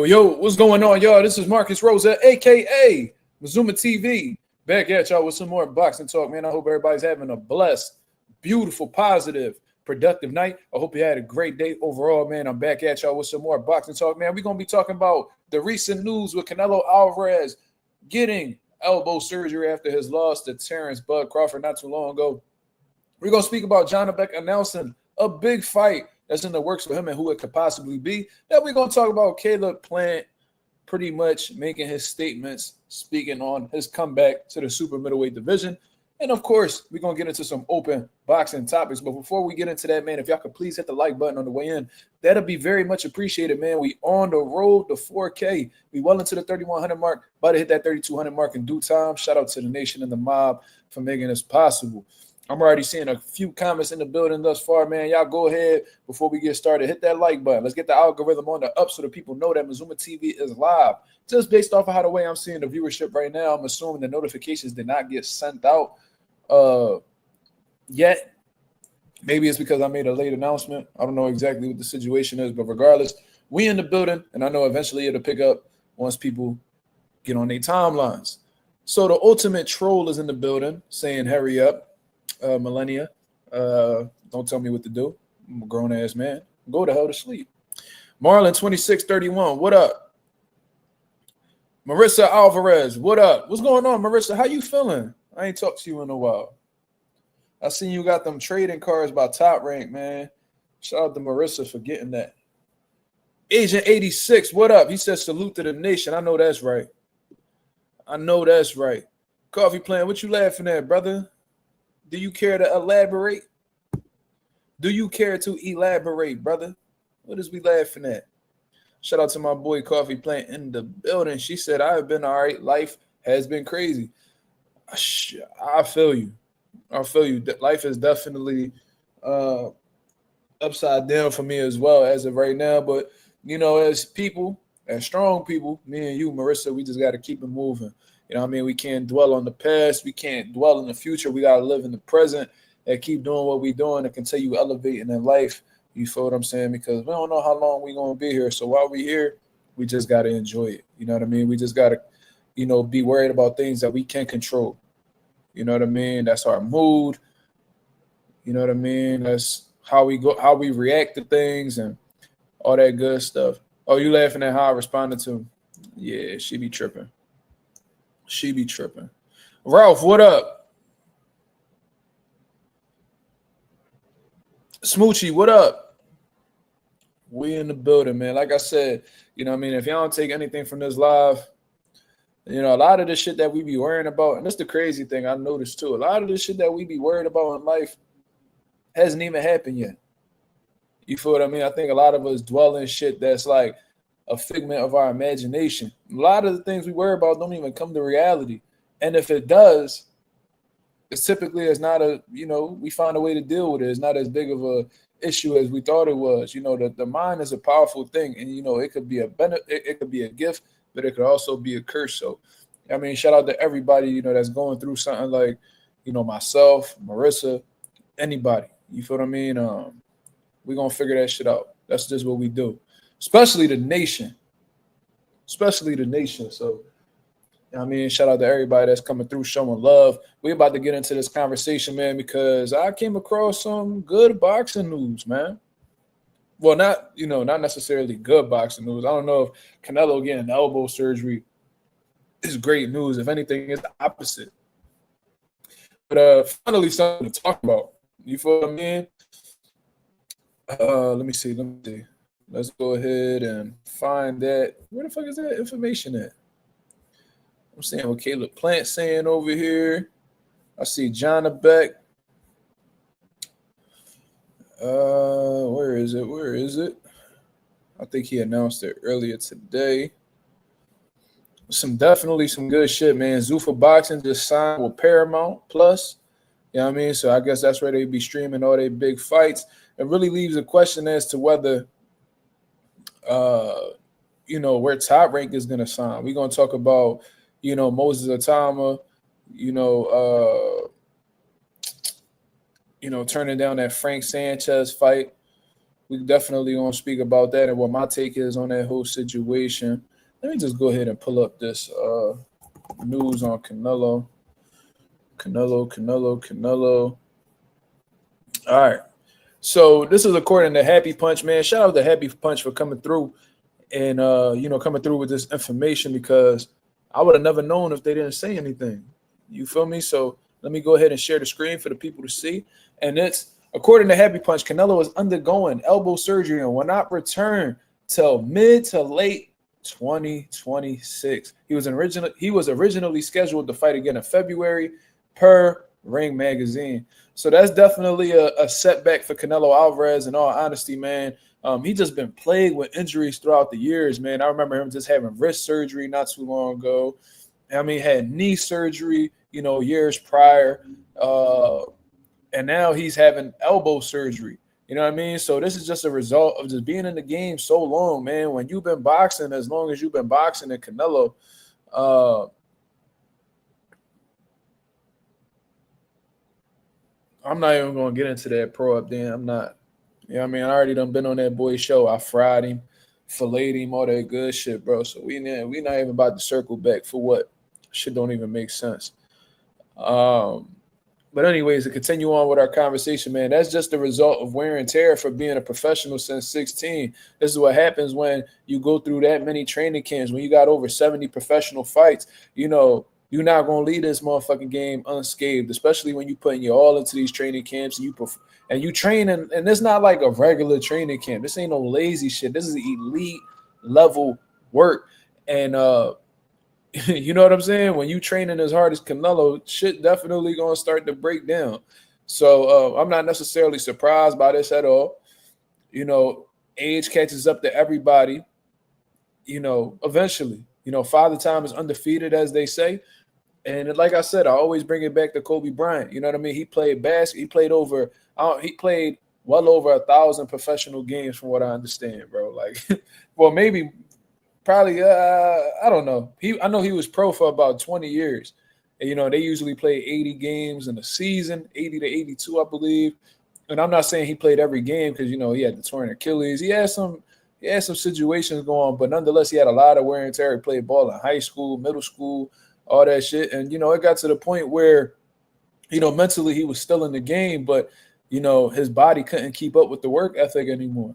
Yo, what's going on, y'all? This is Marcus Rosa, a.k.a. Mazuma TV, back at y'all with some more boxing talk, man. I hope everybody's having a blessed, beautiful, positive, productive night. I hope you had a great day overall, man. I'm back at y'all with some more boxing talk, man. We're going to be talking about the recent news with Canelo Alvarez getting elbow surgery after his loss to Terrence Bud Crawford not too long ago. We're going to speak about Janibek announcing a big fight that's in the works for him and who it could possibly be. Then we're going to talk about Caleb Plant pretty much making his statements, speaking on his comeback to the super middleweight division. And, of course, we're going to get into some open boxing topics. But before we get into that, man, if y'all could please hit the like button on the way in, that'll be very much appreciated, man. We on the road to 4K. We well into the 3,100 mark, about to hit that 3,200 mark in due time. Shout out to the nation and the mob for making this possible. I'm already seeing a few comments in the building thus far, man. Y'all go ahead before we get started. Hit that like button. Let's get the algorithm on the up so that people know that Mazuma TV is live. Just based off of how the way I'm seeing the viewership right now, I'm assuming the notifications did not get sent out yet. Maybe it's because I made a late announcement. I don't know exactly what the situation is, but regardless, we in the building, and I know eventually it'll pick up once people get on their timelines. So the ultimate troll is in the building saying, hurry up. Millennia, don't tell me what to do. I'm a grown-ass man. Go to hell to sleep. Marlon 2631, what up? Marissa Alvarez, what up? What's going on, Marissa? How you feeling? I ain't talked to you in a while. I seen you got them trading cards by Top Rank, man. Shout out to Marissa for getting that. Agent 86, what up? He says salute to the nation. I know that's right. I know that's right. Coffee Plant, what you laughing at, brother? Do you care to elaborate? Do you care to elaborate, brother? What is we laughing at? Shout out to my boy Coffee Plant in the building. She said, I've been all right. Life has been crazy. I feel you. I feel you. Life is definitely upside down for me as well as of right now. But, you know, as people, as strong people, me and you, Marissa, we just got to keep it moving. You know what I mean? We can't dwell on the past. We can't dwell in the future. We got to live in the present and keep doing what we're doing and continue elevating in life. You feel what I'm saying? Because we don't know how long we're going to be here. So while we're here, we just got to enjoy it. You know what I mean? We just got to, you know, be worried about things that we can't control. You know what I mean? That's our mood. You know what I mean? That's how we go, how we react to things and all that good stuff. Oh, you laughing at how I responded to him? Yeah, she be tripping. She be tripping. Ralph, what up? Smoochie, what up? We in the building, man. Like I said, you know what I mean? If y'all don't take anything from this live, you know, a lot of the shit that we be worrying about, and that's the crazy thing I noticed too, a lot of the shit that we be worried about in life hasn't even happened yet. You feel what I mean? I think a lot of us dwell in shit that's like a figment of our imagination. A lot of the things we worry about don't even come to reality. And if it does, it's typically it's not a, you know, we find a way to deal with it. It's not as big of a issue as we thought it was. You know, the mind is a powerful thing, and you know, it could be it could be a gift, but it could also be a curse. So, I mean, shout out to everybody, you know, that's going through something like, you know, myself, Marissa, anybody. You feel what I mean? We're gonna figure that shit out. That's just what we do. Especially the nation. So, I mean, shout out to everybody that's coming through showing love. We're about to get into this conversation, man, because I came across some good boxing news, man. Well, not necessarily good boxing news. I don't know if Canelo getting elbow surgery is great news. If anything, it's the opposite. But finally something to talk about. You feel what I mean? Let me see. Let's go ahead and find that. Where the fuck is that information at? I'm seeing what Caleb Plant saying over here. I see Janibek. Where is it? I think he announced it earlier today. Definitely some good shit, man. Zuffa Boxing just signed with Paramount Plus. You know what I mean? So I guess that's where they be streaming all their big fights. It really leaves a question as to whether where Top Rank is gonna sign. We're gonna talk about, Moses Itauma, you know, turning down that Frank Sanchez fight. We definitely gonna speak about that and what my take is on that whole situation. Let me just go ahead and pull up this news on Canelo. Canelo. All right. So this is according to Happy Punch, man. Shout out to Happy Punch for coming through and coming through with this information, because I would have never known if they didn't say anything. You feel me? So let me go ahead and share the screen for the people to see. And it's according to Happy Punch, Canelo is undergoing elbow surgery and will not return till mid to late 2026. He was originally scheduled to fight again in February per Ring Magazine. So that's definitely a setback for Canelo Alvarez, in all honesty, man. He just been plagued with injuries throughout the years, man. I remember him just having wrist surgery not too long ago. I mean, had knee surgery, years prior. And now he's having elbow surgery. You know what I mean? So this is just a result of just being in the game so long, man. When you've been boxing as long as you've been boxing, and Canelo, I'm not even going to get into that pro up there. I'm not. You know what I mean? I already done been on that boy's show. I fried him, filleted him, all that good shit, bro. So we not even about to circle back for what shit don't even make sense. But anyways, to continue on with our conversation, man, that's just the result of wear and tear for being a professional since 16. This is what happens when you go through that many training camps, when you got over 70 professional fights. You're not going to leave this motherfucking game unscathed, especially when you putting your all into these training camps and you train. And it's not like a regular training camp. This ain't no lazy shit. This is elite level work. And, you know what I'm saying? When you training as hard as Canelo, shit definitely going to start to break down. So I'm not necessarily surprised by this at all. Age catches up to everybody, eventually. Father Time is undefeated, as they say. And like I said, I always bring it back to Kobe Bryant. You know what I mean? He played basketball. He played well over 1,000 professional games, from what I understand, bro. Like, well, probably, I don't know. I know he was pro for about 20 years. And, they usually play 80 games in a season, 80 to 82, I believe. And I'm not saying he played every game because, he had the torn Achilles. He had some situations going on, but nonetheless, he had a lot of wear and tear. He played ball in high school, middle school, all that shit. And, it got to the point where, mentally he was still in the game, but, his body couldn't keep up with the work ethic anymore.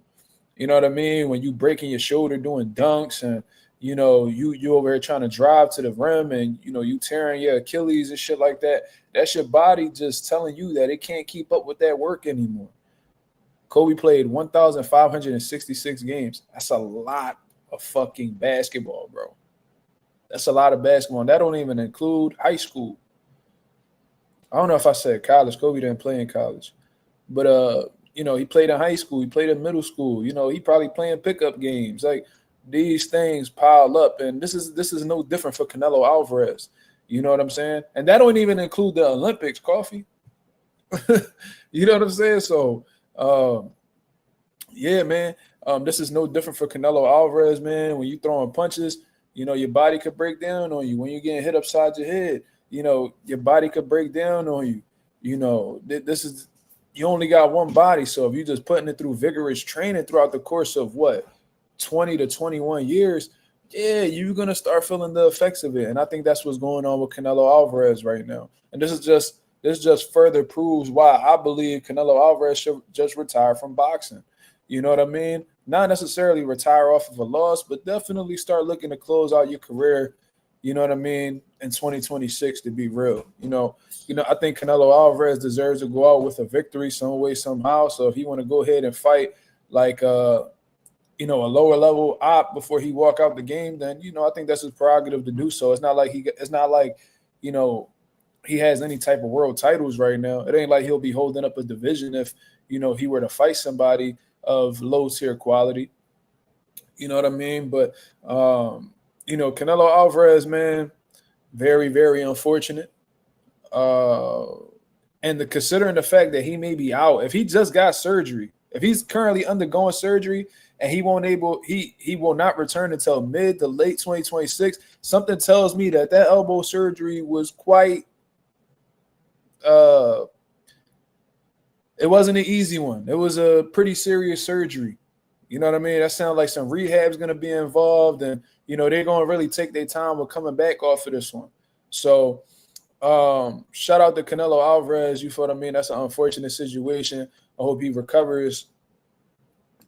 You know what I mean? When you breaking your shoulder doing dunks and, you over here trying to drive to the rim and, you tearing your Achilles and shit like that, that's your body just telling you that it can't keep up with that work anymore. Kobe played 1,566 games. That's a lot of fucking basketball, bro. That's a lot of basketball. And that don't even include high school. I don't know if I said college. Kobe didn't play in college. But, he played in high school. He played in middle school. He probably playing pickup games. Like, these things pile up. And this is no different for Canelo Alvarez. You know what I'm saying? And that don't even include the Olympics, Coffee. You know what I'm saying? So, yeah, man. This is no different for Canelo Alvarez, man. When you throwing punches, your body could break down on you. When you're getting hit upside your head, your body could break down on you. You only got one body. So if you're just putting it through vigorous training throughout the course of 20 to 21 years, yeah, you're going to start feeling the effects of it. And I think that's what's going on with Canelo Alvarez right now. And this just further proves why I believe Canelo Alvarez should just retire from boxing. You know what I mean? Not necessarily retire off of a loss, but definitely start looking to close out your career, you know what I mean, in 2026, to be real. I think Canelo Alvarez deserves to go out with a victory some way, somehow. So if he want to go ahead and fight like a lower level op before he walk out the game, then, I think that's his prerogative to do so. It's not like he has any type of world titles right now. It ain't like he'll be holding up a division if, he were to fight somebody of low tier quality. You know what I mean? But Canelo Alvarez, man, very, very unfortunate. Uh, and considering the fact that he may be out, if he just got surgery, if he's currently undergoing surgery and he will not return until mid to late 2026, something tells me that elbow surgery was quite it wasn't an easy one. It was a pretty serious surgery. You know what I mean? That sounds like some rehab's going to be involved, and they're going to really take their time with coming back off of this one. So shout out to Canelo Alvarez. You feel what I mean? That's an unfortunate situation. I hope he recovers,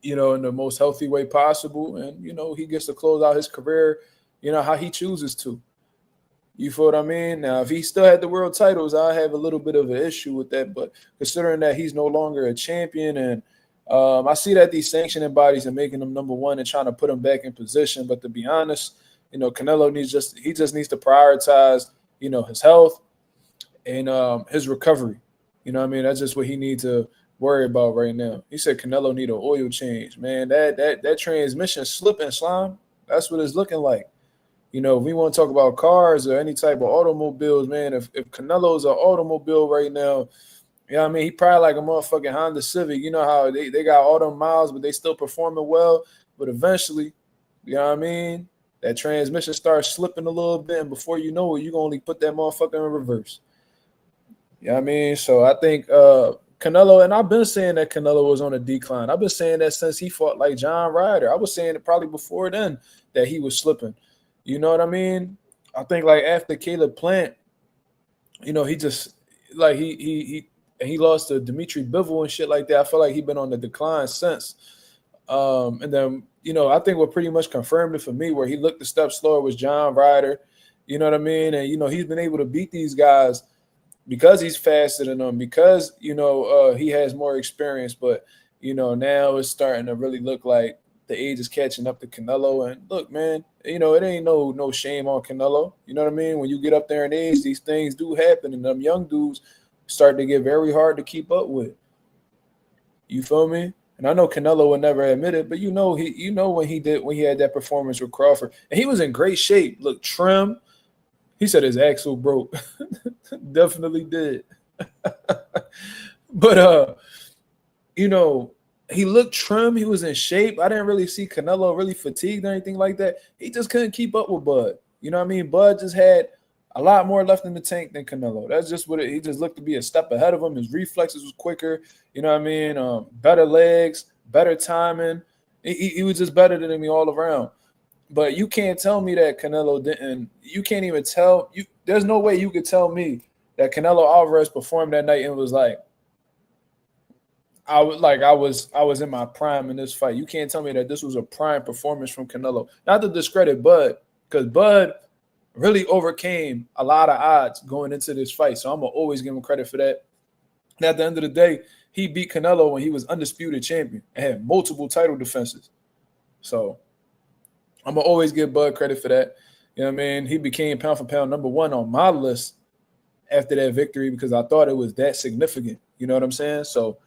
in the most healthy way possible, and he gets to close out his career, how he chooses to. You feel what I mean? Now, if he still had the world titles, I have a little bit of an issue with that. But considering that he's no longer a champion, and I see that these sanctioning bodies are making him number one and trying to put him back in position. But to be honest, Canelo just needs to prioritize, his health and his recovery. You know what I mean? That's just what he needs to worry about right now. He said Canelo need an oil change. Man, that transmission slipping, slime. That's what it's looking like. If we want to talk about cars or any type of automobiles, man, if Canelo's an automobile right now, I mean, he probably like a motherfucking Honda Civic. You know how they got all them miles, but they still performing well. But eventually, you know what I mean, that transmission starts slipping a little bit, and before you know it, you're going to put that motherfucker in reverse. You know what I mean? So I think Canelo, and I've been saying that Canelo was on a decline. I've been saying that since he fought like John Ryder. I was saying it probably before then that he was slipping. You know what I mean? I think like after Caleb Plant, he just like he lost to Dimitri Bivol and shit like that. I feel like he's been on the decline since. And then, I think what pretty much confirmed it for me where he looked a step slower was John Ryder. You know what I mean? And, he's been able to beat these guys because he's faster than them, because, he has more experience. But, now it's starting to really look like the age is catching up to Canelo. And look, man, it ain't no shame on Canelo. You know what I mean? When you get up there in age, these things do happen, and them young dudes start to get very hard to keep up with. You feel me? And I know Canelo would never admit it, but when he had that performance with Crawford, and he was in great shape. Look, trim. He said his axle broke. Definitely did. But he looked trim. He was in shape. I didn't really see Canelo really fatigued or anything like that. He just couldn't keep up with Bud. You know what I mean? Bud just had a lot more left in the tank than Canelo. That's just what he just looked to be a step ahead of him. His reflexes was quicker. You know what I mean? Better legs, better timing. He was just better than me all around. But you can't tell me that Canelo didn't. You can't even tell. There's no way you could tell me that Canelo Alvarez performed that night and was like, I was in my prime in this fight. You can't tell me that this was a prime performance from Canelo. Not to discredit Bud, because Bud really overcame a lot of odds going into this fight. So I'm going to always give him credit for that. And at the end of the day, he beat Canelo when he was undisputed champion and had multiple title defenses. So I'm going to always give Bud credit for that. You know what I mean? He became pound for pound number one on my list after that victory because I thought it was that significant. You know what I'm saying? So,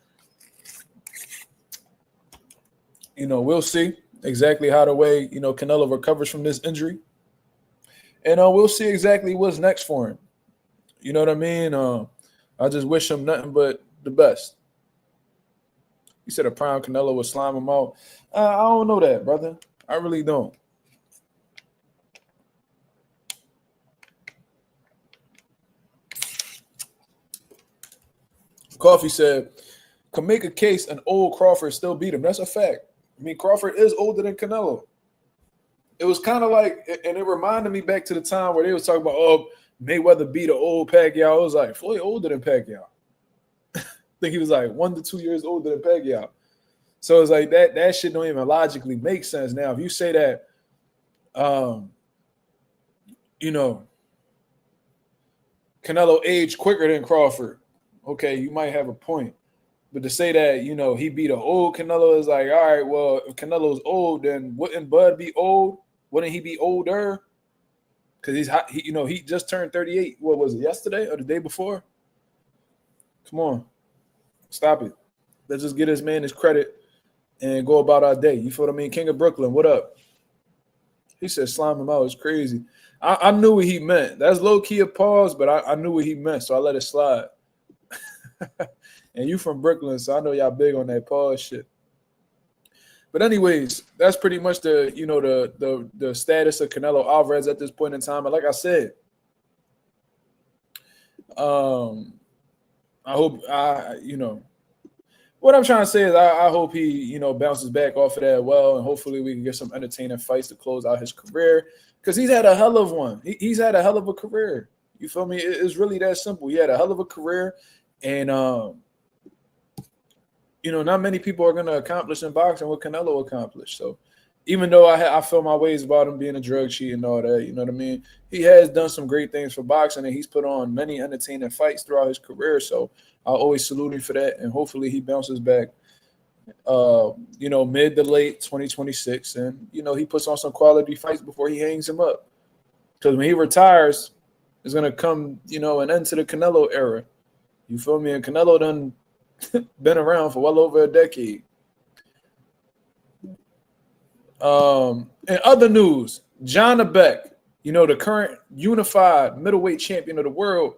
we'll see exactly how Canelo recovers from this injury. And we'll see exactly what's next for him. You know what I mean? I just wish him nothing but the best. He said a prime Canelo would slime him out. I don't know that, brother. I really don't. Coffee said, can make a case an old Crawford still beat him. That's a fact. I mean, Crawford is older than Canelo. It was kind of like, and it reminded me back to the time where they was talking about, Mayweather beat an old Pacquiao. I was like, Floyd older than Pacquiao. I think he was like 1 to 2 years older than Pacquiao. So it's like that shit don't even logically make sense. Now, if you say that, Canelo aged quicker than Crawford, okay, you might have a point. But to say that, he beat an old Canelo is like, all right, well, if Canelo's old, then wouldn't Bud be old? Wouldn't he be older? Because he just turned 38. What was it, yesterday or the day before? Come on. Stop it. Let's just get this man his credit. and go about our day. You feel what I mean? King of Brooklyn, what up? He said slime him out. It's crazy. I knew what he meant. That's low key a pause, but I knew what he meant, so I let it slide. And you from Brooklyn, so I know y'all big on that pause shit. But anyways, that's pretty much the the status of Canelo Alvarez at this point in time. And like I said, I hope what I'm trying to say is I hope he bounces back off of that well, and hopefully we can get some entertaining fights to close out his career, because he's had a hell of one. He's had a hell of a career. You feel me? It's really that simple. He had a hell of a career, and not many people are going to accomplish in boxing what Canelo accomplished. So even though I feel my ways about him being a drug cheat and all that, you know what I mean? He has done some great things for boxing, and he's put on many entertaining fights throughout his career. So I'll always salute him for that, and hopefully he bounces back, mid to late 2026, and, he puts on some quality fights before he hangs him up. Because when he retires, it's going to come, an end to the Canelo era. You feel me? And Canelo done been around for well over a decade. In other news, Janibek, the current unified middleweight champion of the world,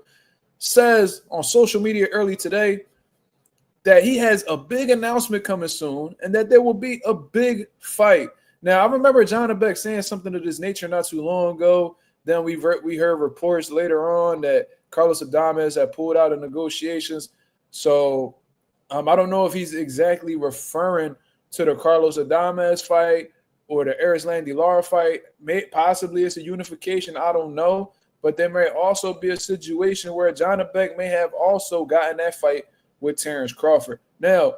says on social media early today that he has a big announcement coming soon and that there will be a big fight. Now, I remember Janibek saying something of this nature not too long ago. Then we heard reports later on that Carlos Adames had pulled out of negotiations. So I don't know if he's exactly referring to the Carlos Adames fight or the Erislandy Lara fight. Possibly it's a unification. I don't know. But there may also be a situation where Janibek may have also gotten that fight with Terrence Crawford. Now,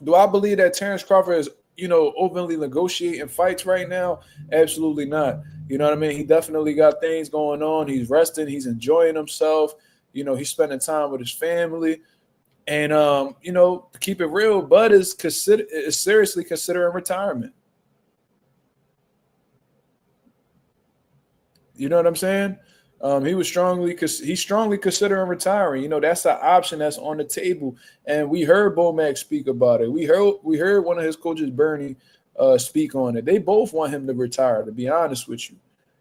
do I believe that Terrence Crawford is, openly negotiating fights right now? Absolutely not. You know what I mean? He definitely got things going on. He's resting. He's enjoying himself. He's spending time with his family. And, to keep it real, Bud is seriously considering retirement. You know what I'm saying? He's strongly considering retiring. That's an option that's on the table. And we heard Bomac speak about it. We heard one of his coaches, Bernie, speak on it. They both want him to retire, to be honest with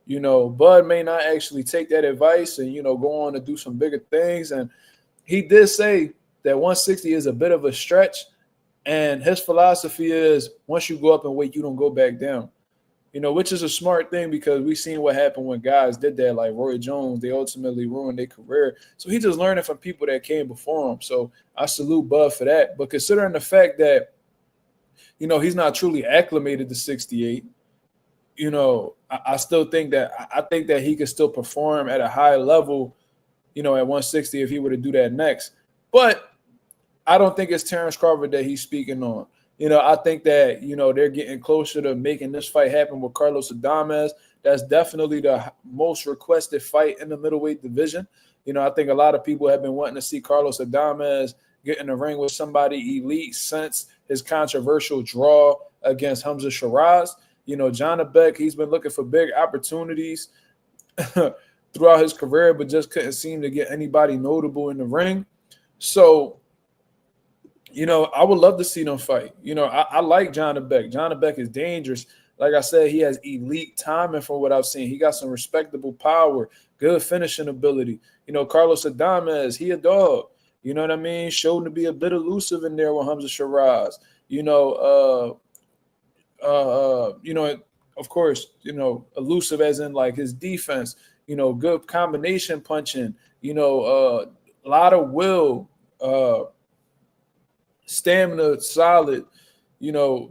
you. Bud may not actually take that advice and, go on to do some bigger things. And he did say that 160 is a bit of a stretch. And his philosophy is once you go up in weight, you don't go back down. Which is a smart thing, because we've seen what happened when guys did that, like Roy Jones. They ultimately ruined their career. So he's just learning from people that came before him. So I salute Bud for that. But considering the fact that, he's not truly acclimated to 68, I still think that he could still perform at a high level, at 160 if he were to do that next. But I don't think it's Terrence Crawford that he's speaking on. I think that, they're getting closer to making this fight happen with Carlos Adames. That's definitely the most requested fight in the middleweight division. I think a lot of people have been wanting to see Carlos Adames get in the ring with somebody elite since his controversial draw against Hamza Shiraz. Janibek, he's been looking for big opportunities throughout his career, but just couldn't seem to get anybody notable in the ring. So, I would love to see them fight. I like Janibek. Janibek is dangerous. Like I said, he has elite timing from what I've seen. He got some respectable power, good finishing ability. Carlos Adames, he a dog. You know what I mean? Showed to be a bit elusive in there with Hamza Shiraz. Of course, elusive as in like his defense, good combination punching, a lot of will, stamina, solid,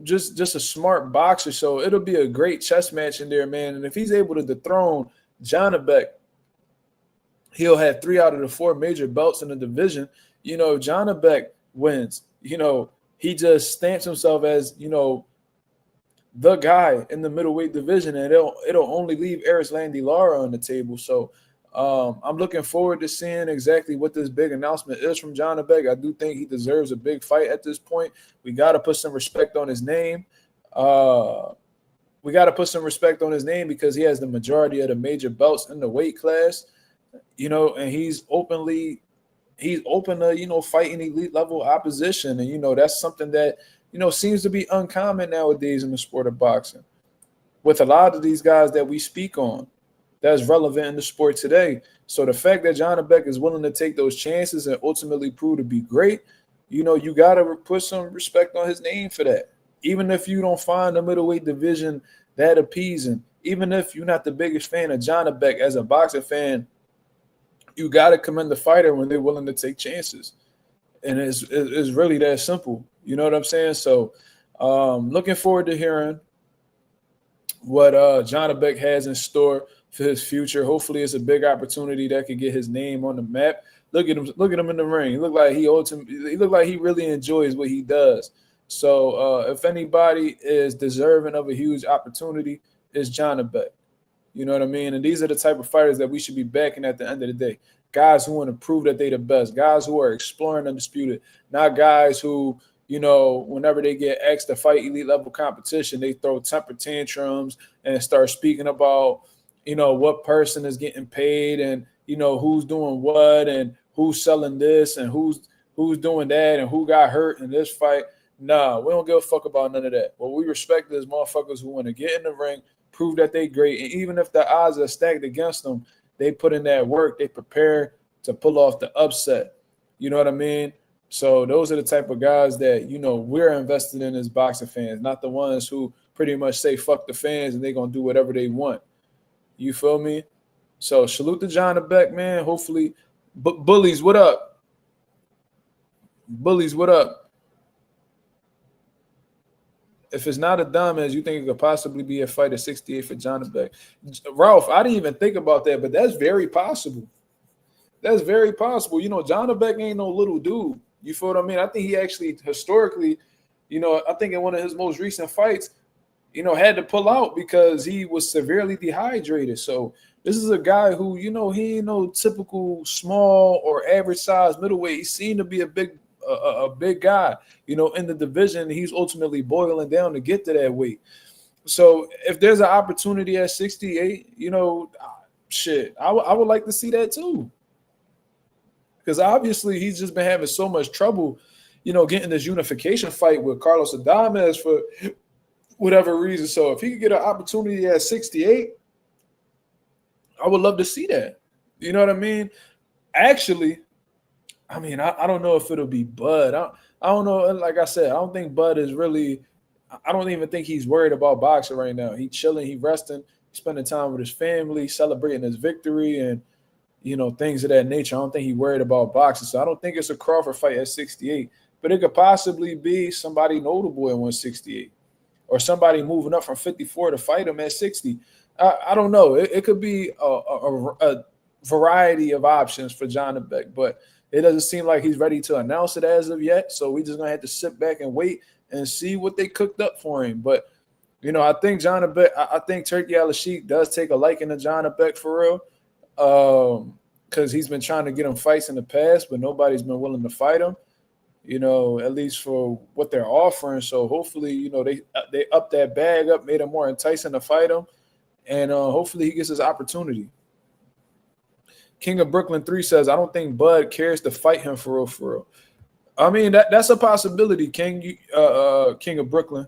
just a smart boxer. So it'll be a great chess match in there, man. And if he's able to dethrone Janibek, he'll have 3 out of the 4 major belts in the division. Janibek wins. He just stamps himself as, the guy in the middleweight division, and it'll only leave Erislandy Lara on the table. So I'm looking forward to seeing exactly what this big announcement is from Janibek. I do think he deserves a big fight at this point. We got to put some respect on his name. Because he has the majority of the major belts in the weight class, and he's open to, fighting elite level opposition. And, that's something that, seems to be uncommon nowadays in the sport of boxing. With a lot of these guys that we speak on, that's relevant in the sport today. So the fact that Janibek is willing to take those chances and ultimately prove to be great, you got to put some respect on his name for that. Even if you don't find the middleweight division that appeasing, even if you're not the biggest fan of Janibek as a boxing fan, you got to commend the fighter when they're willing to take chances. And it's really that simple. You know what I'm saying? So looking forward to hearing what Janibek has in store for his future. Hopefully it's a big opportunity that could get his name on the map. Look at him in the ring. He looked like he really enjoys what he does. So if anybody is deserving of a huge opportunity, it's Janibek. You know what I mean? And these are the type of fighters that we should be backing at the end of the day. Guys who want to prove that they're the best. Guys who are exploring undisputed. Not guys who, whenever they get asked to fight elite level competition, they throw temper tantrums and start speaking about, what person is getting paid and, who's doing what and who's selling this and who's doing that and who got hurt in this fight. Nah, we don't give a fuck about none of that. What we respect is motherfuckers who want to get in the ring, prove that they great. And even if the odds are stacked against them, they put in that work. They prepare to pull off the upset. You know what I mean? So those are the type of guys that, we're invested in as boxing fans, not the ones who pretty much say fuck the fans and they're going to do whatever they want. You feel me? So salute to Janibek, man. Hopefully, Bullies, what up? Bullies, what up? If it's not a diamond, you think it could possibly be a fight at 68 for Janibek? Ralph, I didn't even think about that, but that's very possible. That's very possible. Janibek ain't no little dude. You feel what I mean? I think he actually historically, I think in one of his most recent fights, had to pull out because he was severely dehydrated. So this is a guy who, he ain't no typical small or average size middleweight. He seemed to be a big guy, in the division. He's ultimately boiling down to get to that weight. So if there's an opportunity at 68, shit, I would like to see that too. Because obviously he's just been having so much trouble, getting this unification fight with Carlos Adames for whatever reason. So if he could get an opportunity at 68, I would love to see that. You know what I mean? Actually, I don't know if it'll be Bud. I don't know. Like I said, I don't think Bud is really – I don't even think he's worried about boxing right now. He's chilling. He's resting. He's spending time with his family, celebrating his victory and, things of that nature. I don't think he's worried about boxing. So I don't think it's a Crawford fight at 68. But it could possibly be somebody notable at 168 or somebody moving up from 54 to fight him at 60. I don't know. It could be a variety of options for Janibek, but – it doesn't seem like he's ready to announce it as of yet. So we just going to have to sit back and wait and see what they cooked up for him. But, I think Janibek, I think Turkey Al-Sheikh does take a liking to Janibek for real. Because he's been trying to get him fights in the past, but nobody's been willing to fight him, at least for what they're offering. So hopefully, they up that bag up, made him more enticing to fight him. And hopefully he gets his opportunity. King of Brooklyn 3 says, I don't think Bud cares to fight him for real, for real. I mean, that's a possibility, King of Brooklyn.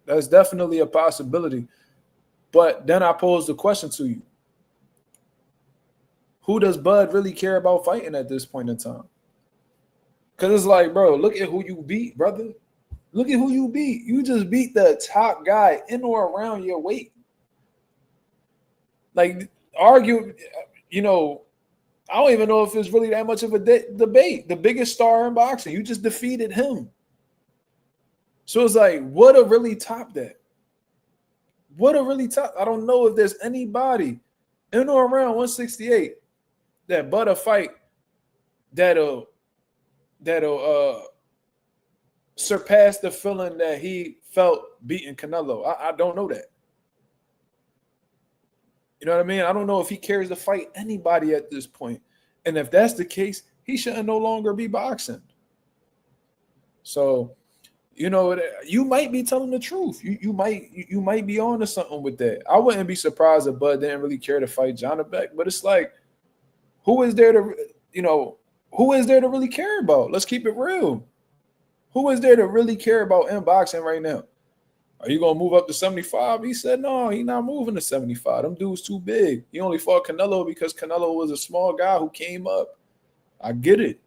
That's definitely a possibility. But then I pose the question to you. Who does Bud really care about fighting at this point in time? Because it's like, bro, look at who you beat, brother. Look at who you beat. You just beat the top guy in or around your weight. Like, argue... I don't even know if it's really that much of a debate. The biggest star in boxing, you just defeated him. So it's like, what a really top that? What a really top? I don't know if there's anybody in or around 168 that but a fight that'll surpass the feeling that he felt beating Canelo. I don't know that. You know what I mean? I don't know if he cares to fight anybody at this point. And if that's the case, he shouldn't no longer be boxing. So, you might be telling the truth. You might be on to something with that. I wouldn't be surprised if Bud didn't really care to fight Janibek, but it's like, who is there to really care about? Let's keep it real. Who is there to really care about inboxing right now? Are you gonna move up to 75? He said no, he's not moving to 75. Them dudes too big. He only fought Canelo because Canelo was a small guy who came up. I get it.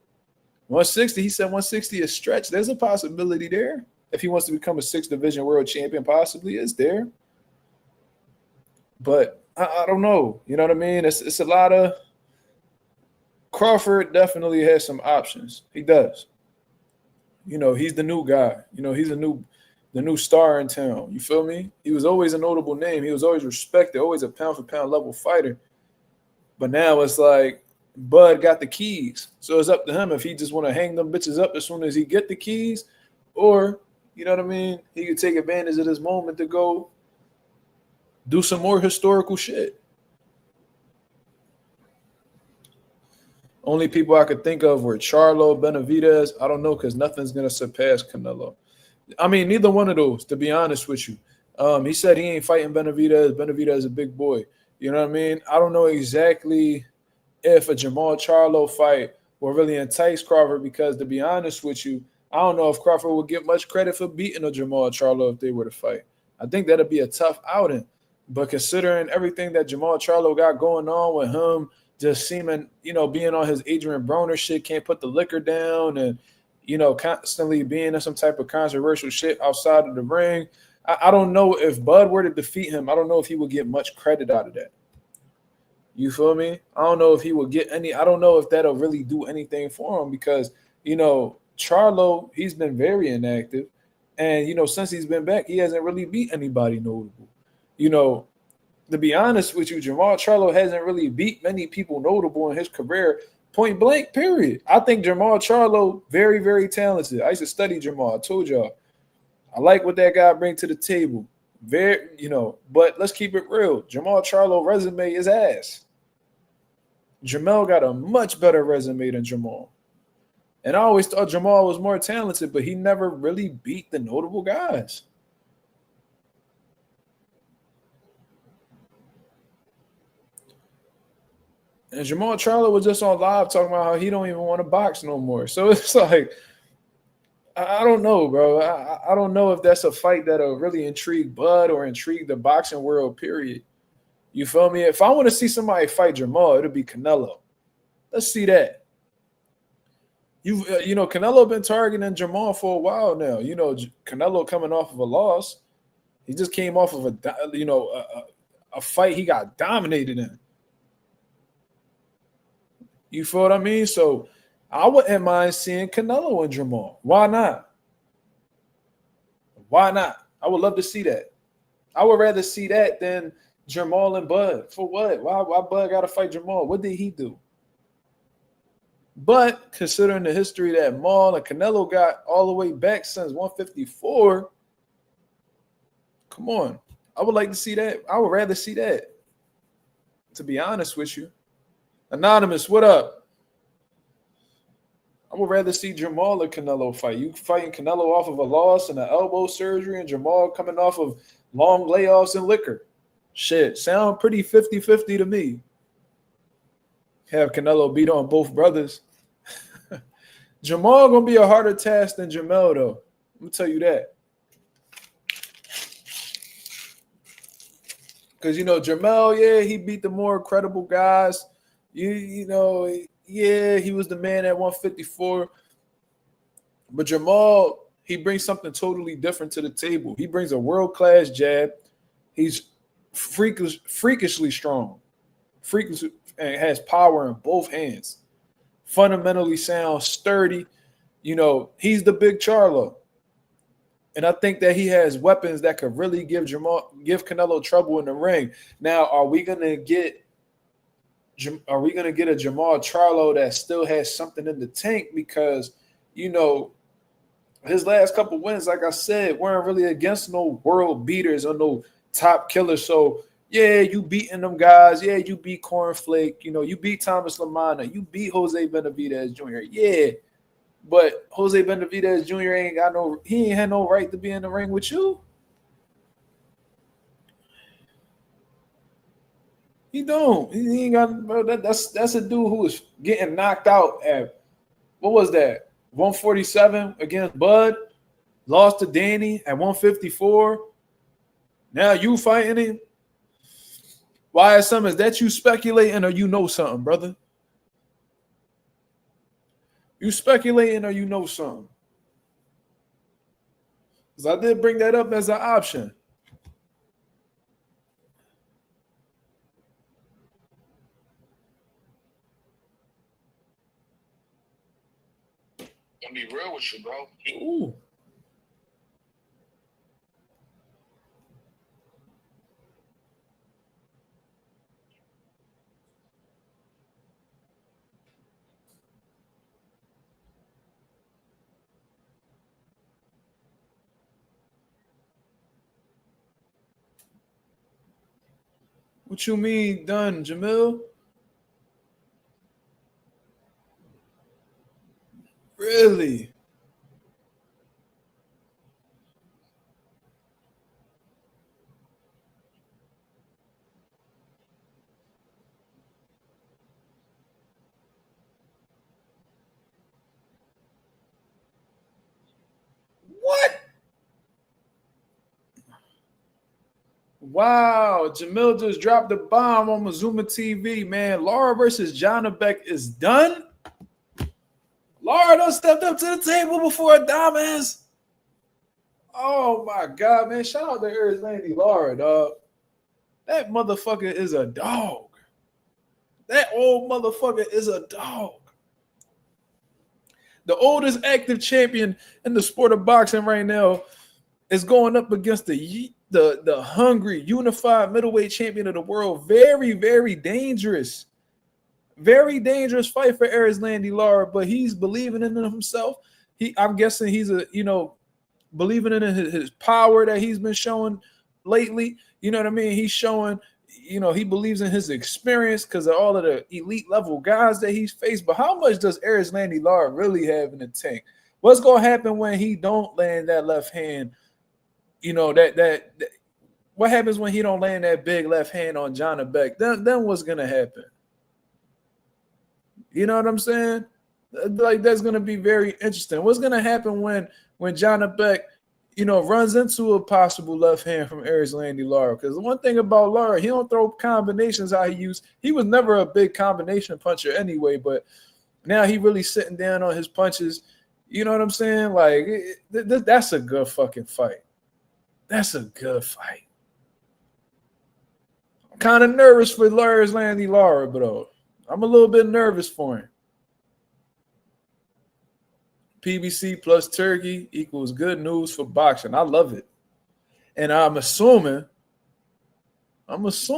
160, he said 160 is stretched. There's a possibility there. If he wants to become a 6th division world champion, possibly is there. But I don't know. You know what I mean? It's a lot of Crawford definitely has some options. He does. You know, he's the new guy. You know, he's the new star in town. You feel me? He was always a notable name. He was always respected, always a pound for pound level fighter. But now it's like Bud got the keys. So it's up to him if he just want to hang them bitches up as soon as he get the keys, or, you know what I mean, he could take advantage of this moment to go do some more historical shit. Only people I could think of were Charlo, Benavidez. I don't know, because nothing's going to surpass Canelo. I mean, neither one of those, to be honest with you. He said he ain't fighting Benavidez. Benavidez is a big boy. You know what I mean? I don't know exactly if a Jamal Charlo fight will really entice Crawford, because, to be honest with you, I don't know if Crawford would get much credit for beating a Jamal Charlo if they were to fight. I think that'd be a tough outing. But considering everything that Jamal Charlo got going on with him, just seeming, you know, being on his Adrian Broner shit, can't put the liquor down, and, you know, constantly being in some type of controversial shit outside of the ring, I don't know if Bud were to defeat him, I don't know if he would get much credit out of that. You feel me? I don't know if he would get any. I don't know if that'll really do anything for him, because, you know, Charlo, he's been very inactive. And, you know, since he's been back, he hasn't really beat anybody notable. You know, to be honest with you, Jamal Charlo hasn't really beat many people notable in his career, point blank, period. I think Jamal Charlo, very, very talented. I used to study Jamal. I told y'all. I like what that guy brings to the table. Very, you know, but let's keep it real. Jamal Charlo resume is ass. Jamal got a much better resume than Jamal. And I always thought Jamal was more talented, but he never really beat the notable guys. And Jamal Charlo was just on live talking about how he don't even want to box no more. So it's like, I don't know, bro. I don't know if that's a fight that'll really intrigue Bud or intrigue the boxing world, period. You feel me? If I want to see somebody fight Jamal, it'll be Canelo. Let's see that. You know, Canelo been targeting Jamal for a while now. You know, Canelo coming off of a loss. He just came off of a fight he got dominated in. You feel what I mean? So I wouldn't mind seeing Canelo and Jamal. Why not? Why not? I would love to see that. I would rather see that than Jamal and Bud. For what? Why Bud got to fight Jamal? What did he do? But considering the history that Maul and Canelo got all the way back since 154, come on. I would like to see that. I would rather see that, to be honest with you. Anonymous, what up? I would rather see Jamal and Canelo fight. You fighting Canelo off of a loss and an elbow surgery, and Jamal coming off of long layoffs and liquor. Shit, sound pretty 50-50 to me. Have Canelo beat on both brothers. Jamal gonna be a harder task than Jamel, though. I'm gonna tell you that. Because, you know, Jamel, yeah, he beat the more credible guys. You know, yeah, he was the man at 154. But Jamal, he brings something totally different to the table. He brings a world-class jab. He's freakishly strong. Freakishly, and has power in both hands. Fundamentally sound, sturdy. You know, he's the big Charlo. And I think that he has weapons that could really give Canelo trouble in the ring. Now, are we gonna get a Jamal Charlo that still has something in the tank? Because, you know, his last couple wins, like I said, weren't really against no world beaters or no top killers. So yeah, you beating them guys. Yeah, you beat Cornflake. You know, you beat Thomas Lamana. You beat Jose Benavidez Jr. Yeah, but Jose Benavidez Jr. ain't had no right to be in the ring with you. He don't. He ain't got. Bro, that's a dude who was getting knocked out at, what was that? 147 against Bud. Lost to Danny at 154. Now you fighting him. Why is something? Is that you speculating or you know something, brother? You speculating or you know something? Because I did bring that up as an option. I'm gonna be real with you, bro. Ooh. What you mean done, Jamil? Really? What? Wow, Jamil just dropped the bomb on Mazuma TV, man. Lara versus Janibek is done. Lara done stepped up to the table before Adamas. Oh my God, man. Shout out to Arizlandi Lara, dog. That motherfucker is a dog. That old motherfucker is a dog. The oldest active champion in the sport of boxing right now is going up against the hungry, unified middleweight champion of the world. Very, very dangerous. Very dangerous fight for Arizlandi Lara, but he's believing in himself. I'm guessing he's believing in his power that he's been showing lately. You know what I mean? He's showing, he believes in his experience because of all of the elite level guys that he's faced. But how much does Arizlandi Lara really have in the tank? What's gonna happen when he don't land that left hand? What happens when he don't land that big left hand on Janibek? Then what's gonna happen? You know what I'm saying? Like, that's gonna be very interesting. What's gonna happen when Janibek, runs into a possible left hand from Arizlandi Lara? Because the one thing about Lara, he don't throw combinations how he used. He was never a big combination puncher anyway, but now he really sitting down on his punches. You know what I'm saying? Like, that's a good fucking fight. That's a good fight. I'm kind of nervous for Arizlandi Lara, bro. I'm a little bit nervous for him. PBC plus Turkey equals good news for boxing. I love it. And I'm assuming that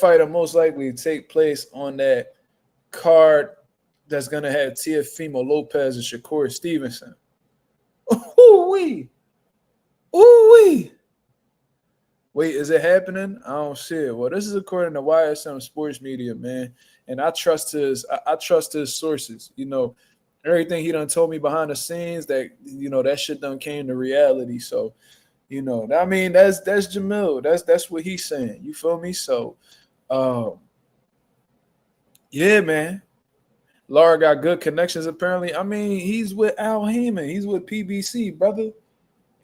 fight will most likely take place on that card that's going to have Teofimo Lopez and Shakur Stevenson. Ooh-wee. Ooh-wee. Wait, is it happening? I don't see it. Well, this is according to YSM Sports Media, man. And I trust his sources. Everything he done told me behind the scenes, that that shit done came to reality. So, I mean, that's Jamil. That's what he's saying. You feel me? So yeah, man. Lara got good connections, apparently. I mean, he's with Al Heyman. He's with PBC, brother.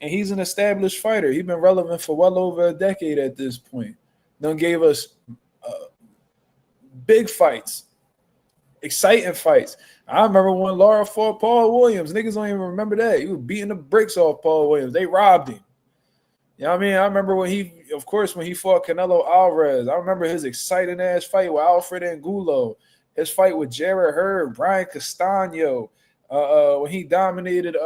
And he's an established fighter. He's been relevant for well over a decade at this point. Done gave us big fights, exciting fights. I remember when Lara fought Paul Williams. Niggas don't even remember that. He was beating the bricks off Paul Williams. They robbed him. You know what I mean? I remember when he fought Canelo Alvarez. I remember his exciting ass fight with Alfred Angulo. His fight with Jared Hurd, Brian Castano. When he dominated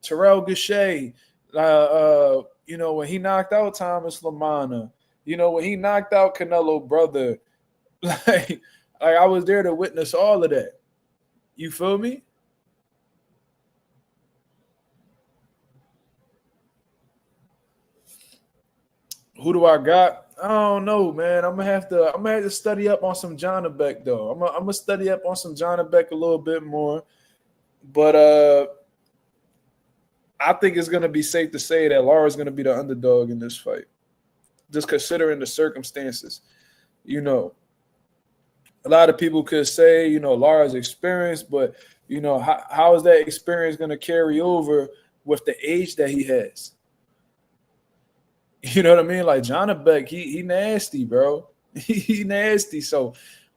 Terrell Gachet, when he knocked out Thomas Lamana, when he knocked out Canelo brother, like I was there to witness all of that. You feel me? Who do I got? I don't know, man. I'm gonna have to study up on some Janibek though. I'm gonna study up on some Janibek a little bit more, but I think it's going to be safe to say that Lara's going to be the underdog in this fight, just considering the circumstances. a lot of people could say, Lara's experience, but how is that experience going to carry over with the age that he has? You know what I mean? Like Janibek, he nasty, bro. He nasty. So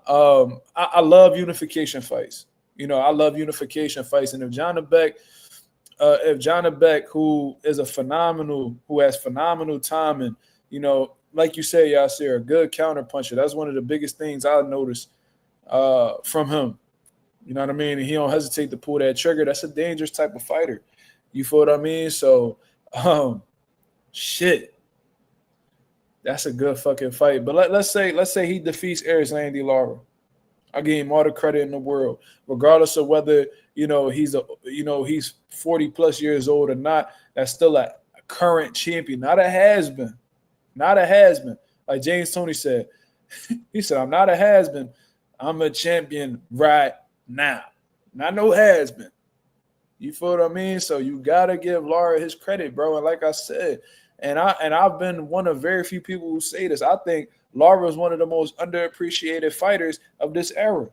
I love unification fights. I love unification fights. And if Janibek, who has phenomenal timing, like you say, Yasir, a good counter puncher. That's one of the biggest things I noticed from him. You know what I mean? And he don't hesitate to pull that trigger. That's a dangerous type of fighter. You feel what I mean? So, shit. That's a good fucking fight. But let's say he defeats Erislandy Lara. I give him all the credit in the world, regardless of whether he's 40 plus years old or not. That's still a current champion, not a has-been. Not a has-been. Like James Toney said, he said, I'm not a has-been. I'm a champion right now. Not no has-been. You feel what I mean? So you gotta give Lara his credit, bro. And like I said, and I've been one of very few people who say this. I think Lara is one of the most underappreciated fighters of this era.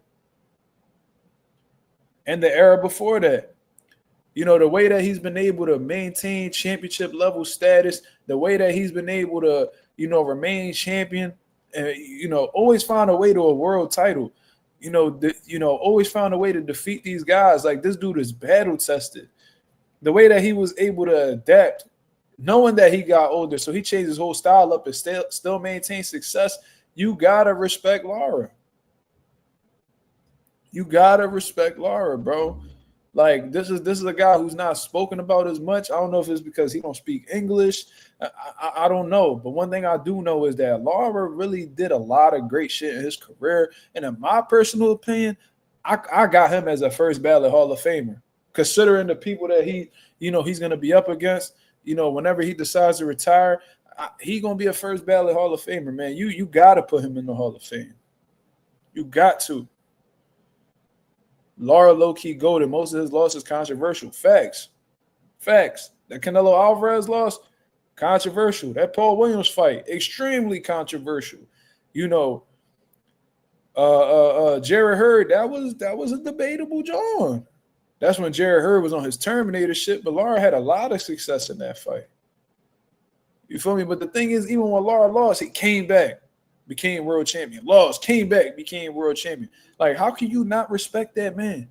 And the era before that. The way that he's been able to maintain championship level status, the way that he's been able to, remain champion and, always find a way to a world title, always found a way to defeat these guys. Like, this dude is battle tested. The way that he was able to adapt, knowing that he got older, so he changed his whole style up and still maintain success. You gotta respect Lara. You gotta respect Lara, bro. Like, this is a guy who's not spoken about as much. I don't know if it's because he don't speak English. I don't know. But one thing I do know is that Lara really did a lot of great shit in his career. And in my personal opinion, I got him as a first ballot Hall of Famer. Considering the people that he's going to be up against, whenever he decides to retire, he's going to be a first ballot Hall of Famer, man. You got to put him in the Hall of Fame. You got to. Lara low-key goated. Most of his losses controversial. Facts. That Canelo Alvarez loss, controversial. That Paul Williams fight, extremely controversial. Jared Hurd, that was a debatable John. That's when Jared Hurd was on his Terminator shit, but Lara had a lot of success in that fight. You feel me? But the thing is, even when Lara lost, he came back, became world champion. Lost, came back, became world champion. Like, how can you not respect that man?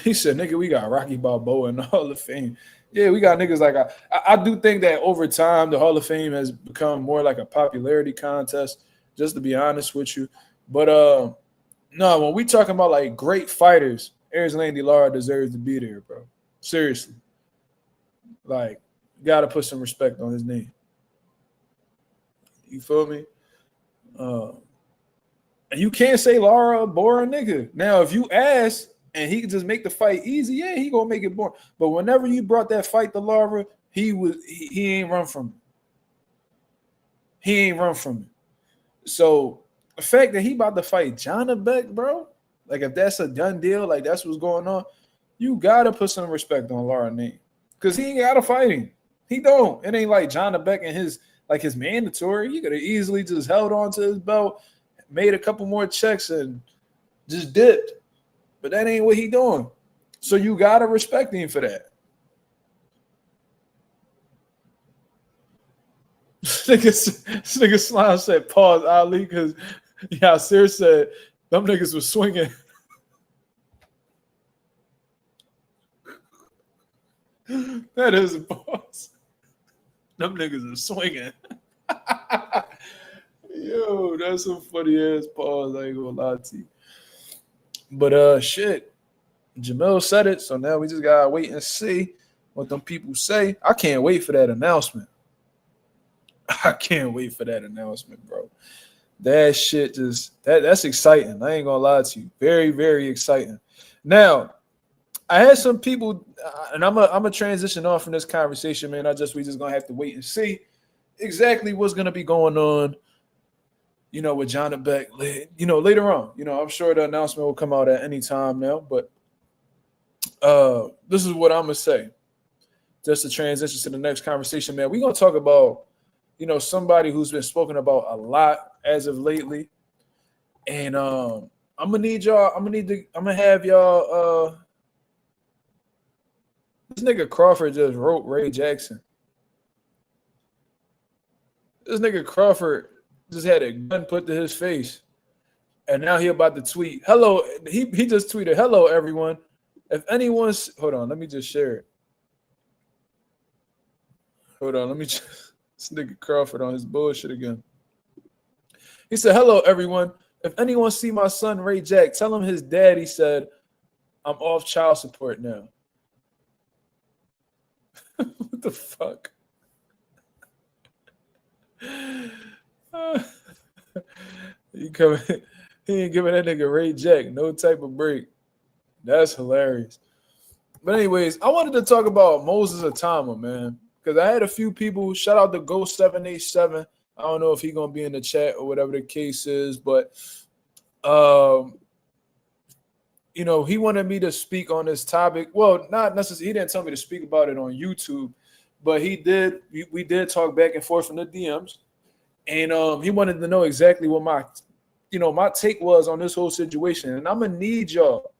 He said, nigga, we got Rocky Balboa in the Hall of Fame. Yeah, we got niggas like I do think that over time, the Hall of Fame has become more like a popularity contest, just to be honest with you. But no, when we talking about like great fighters, Erislandy Lara deserves to be there, bro. Seriously. Like, you got to put some respect on his name. You feel me? And you can't say Lara a boring nigga. Now, if you ask and he can just make the fight easy, yeah, he gonna make it boring. But whenever you brought that fight to Lara, he ain't run from it. He ain't run from it. So the fact that he about to fight Janibek, bro, like if that's a done deal, like that's what's going on, you gotta put some respect on Lara's name. Because he ain't gotta fight him. He don't. It ain't like Janibek and his mandatory. He could have easily just held on to his belt, made a couple more checks, and just dipped. But that ain't what he doing. So you gotta respect him for that. This nigga Slime said, pause, Ali, because Yasir said them niggas was swinging. That is a pause. Them niggas are swinging. Yo, that's some funny ass pause. I ain't gonna lie to you. But shit, Jamil said it, so now we just gotta wait and see what them people say. I can't wait for that announcement. I can't wait for that announcement, bro. That shit that's exciting. I ain't gonna lie to you. Very, very exciting. Now, I had some people, and I'm a transition off from this conversation, man. We just gonna have to wait and see exactly what's gonna be going on, with Janibek, later on. I'm sure the announcement will come out at any time now, but this is what I'm gonna say. Just to transition to the next conversation, man. We're gonna talk about somebody who's been spoken about a lot as of lately. And I'm gonna need y'all. I'm gonna have y'all. This nigga Crawford just wrote Ray Jackson. This nigga Crawford just had a gun put to his face, and now he about to tweet. Hello, he just tweeted, "Hello, everyone. If anyone's hold on, let me just share it. Hold on, let me just this nigga Crawford on his bullshit again. He said, "Hello, everyone. If anyone see my son Ray Jack, tell him his daddy said I'm off child support now." What the fuck? He ain't giving that nigga Ray Jack no type of break. That's hilarious. But anyways, I wanted to talk about Moses Itauma, man, because I had a few people. Shout out to Ghost787. I don't know if he's gonna be in the chat or whatever the case is, but he wanted me to speak on this topic. Well, not necessarily. He didn't tell me to speak about it on YouTube, but he did. We did talk back and forth from the DMs, and he wanted to know exactly what my take was on this whole situation. And I'm gonna need y'all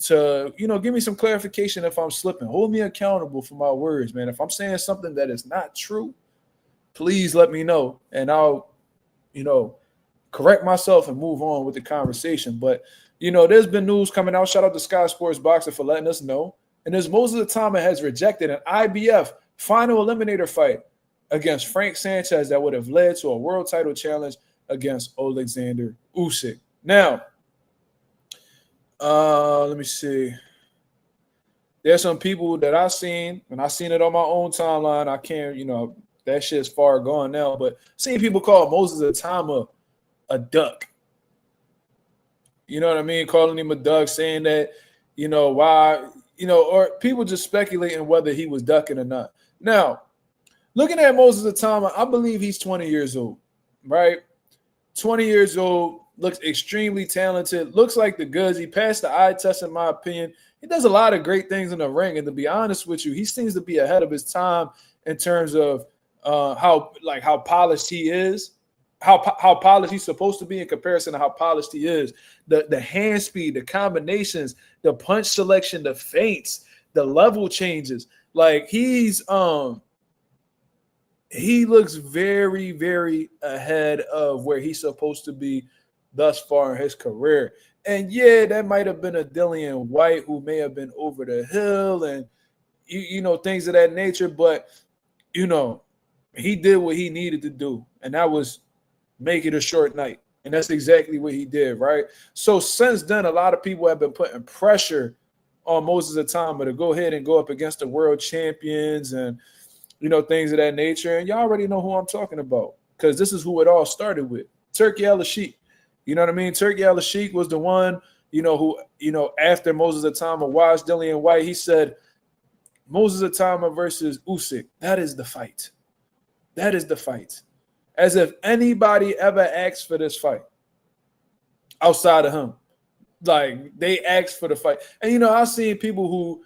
to, give me some clarification if I'm slipping. Hold me accountable for my words, man. If I'm saying something that is not true, please let me know, and I'll, correct myself and move on with the conversation. But there's been news coming out. Shout out to Sky Sports Boxing for letting us know. And as Moses Itauma has rejected an IBF final eliminator fight against Frank Sanchez that would have led to a world title challenge against Alexander Usyk. Now, let me see. There's some people that I've seen, and I've seen it on my own timeline. I can't, that shit's far gone now, but seeing people call Moses Itauma a duck. You know what I mean? Calling him a duck, saying that, why, or people just speculating whether he was ducking or not. Now, looking at Moses Itauma, I believe he's 20 years old, right? 20 years old, looks extremely talented, looks like the goods. He passed the eye test, in my opinion. He does a lot of great things in the ring, and to be honest with you, he seems to be ahead of his time in terms of how polished he is. How polished he's supposed to be in comparison to how polished he is. The hand speed, the combinations, the punch selection, the feints, the level changes. Like he looks very, very ahead of where he's supposed to be thus far in his career. And yeah, that might have been a Dillian White who may have been over the hill and things of that nature, but he did what he needed to do, and that was make it a short night. And that's exactly what he did, right? So since then, a lot of people have been putting pressure on Moses Itauma to go ahead and go up against the world champions and, things of that nature. And y'all already know who I'm talking about, because this is who it all started with. Turki Al-Sheikh. You know what I mean? Turki Al-Sheikh was the one, who, after Moses Itauma watched Dillian White, he said, Moses Itauma versus Usyk, that is the fight. That is the fight. As if anybody ever asked for this fight outside of him. Like, they asked for the fight. And, I've seen people who,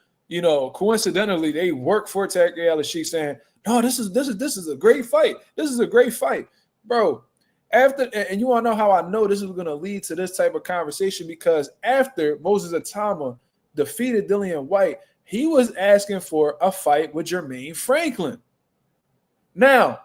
coincidentally, they work for Turki Al-Sheikh saying, no, this is a great fight. This is a great fight. Bro, and you want to know how I know this is going to lead to this type of conversation? Because after Moses Itauma defeated Dillian White, he was asking for a fight with Jermaine Franklin. Now,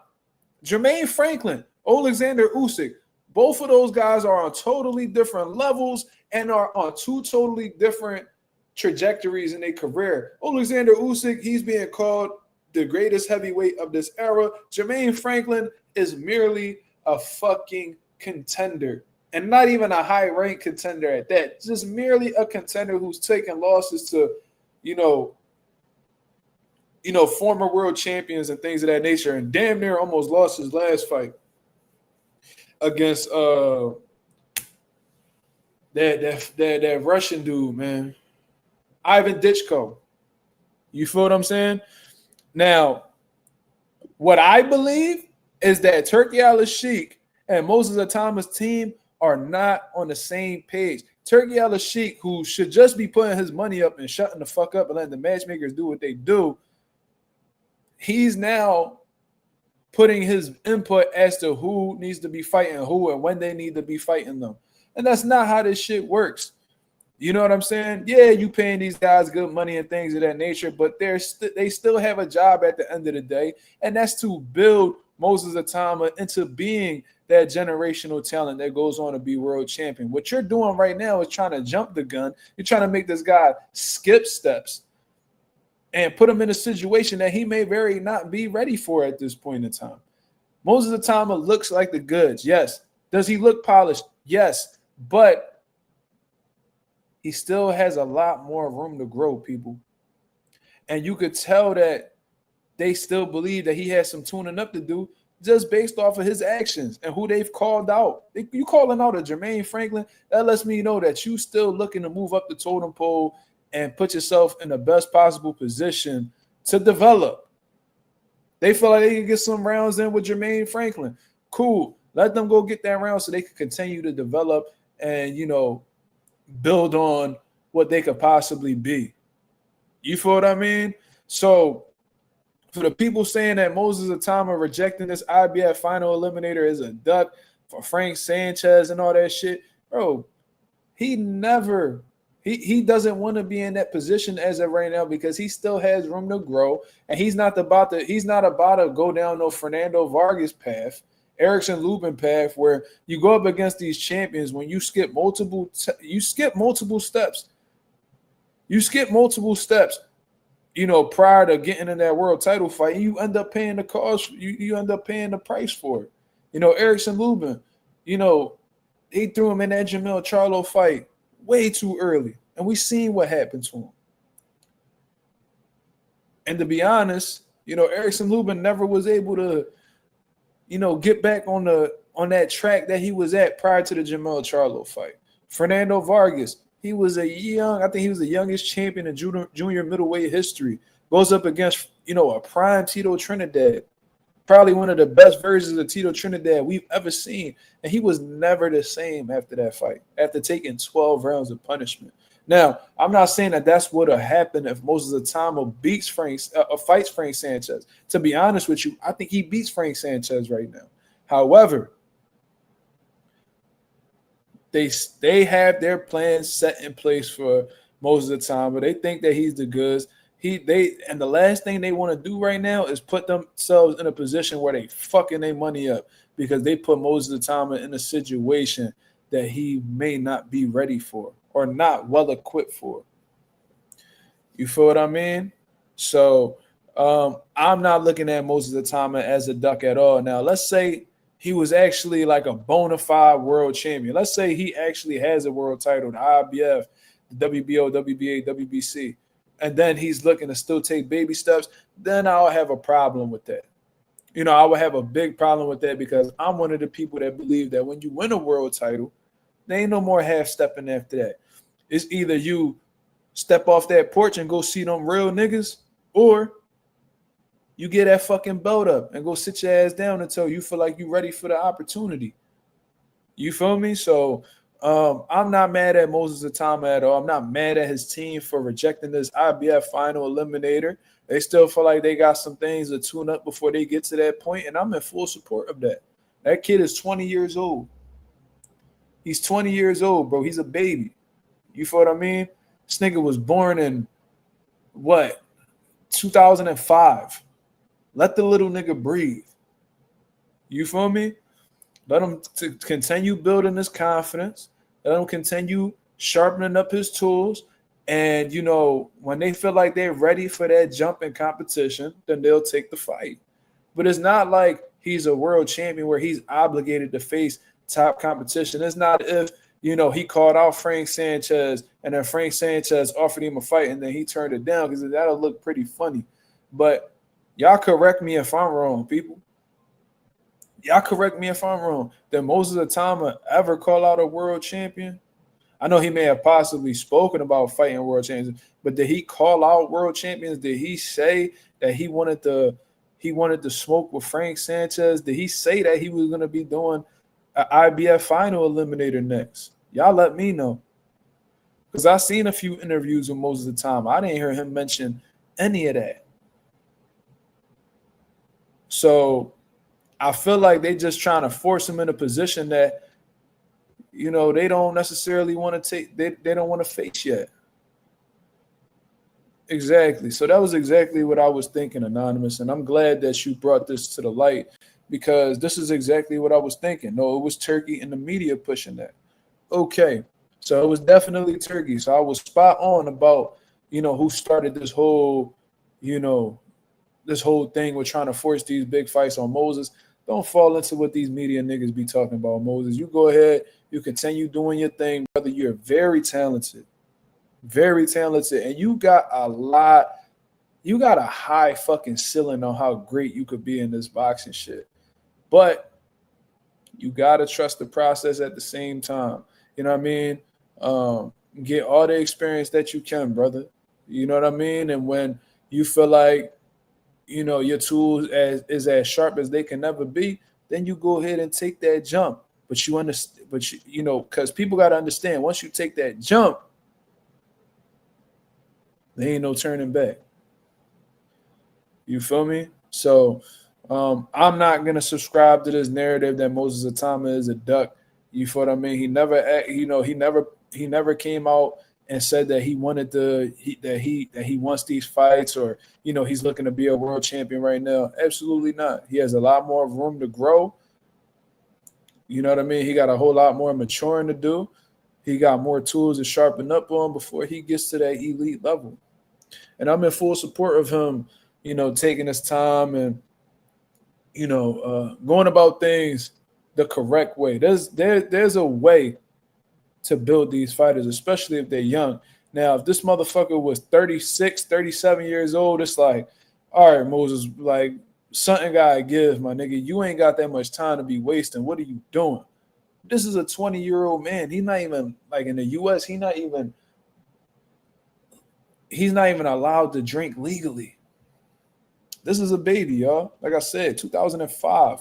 Jermaine Franklin, Alexander Usyk, both of those guys are on totally different levels and are on two totally different trajectories in their career. Alexander Usyk, he's being called the greatest heavyweight of this era. Jermaine Franklin is merely a fucking contender, and not even a high-ranked contender at that. Just merely a contender who's taking losses to, former world champions and things of that nature, and damn near almost lost his last fight against that Russian dude, man, Ivan Ditchko. You feel what I'm saying? Now, what I believe is that Turki Al-Sheikh and Moses Itauma's team are not on the same page. Turki Al-Sheikh, who should just be putting his money up and shutting the fuck up and letting the matchmakers do what they do, he's now putting his input as to who needs to be fighting who and when they need to be fighting them. And that's not how this shit works. You know what I'm saying? Yeah, you paying these guys good money and things of that nature, but they still have a job at the end of the day, and that's to build Moses Itauma into being that generational talent that goes on to be world champion. What you're doing right now is trying to jump the gun. You're trying to make this guy skip steps and put him in a situation that he may very not be ready for at this point in time. Moses Itauma looks like the goods, yes. Does he look polished? Yes, but he still has a lot more room to grow, people. And you could tell that they still believe that he has some tuning up to do just based off of his actions and who they've called out. You calling out a Jermaine Franklin, that lets me know that you still looking to move up the totem pole and put yourself in the best possible position to develop. They feel like they can get some rounds in with Jermaine Franklin. Cool. Let them go get that round so they can continue to develop and, build on what they could possibly be. You feel what I mean? So for the people saying that Moses Itauma rejecting this IBF final eliminator is a duck for Frank Sanchez and all that shit, bro, he doesn't want to be in that position as of right now because he still has room to grow, and he's not about to go down no Fernando Vargas path, Erickson Lubin path, where you go up against these champions when you skip multiple steps. You skip multiple steps, prior to getting in that world title fight, and you end up paying the cost. You end up paying the price for it. Erickson Lubin, he threw him in that Jamil Charlo fight way too early, and we seen what happened to him. And to be honest, Erickson Lubin never was able to, get back on that track that he was at prior to the Jamil Charlo fight. Fernando Vargas, I think he was the youngest champion in junior middleweight history. Goes up against, a prime Tito Trinidad, probably one of the best versions of Tito Trinidad we've ever seen. And he was never the same after that fight, after taking 12 rounds of punishment. Now, I'm not saying that that's what would have happened if Moses Itauma fights Frank Sanchez. To be honest with you, I think he beats Frank Sanchez right now. However, they have their plans set in place for Moses Itauma. They think that he's the goods. And the last thing they want to do right now is put themselves in a position where they fucking their money up because they put Moses Itauma in a situation that he may not be ready for or not well equipped for. You feel what I mean? So I'm not looking at Moses Itauma as a duck at all. Now, let's say he was actually like a bona fide world champion. Let's say he actually has a world title, the IBF, the WBO, WBA, WBC, and then he's looking to still take baby steps, then I'll have a problem with that. I would have a big problem with that because I'm one of the people that believe that when you win a world title, there ain't no more half-stepping after that. It's either you step off that porch and go see them real niggas, or you get that fucking belt up and go sit your ass down until you feel like you're ready for the opportunity. You feel me? So I'm not mad at Moses Itauma at all. I'm not mad at his team for rejecting this IBF final eliminator. They still feel like they got some things to tune up before they get to that point, and I'm in full support of that. That kid is 20 years old. He's 20 years old, bro. He's a baby. You feel what I mean? This nigga was born in, 2005. Let the little nigga breathe. You feel me? Let him continue building his confidence. Let him continue sharpening up his tools. And, when they feel like they're ready for that jump in competition, then they'll take the fight. But it's not like he's a world champion where he's obligated to face top competition. It's not if, he called out Frank Sanchez and then Frank Sanchez offered him a fight and then he turned it down, because that'll look pretty funny. But y'all correct me if I'm wrong, people. Y'all correct me if I'm wrong. Did Moses Itauma ever call out a world champion? I know he may have possibly spoken about fighting world champions, but did he call out world champions? Did he say that he wanted to smoke with Frank Sanchez? Did he say that he was going to be doing an IBF final eliminator next? Y'all let me know. Because I seen a few interviews with Moses Itauma. I didn't hear him mention any of that. So I feel like they just trying to force him in a position that, you know, they don't necessarily want to take, they don't want to face yet. Exactly. So that was exactly what I was thinking, Anonymous. And I'm glad that you brought this to the light because this is exactly what I was thinking. No, it was Turkey and the media pushing that. Okay. So it was definitely Turkey. So I was spot on about, you know, who started this whole, you know, this whole thing with trying to force these big fights on Moses. Don't fall into what these media niggas be talking about, Moses. You go ahead, you continue doing your thing, brother. You're very talented, and you got a high fucking ceiling on how great you could be in this boxing shit. But you gotta trust the process at the same time. You know what I mean? Get all the experience that you can, brother. You know what I mean? And when you feel like, you know, your tools is as sharp as they can never be, then you go ahead and take that jump. But you understand, you know, because people got to understand, once you take that jump, there ain't no turning back. You feel me? So I'm not gonna subscribe to this narrative that Moses Itauma is a duck. You feel what I mean? He never came out and said that he wanted that he wants these fights, or, you know, he's looking to be a world champion right now. Absolutely not. He has a lot more room to grow. You know what I mean? He got a whole lot more maturing to do. He got more tools to sharpen up on before he gets to that elite level. And I'm in full support of him, you know, taking his time and, you know, going about things the correct way. There's a way to build these fighters, especially if they're young. Now, if this motherfucker was 36, 37 years old, it's like, all right, Moses, like, something gotta give, my nigga. You ain't got that much time to be wasting. What are you doing? This is a 20-year-old man. He's not even, like, in the US, he's not even allowed to drink legally. This is a baby, y'all. Like I said, 2005.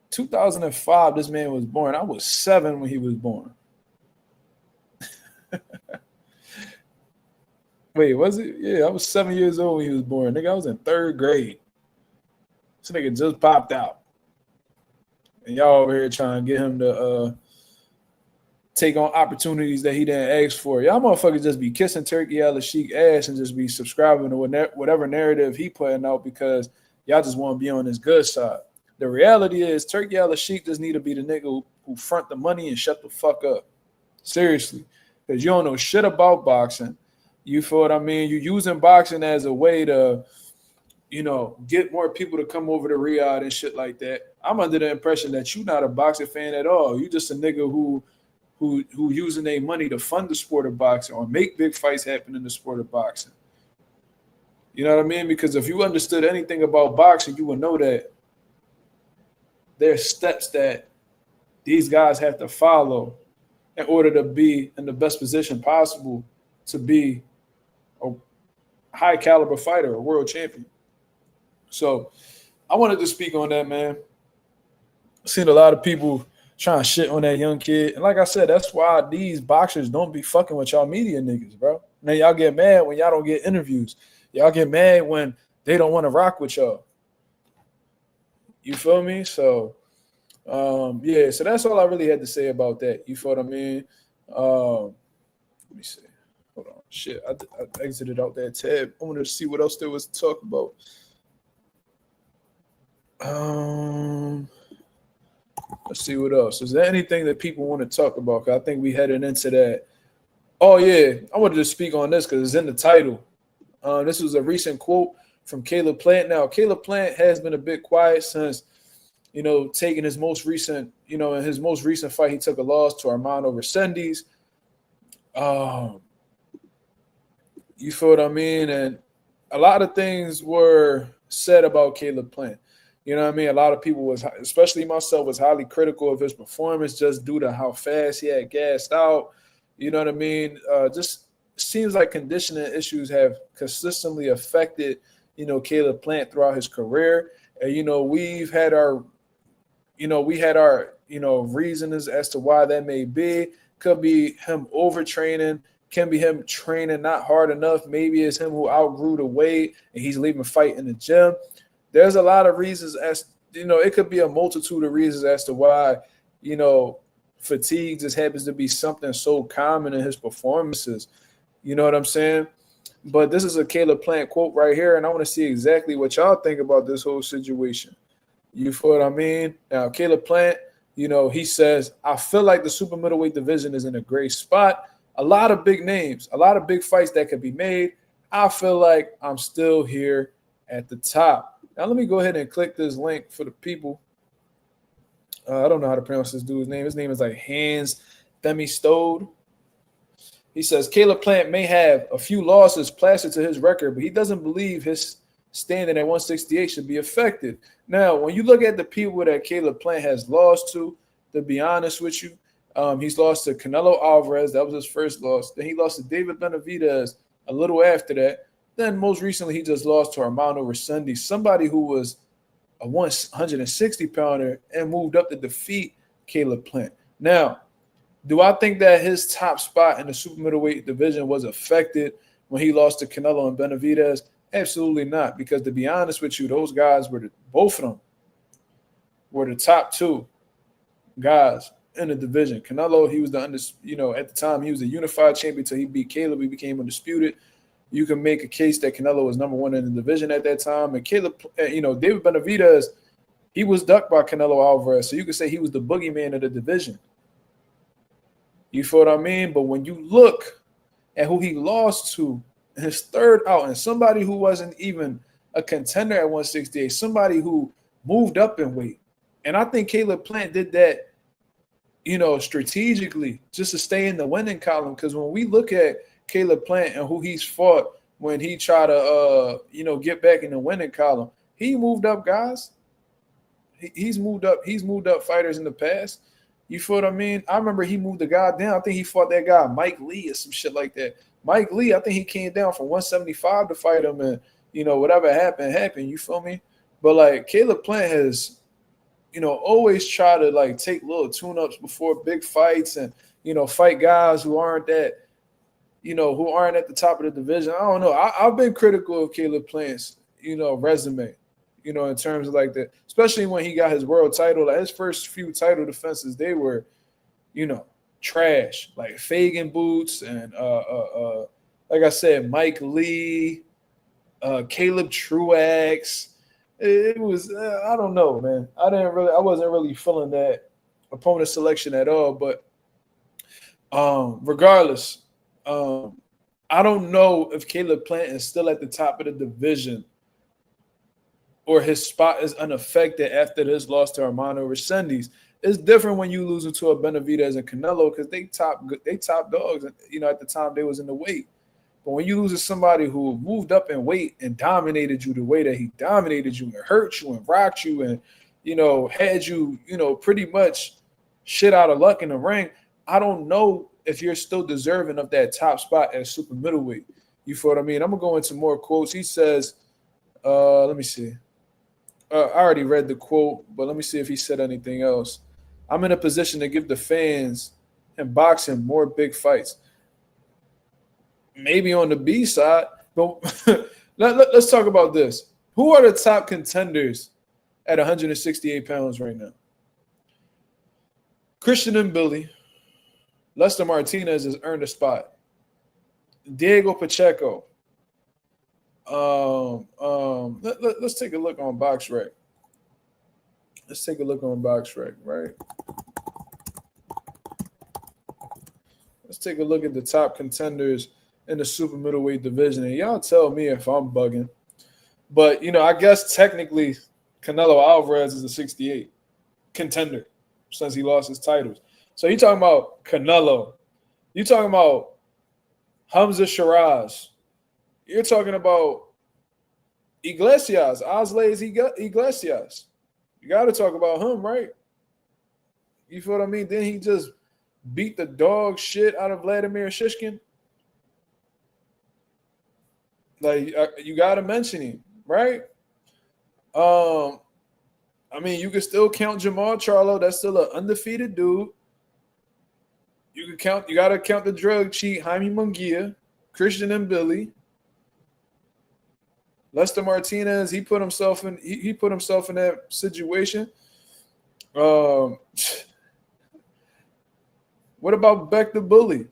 2005, this man was born. I was 7 when he was born. Wait, was it? Yeah, I was 7 years old when he was born. Nigga, I was in 3rd grade. This nigga just popped out. And y'all over here trying to get him to take on opportunities that he didn't ask for. Y'all motherfuckers just be kissing Turkey Al-Sheikh ass and just be subscribing to whatever narrative he putting out because y'all just want to be on his good side. The reality is Turkey Al-Sheikh just need to be the nigga who front the money and shut the fuck up. Seriously. Because you don't know shit about boxing. You feel what I mean? You're using boxing as a way to, you know, get more people to come over to Riyadh and shit like that. I'm under the impression that you're not a boxing fan at all. You just a nigga who using their money to fund the sport of boxing or make big fights happen in the sport of boxing. You know what I mean? Because if you understood anything about boxing, you would know that there's steps that these guys have to follow in order to be in the best position possible to be a high caliber fighter, a world champion. So I wanted to speak on that, man. I've seen a lot of people trying to shit on that young kid. And like I said, that's why these boxers don't be fucking with y'all media niggas, bro. Now y'all get mad when y'all don't get interviews. Y'all get mad when they don't want to rock with y'all. You feel me? So, yeah, so that's all I really had to say about that. You feel what I mean? Let me see. Hold on. Shit, I exited out that tab. I wanted to see what else there was to talk about. Let's see what else. Is there anything that people want to talk about? 'Cause I think we headed into that. Oh, yeah. I wanted to speak on this because it's in the title. This was a recent quote from Caleb Plant. Now, Caleb Plant has been a bit quiet since, you know, taking his most recent, you know, in his most recent fight, he took a loss to Armando Resendiz. You feel what I mean? And a lot of things were said about Caleb Plant. You know what I mean? A lot of people was, especially myself, was highly critical of his performance just due to how fast he had gassed out. You know what I mean? Just seems like conditioning issues have consistently affected, you know, Caleb Plant throughout his career. And, you know, we had our reasons as to why that may be. Could be him overtraining. Can be him training not hard enough. Maybe it's him who outgrew the weight and he's leaving fight in the gym. There's a lot of reasons it could be a multitude of reasons as to why, fatigue just happens to be something so common in his performances. You know what I'm saying? But this is a Caleb Plant quote right here, and I want to see exactly what y'all think about this whole situation. You feel what I mean? Now, Caleb Plant, he says, I feel like the super middleweight division is in a great spot. A lot of big names, a lot of big fights that could be made. I feel like I'm still here at the top. Now, let me go ahead and click this link for the people. I don't know how to pronounce this dude's name. His name is like Hans Themistode. He says, Caleb Plant may have a few losses plastered to his record, but he doesn't believe his standing at 168 should be affected. Now, when you look at the people that Caleb Plant has lost to be honest with you, he's lost to Canelo Alvarez. That was his first loss. Then he lost to David Benavidez a little after that. Then most recently, he just lost to Armando Resendiz, somebody who was a 160-pounder and moved up to defeat Caleb Plant. Now, do I think that his top spot in the super middleweight division was affected when he lost to Canelo and Benavidez? Absolutely not, because to be honest with you, those guys both of them were the top two guys in the division. Canelo, he was at the time, he was a unified champion until he beat Caleb. He became undisputed. You can make a case that Canelo was number one in the division at that time. And Caleb, David Benavidez, he was ducked by Canelo Alvarez. So you could say he was the boogeyman of the division. You feel what I mean? But when you look at who he lost to in his third out, and somebody who wasn't even a contender at 168, somebody who moved up in weight. And I think Caleb Plant did that, strategically, just to stay in the winning column. Because when we look at Caleb Plant and who he's fought when he tried to, get back in the winning column, he moved up guys. He's moved up. He's moved up fighters in the past. You feel what I mean? I remember he moved the guy down. I think he fought that guy, Mike Lee, or some shit like that. Mike Lee, I think he came down from 175 to fight him, and, whatever happened. You feel me? But, like, Caleb Plant has, always try to, like, take little tune-ups before big fights and, fight guys who aren't at the top of the division. I don't know. I've been critical of Caleb Plant's, resume, in terms of like that, especially when he got his world title. Like his first few title defenses, they were, trash, like Fagan boots and like I said, Mike Lee, Caleb Truax. It was I don't know, man. I wasn't really feeling that opponent selection at all. But regardless, I don't know if Caleb Plant is still at the top of the division or his spot is unaffected after this loss to Armando Resendiz. It's different when you lose to a Benavidez and Canelo because they top dogs. At the time they was in the weight. But when you lose to somebody who moved up in weight and dominated you the way that he dominated you and hurt you and rocked you and, had you, pretty much shit out of luck in the ring, I don't know if you're still deserving of that top spot at super middleweight. You feel what I mean? I'm going to go into more quotes. He says, let me see. I already read the quote, but let me see if he said anything else. I'm in a position to give the fans in boxing more big fights. Maybe on the B side, but let's talk about this. Who are the top contenders at 168 pounds right now? Christian and Billy. Lester Martinez has earned a spot. Diego Pacheco. Let's take a look on BoxRec. Right? Let's take a look at the top contenders in the super middleweight division. And y'all tell me if I'm bugging. But, I guess technically Canelo Alvarez is a 68 contender since he lost his titles. So you're talking about Canelo. You're talking about Hamza Shiraz. You're talking about Iglesias, Osleigh's Iglesias. You got to talk about him, right? You feel what I mean? Then he just beat the dog shit out of Vladimir Shishkin. Like, you got to mention him, right? You can still count Jamal Charlo. That's still an undefeated dude. You got to count the drug cheat, Jaime Munguia, Christian and Billy. Lester Martinez, he put himself in that situation. What about Beck the Bully?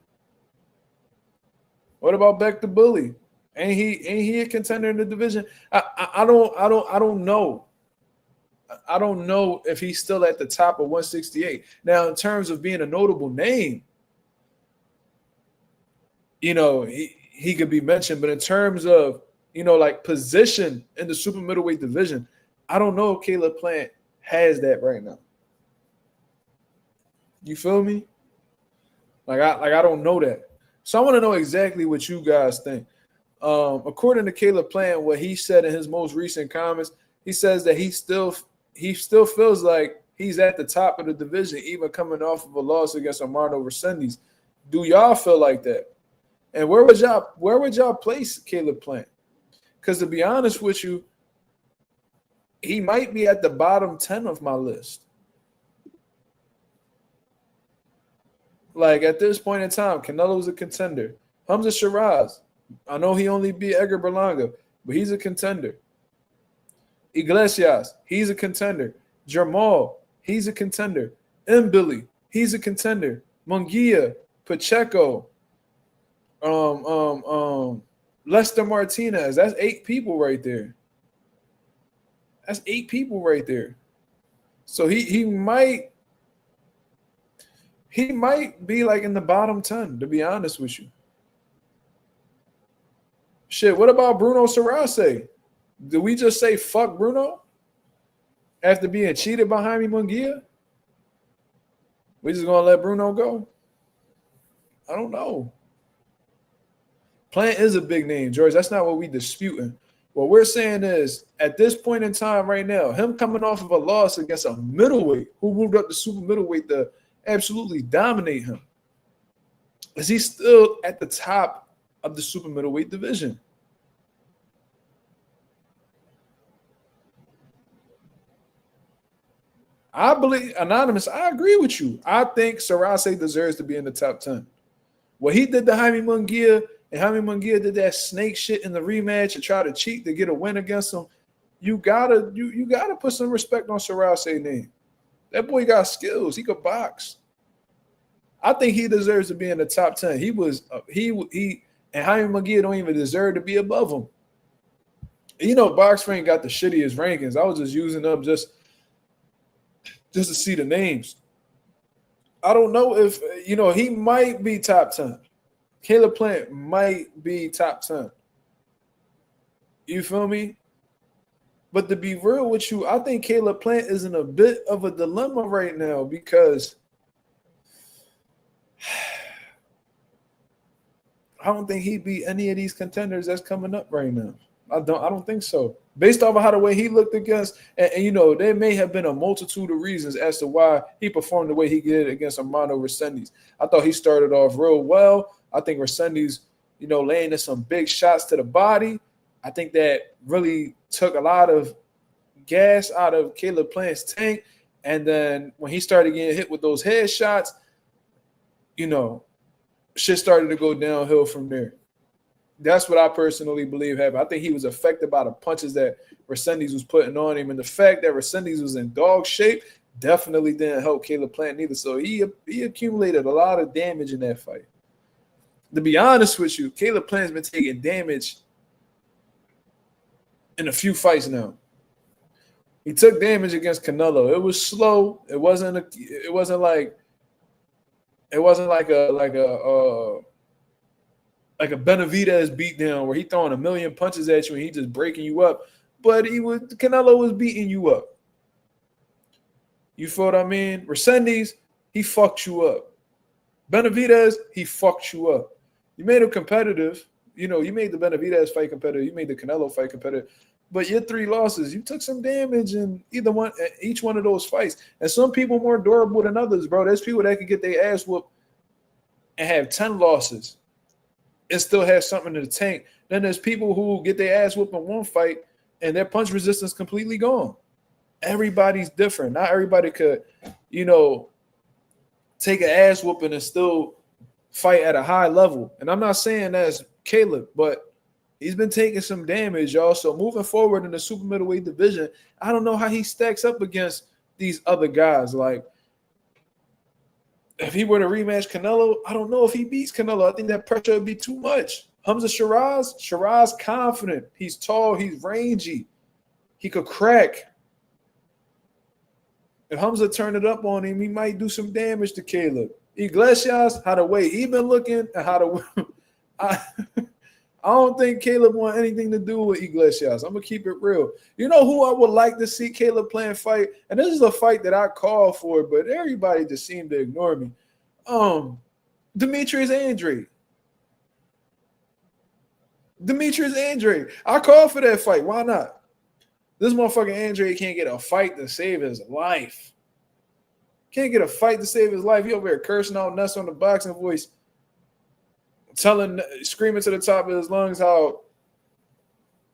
What about Beck the Bully? Ain't he a contender in the division? I don't know. I don't know if he's still at the top of 168. Now, in terms of being a notable name, he could be mentioned, but in terms of like position in the super middleweight division, I don't know if Caleb Plant has that right now. You feel me? Like I don't know that. So I want to know exactly what you guys think. According to Caleb Plant, what he said in his most recent comments, he says that he still feels like he's at the top of the division, even coming off of a loss against Armando Resendiz. Do y'all feel like that? And where would y'all place Caleb Plant? Because to be honest with you, he might be at the bottom 10 of my list. Like at this point in time, Canelo's a contender. Hamza Shiraz, I know he only beat Edgar Berlanga, but he's a contender. Iglesias, he's a contender. Jamal, he's a contender. Billy, he's a contender. Munguia, Pacheco, Lester Martinez. That's 8 people right there. So he might be like in the bottom 10, to be honest with you. Shit, what about Bruno Sarase? Did we just say fuck Bruno after being cheated by Jaime Munguia? We just gonna let Bruno go? I don't know. Plant is a big name, George. That's not what we disputing. What we're saying is, at this point in time right now, him coming off of a loss against a middleweight who moved up to super middleweight to absolutely dominate him, is he still at the top of the super middleweight division? I believe, Anonymous, I agree with you. I think Sarase deserves to be in the top 10. What he did to Jaime Munguia, and Jaime Munguia did that snake shit in the rematch and try to cheat to get a win against him, you gotta put some respect on Sarase's name. That boy got skills. He could box. I think he deserves to be in the top 10. He and Jaime Munguia don't even deserve to be above him. BoxFrame got the shittiest rankings. I was just using them just to see the names. I don't know if, he might be top 10. Caleb Plant might be top 10. You feel me? But to be real with you, I think Caleb Plant is in a bit of a dilemma right now because I don't think he'd beat any of these contenders that's coming up right now. I don't think so. Based off of how the way he looked against, and there may have been a multitude of reasons as to why he performed the way he did against Armando Resendiz. I thought he started off real well. I think Resendiz, laying in some big shots to the body. I think that really took a lot of gas out of Caleb Plant's tank. And then when he started getting hit with those headshots, shit started to go downhill from there. That's what I personally believe happened. I think he was affected by the punches that Resendiz was putting on him. And the fact that Resendiz was in dog shape definitely didn't help Caleb Plant neither. So he accumulated a lot of damage in that fight. To be honest with you, Caleb Plant's been taking damage in a few fights now. He took damage against Canelo. It was slow. It wasn't like a Benavidez beatdown where he throwing a million punches at you and he just breaking you up. But Canelo was beating you up. You feel what I mean? Resendiz, he fucked you up. Benavidez, he fucked you up. You made him competitive. You made the Benavidez fight competitive. You made the Canelo fight competitive. But your 3 losses, you took some damage in each one of those fights. And some people more durable than others, bro. There's people that could get their ass whooped and have 10 losses and still have something in the tank. Then there's people who get their ass whooped in one fight and their punch resistance completely gone. Everybody's different. Not everybody could, take an ass whooping and still fight at a high level. And I'm not saying that's Caleb, but He's been taking some damage, y'all. So moving forward in the super middleweight division, I don't know how he stacks up against these other guys. Like, if he were to rematch Canelo, I don't know if he beats Canelo. I think that pressure would be too much. Hamza Shiraz confident. He's tall. He's rangy. He could crack. If Hamza turned it up on him, he might do some damage to Caleb. Iglesias, how the way he been looking and how the I don't think Caleb want anything to do with Iglesias. I'm gonna keep it real. You know who I would like to see Caleb playing fight, and this is a fight that I called for, but everybody just seemed to ignore me. Demetrius Andre. I called for that fight. Why not? This motherfucking Andre can't get a fight to save his life. Can't get a fight to save his life. He over here cursing out nuts on the boxing voice, screaming to the top of his lungs how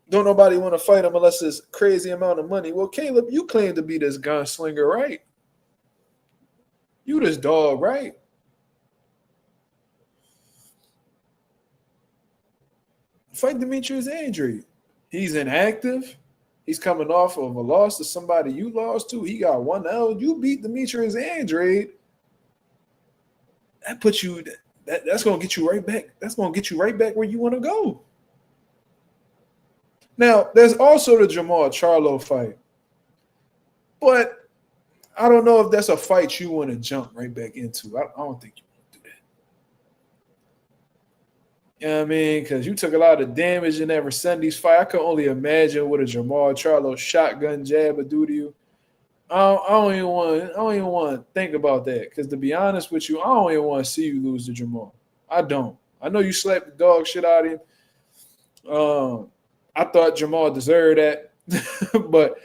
don't nobody want to fight him unless it's crazy amount of money. Well, Caleb, you claim to be this gunslinger, right? You this dog, right? Fight Demetrius Andre. He's inactive. He's coming off of a loss to somebody you lost to. He got 1L. You beat Demetrius Andre. That puts you. That's gonna get you right back. That's gonna get you right back where you want to go. Now, there's also the Jamal Charlo fight, but I don't know if that's a fight you want to jump right back into. I don't think you want to do that. You know what I mean? Because you took a lot of damage in that Resendiz fight. I could only imagine what a Jamal Charlo shotgun jab would do to you. I don't even want to think about that. Because to be honest with you, I don't even want to see you lose to Jamal. I don't. I know you slapped the dog shit out of him. I thought Jamal deserved that, but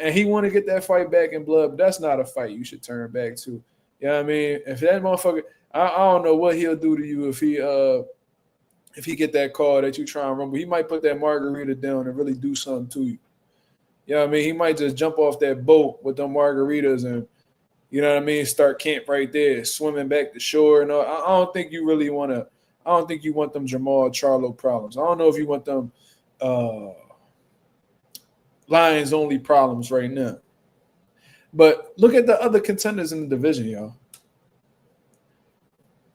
and he want to get that fight back in blood. But that's not a fight you should turn back to. You know what I mean? If that motherfucker, I don't know what he'll do to you if he get that call that you try and rumble. He might put that margarita down and really do something to you. You know what I mean? He might just jump off that boat with them margaritas and, you know what I mean, start camp right there, swimming back to shore. And all. I don't think you really want to. I don't think you want them Jamal Charlo problems. I don't know if you want them Lions only problems right now. But look at the other contenders in the division, y'all.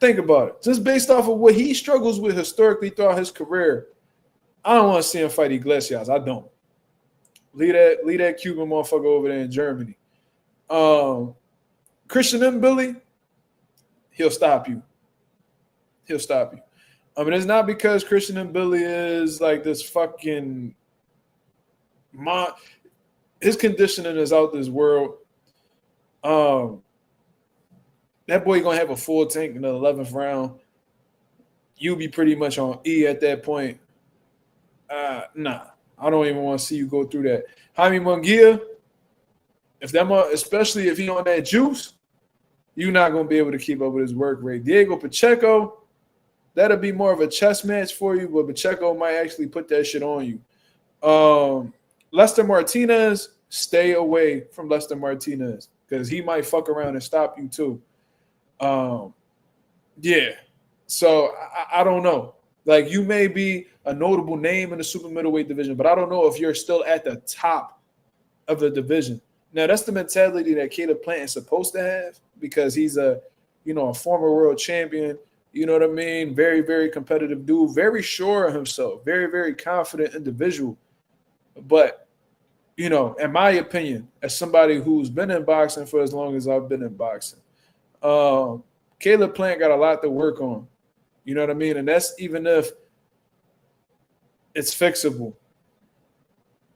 Think about it. Just based off of what he struggles with historically throughout his career, I don't want to see him fight Iglesias. I don't. Leave that Cuban motherfucker over there in Germany. Christian Mbili, he'll stop you. He'll stop you. I mean, it's not because Christian Mbili is like this fucking his conditioning is out this world. That boy gonna have a full tank in the 11th round. You'll be pretty much on E at that point. Nah, I don't even want to see you go through that. Jaime Munguia, especially if he on that juice, you're not gonna be able to keep up with his work rate. Diego Pacheco, that'll be more of a chess match for you, but Pacheco might actually put that shit on you. Lester Martinez, stay away from Lester Martinez because he might fuck around and stop you too. Yeah. So I don't know. Like, you may be a notable name in the super middleweight division, but I don't know if you're still at the top of the division. Now, that's the mentality that Caleb Plant is supposed to have because he's a former world champion. You know what I mean? Very, very competitive dude, very sure of himself, very, very confident individual. But, in my opinion, as somebody who's been in boxing for as long as I've been in boxing, Caleb Plant got a lot to work on. You know what I mean? And that's even if it's fixable.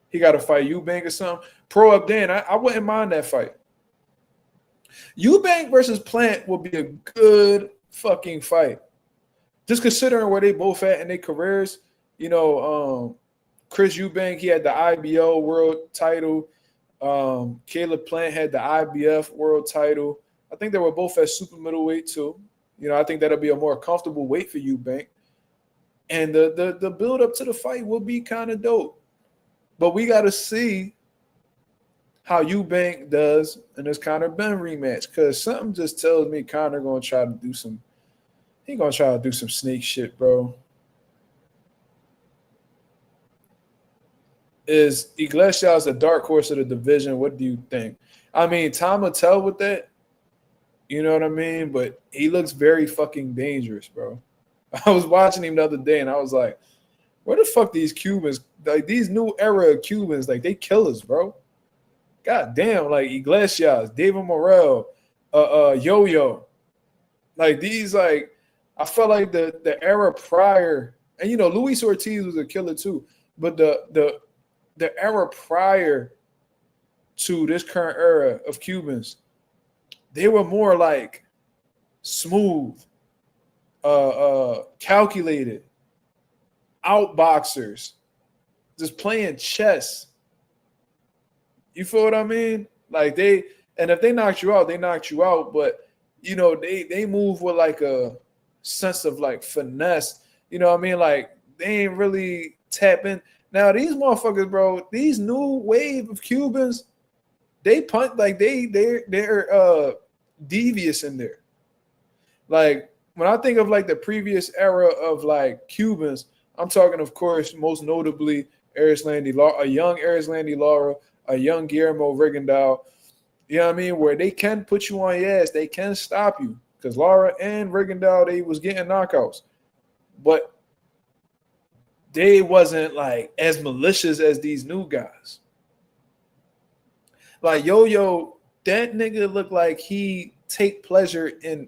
He got to fight Eubank or something. Pro Abdan, I wouldn't mind that fight. Eubank versus Plant will be a good fucking fight. Just considering where they both at in their careers. Chris Eubank, he had the IBO world title. Caleb Plant had the IBF world title. I think they were both at super middleweight too. I think that'll be a more comfortable weight for Eubank. And the build up to the fight will be kind of dope. But we got to see how Eubank does in this Conor Ben rematch, because something just tells me Conor gonna try to do some. He gonna try to do some snake shit, bro. Is Iglesias a dark horse of the division? What do you think? I mean, time will tell with that. You know what I mean? But he looks very fucking dangerous, bro. I was watching him the other day and I was like, where the fuck these Cubans, like these new era of Cubans, like they killers, bro. God damn, like Iglesias, David Morrell, Yo-Yo. Like these, like, I felt like the era prior, and you know, Luis Ortiz was a killer too, but the era prior to this current era of Cubans, they were more like smooth, calculated, outboxers, just playing chess. You feel what I mean? Like and if they knocked you out, they knocked you out. But you know, they move with like a sense of like finesse. You know what I mean? Like they ain't really tapping. Now these motherfuckers, bro, these new wave of Cubans, they punt like they're devious in there. Like when I think of like the previous era of like Cubans, I'm talking, of course, most notably Erislandy, a young Erislandy Lara, a young Guillermo Rigondeaux. You know what I mean? Where they can put you on your ass, they can stop you. Because Lara and Rigondeaux, they was getting knockouts. But they wasn't like as malicious as these new guys. Like Yo-Yo, that nigga looked like he take pleasure in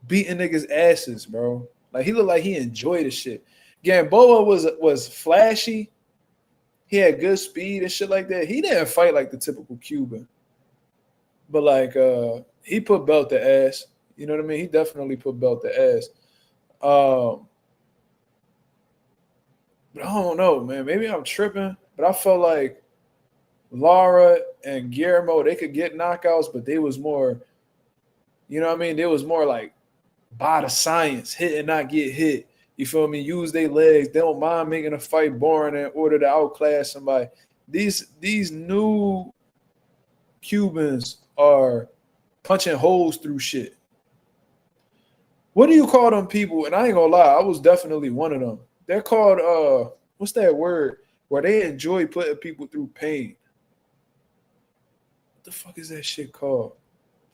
beating niggas' asses, bro. Like he looked like he enjoyed the shit. Gamboa was flashy. He had good speed and shit like that. He didn't fight like the typical Cuban. But like he put belt to ass. You know what I mean? He definitely put belt to ass. But I don't know, man. Maybe I'm tripping. But I felt like Lara and Guillermo, they could get knockouts, but they was more, you know what I mean? They was more like by the science, hit and not get hit. You feel me? Use their legs. They don't mind making a fight boring in order to outclass somebody. These new Cubans are punching holes through shit. What do you call them people? And I ain't gonna lie, I was definitely one of them. They're called what's that word? Where they enjoy putting people through pain. What the fuck is that shit called?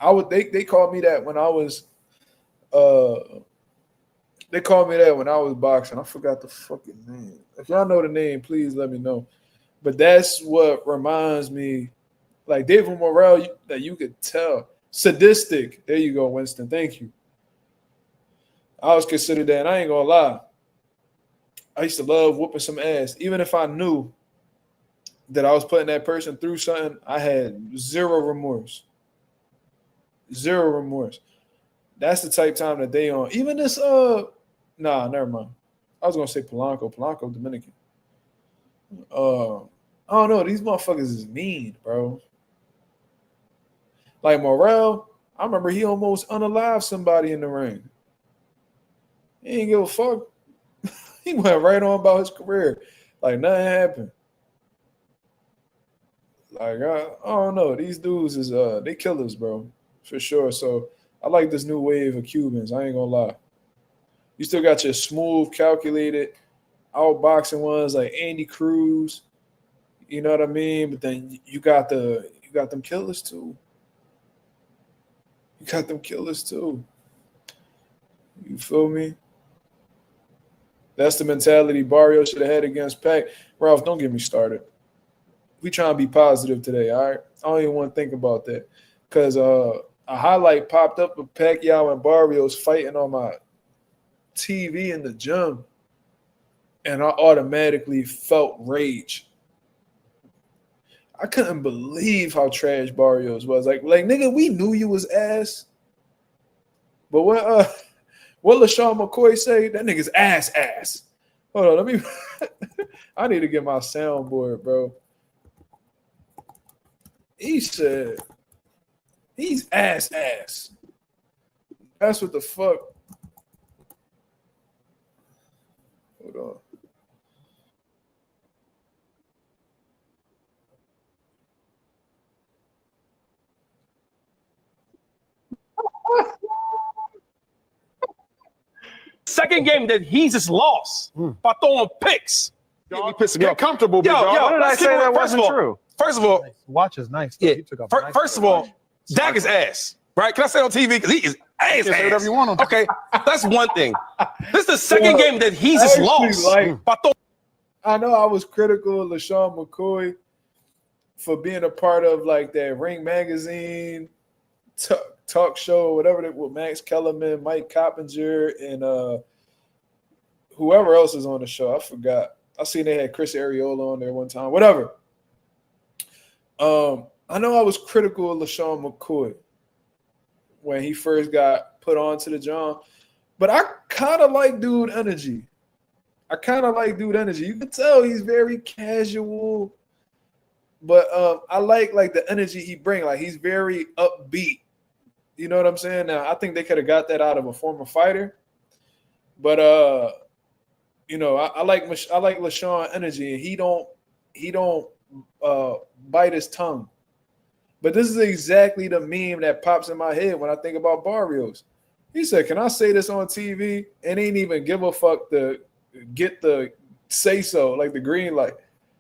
They called me that when I was they called me that when I was boxing. I forgot the fucking name. If y'all know the name, please let me know. But that's what reminds me, like David Morrell, that you could tell. Sadistic. There you go, Winston. Thank you. I was considered that, and I ain't gonna lie. I used to love whooping some ass. Even if I knew that I was putting that person through something, I had zero remorse. Zero remorse. That's the type time that they on. Even this, never mind. I was gonna say Polanco. Polanco, Dominican. I don't know. These motherfuckers is mean, bro. Like Morrell, I remember he almost unalived somebody in the ring. He didn't give a fuck. He went right on about his career. Like nothing happened. Like I don't know. These dudes is they killers, bro. For sure. So I like this new wave of Cubans. I ain't gonna lie. You still got your smooth, calculated, outboxing ones like Andy Cruz. You know what I mean? But then you got them killers too. You got them killers too. You feel me? That's the mentality Barrio should have had against Pac. Ralph, don't get me started. We trying to be positive today, all right? I don't even want to think about that. Because a highlight popped up of Pacquiao and Barrios fighting on my TV in the gym. And I automatically felt rage. I couldn't believe how trash Barrios was. Like nigga, we knew you was ass. But what LaShawn McCoy say? That nigga's ass. Hold on, let me I need to get my soundboard, bro. He said he's ass. That's what the fuck. Hold on. Second game that he's just lost by throwing picks. Get comfortable, big dog. What did I say that wasn't true? First of all, watch is nice. Yeah. He took off First of all, Dak is ass, right? Can I say on TV? Because he is ass. You can say whatever you want on Okay, that's one thing. This is the second game that he's just lost. I know I was critical of LaShawn McCoy for being a part of like that Ring Magazine talk show, whatever that with Max Kellerman, Mike Coppinger, and whoever else is on the show. I forgot. I seen they had Chris Arreola on there one time. Whatever. I know I was critical of LaShawn McCoy when he first got put onto the John, but I kind of like dude energy. You can tell he's very casual, but I like the energy he brings. Like he's very upbeat. You know what I'm saying? Now I think they could have got that out of a former fighter, but you know I like LaShawn energy, and he don't bite his tongue. But this is exactly the meme that pops in my head when I think about Barrios. He said, "Can I say this on TV?" And ain't even give a fuck to get the say so, like the green light.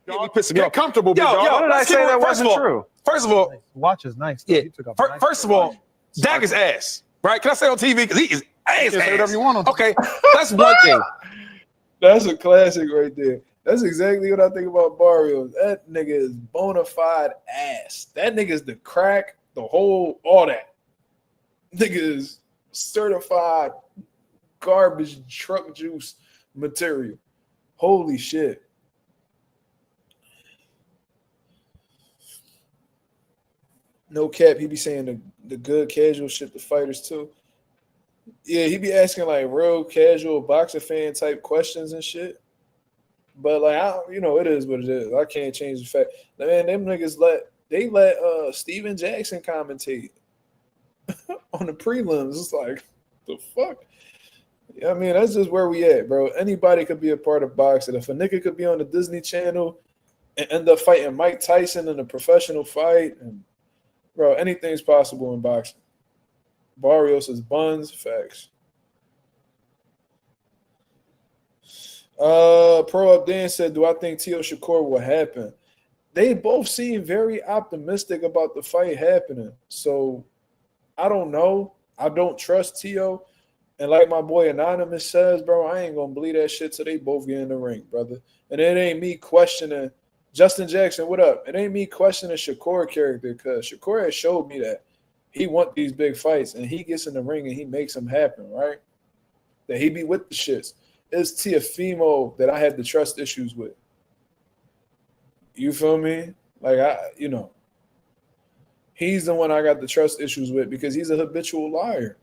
Get comfortable, big dog. What did I say that wasn't true? First of all, watch is nice. Yeah. He took off First of all, Dak is ass, right? Can I say on TV? Because he is ass. You can say whatever you want on TV. Okay, that's one thing. That's a classic right there. That's exactly what I think about Barrios. That nigga is bona fide ass. That nigga is the crack, the whole, all that. Nigga is certified garbage truck juice material. Holy shit. No cap, he be saying the good casual shit to fighters too. Yeah, he be asking like real casual boxer fan type questions and shit. But like it is what it is. I can't change the fact. Man, them niggas let Steven Jackson commentate on the prelims. It's like the fuck. Yeah, I mean that's just where we at, bro. Anybody could be a part of boxing. If a nigga could be on the Disney Channel and end up fighting Mike Tyson in a professional fight, and bro, anything's possible in boxing. Barrios is buns, facts. Pro Up Dan said, "Do I think Tio Shakur will happen?" They both seem very optimistic about the fight happening. So I don't know. I don't trust Tio. And like my boy Anonymous says, bro, I ain't gonna believe that shit till they both get in the ring, brother. And it ain't me questioning Justin Jackson. What up? It ain't me questioning Shakur character, because Shakur has showed me that he want these big fights, and he gets in the ring and he makes them happen, right? That he be with the shits. It's Teofimo that I had the trust issues with. You feel me? Like he's the one I got the trust issues with because he's a habitual liar.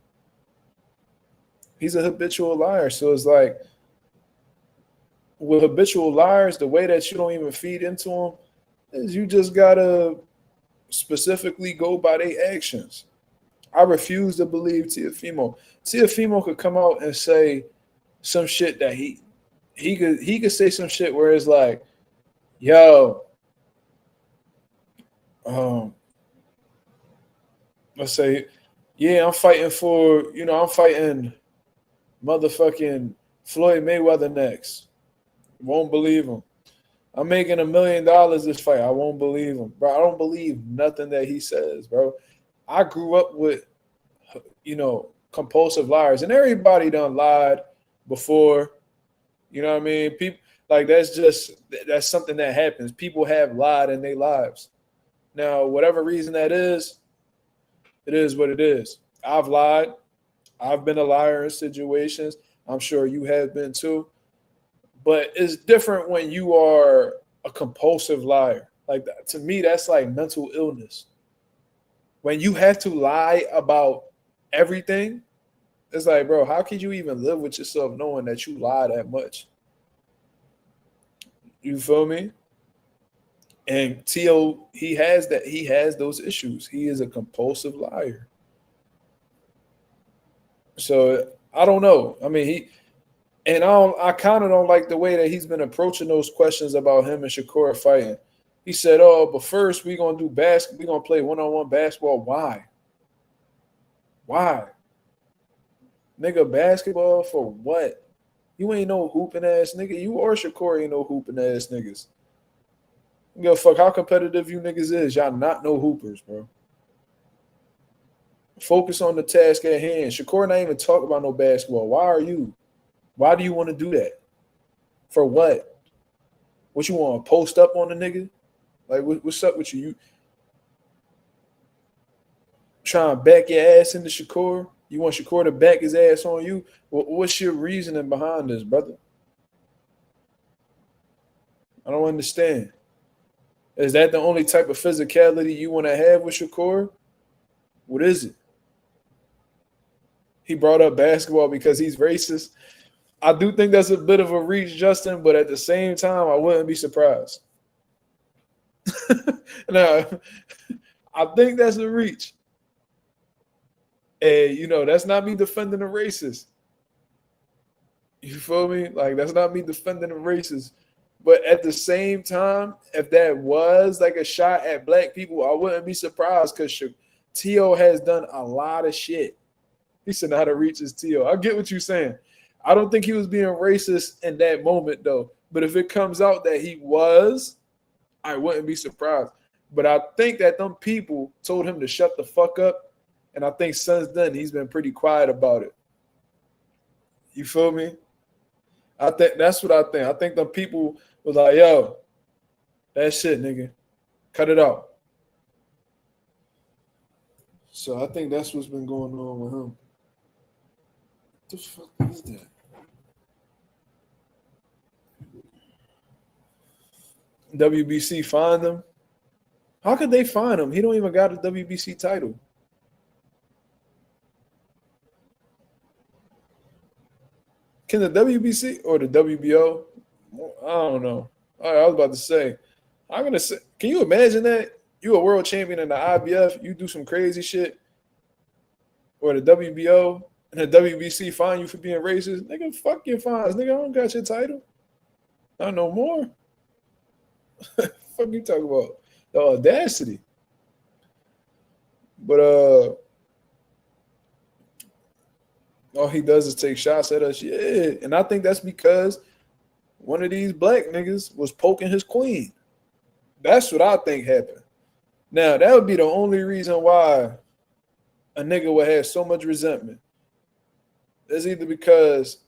He's a habitual liar. So it's like with habitual liars, the way that you don't even feed into them is you just gotta specifically go by their actions. I refuse to believe Teofimo. Teofimo could come out and say some shit that he could say some shit where it's like, yo, let's say, yeah, I'm fighting motherfucking Floyd Mayweather next. Won't believe him. I'm making $1 million this fight. I won't believe him, bro. I don't believe nothing that he says, bro. I grew up with, compulsive liars, and everybody done lied before. You know what I mean? People like that's something that happens. People have lied in their lives. Now, whatever reason that is, it is what it is. I've lied. I've been a liar in situations. I'm sure you have been too. But it's different when you are a compulsive liar. Like that. To me, that's like mental illness. When you have to lie about everything, it's like, bro, how could you even live with yourself knowing that you lie that much? You feel me? And Tio, he has those issues. He is a compulsive liar. So I don't know. I mean, I kind of don't like the way that he's been approaching those questions about him and Shakur fighting. He said, "Oh, but first we're gonna do basketball. We're gonna play one-on-one basketball." Why? Why? Nigga, basketball for what? You ain't no hooping ass nigga. You or Shakur ain't no hooping ass niggas. You give a fuck how competitive you niggas is. Y'all not no hoopers, bro. Focus on the task at hand. Shakur not even talk about no basketball. Why are you? Why do you want to do that? For what? What you want to post up on the nigga? Like, what's up with you? You trying to back your ass into Shakur? You want Shakur to back his ass on you? What's your reasoning behind this, brother? I don't understand. Is that the only type of physicality you want to have with Shakur? What is it? He brought up basketball because he's racist. I do think that's a bit of a reach, Justin, but at the same time, I wouldn't be surprised. Now, I think that's a reach. And, you know, that's not me defending a racist. You feel me? Like, that's not me defending a racist. But at the same time, if that was like a shot at black people, I wouldn't be surprised because T.O. has done a lot of shit. He said how to reach his T.O. I get what you're saying. I don't think he was being racist in that moment, though. But if it comes out that he was, I wouldn't be surprised. But I think that them people told him to shut the fuck up. And I think since then, he's been pretty quiet about it. You feel me? I think that's what I think. I think the people was like, yo, that shit, nigga. Cut it out. So I think that's what's been going on with him. What the fuck is that? WBC find him? How could they find him? He don't even got a WBC title. Can the WBC or the WBO? I don't know. All right, I was about to say, I'm gonna say, can you imagine that? You a world champion in the IBF, you do some crazy shit, or the WBO and the WBC fine you for being racist? Nigga, fuck your fines. Nigga, I don't got your title. Not no more. Fuck you talking about? The audacity. But all he does is take shots at us. Yeah. And I think that's because one of these black niggas was poking his queen. That's what I think happened. Now, that would be the only reason why a nigga would have so much resentment. It's either because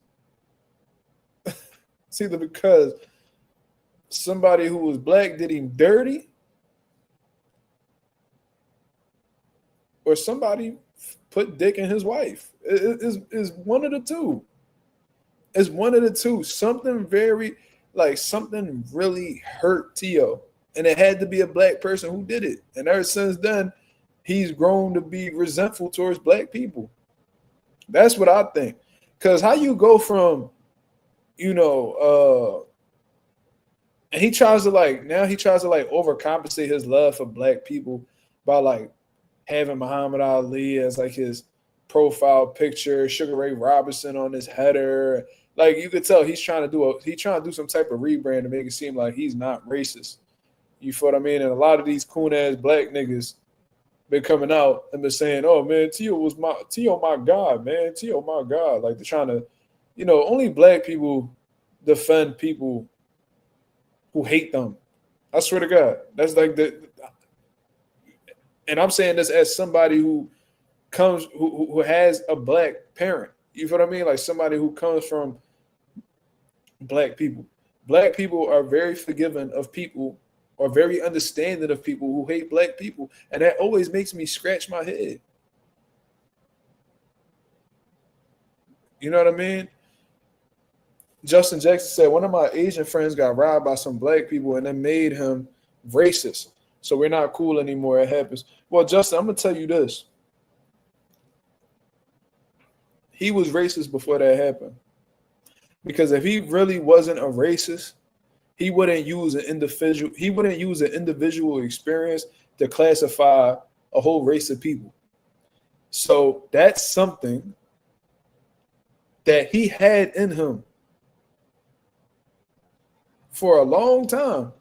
somebody who was black did him dirty, or somebody put dick in his wife. It's one of the two. It's one of the two. Something really hurt T.O. And it had to be a black person who did it. And ever since then, he's grown to be resentful towards black people. That's what I think. Because how you go from, and he tries to overcompensate his love for black people by like having Muhammad Ali as like his profile picture, Sugar Ray Robinson on his header. Like you could tell he's trying to do some type of rebrand to make it seem like he's not racist. You feel what I mean? And a lot of these coon ass black niggas been coming out and been saying, "Oh man, T.O. my God, man, T.O. my God." Like they're trying to, only black people defend people who hate them. I swear to God, that's like and I'm saying this as somebody who has a black parent. You feel what I mean? Like somebody who comes from black people. Black people are very forgiving of people, or very understanding of people who hate black people. And that always makes me scratch my head. You know what I mean? Justin Jackson said, one of my Asian friends got robbed by some black people and it made him racist. So we're not cool anymore. It happens. Well, Justin, I'm going to tell you this. He was racist before that happened. Because if he really wasn't a racist, he wouldn't use an individual experience to classify a whole race of people. So that's something that he had in him for a long time.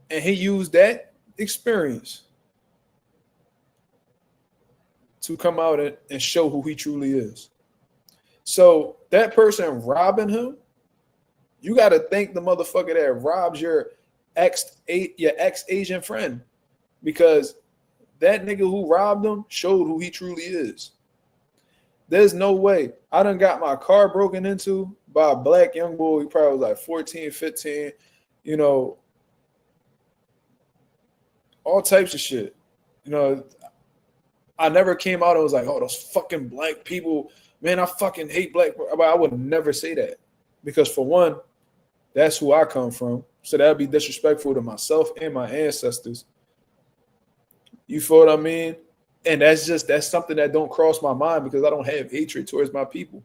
And he used that experience to come out and show who he truly is. So that person robbing him, you got to thank the motherfucker that robs your ex-Asian friend, because that nigga who robbed him showed who he truly is. There's no way. I done got my car broken into by a black young boy. He probably was like 14, 15, you know, all types of shit. You know, I never came out and was like, oh, those fucking black people, man, I fucking hate black people. I would never say that, because for one, that's who I come from. So that'd be disrespectful to myself and my ancestors. You feel what I mean? And that's something that don't cross my mind, because I don't have hatred towards my people.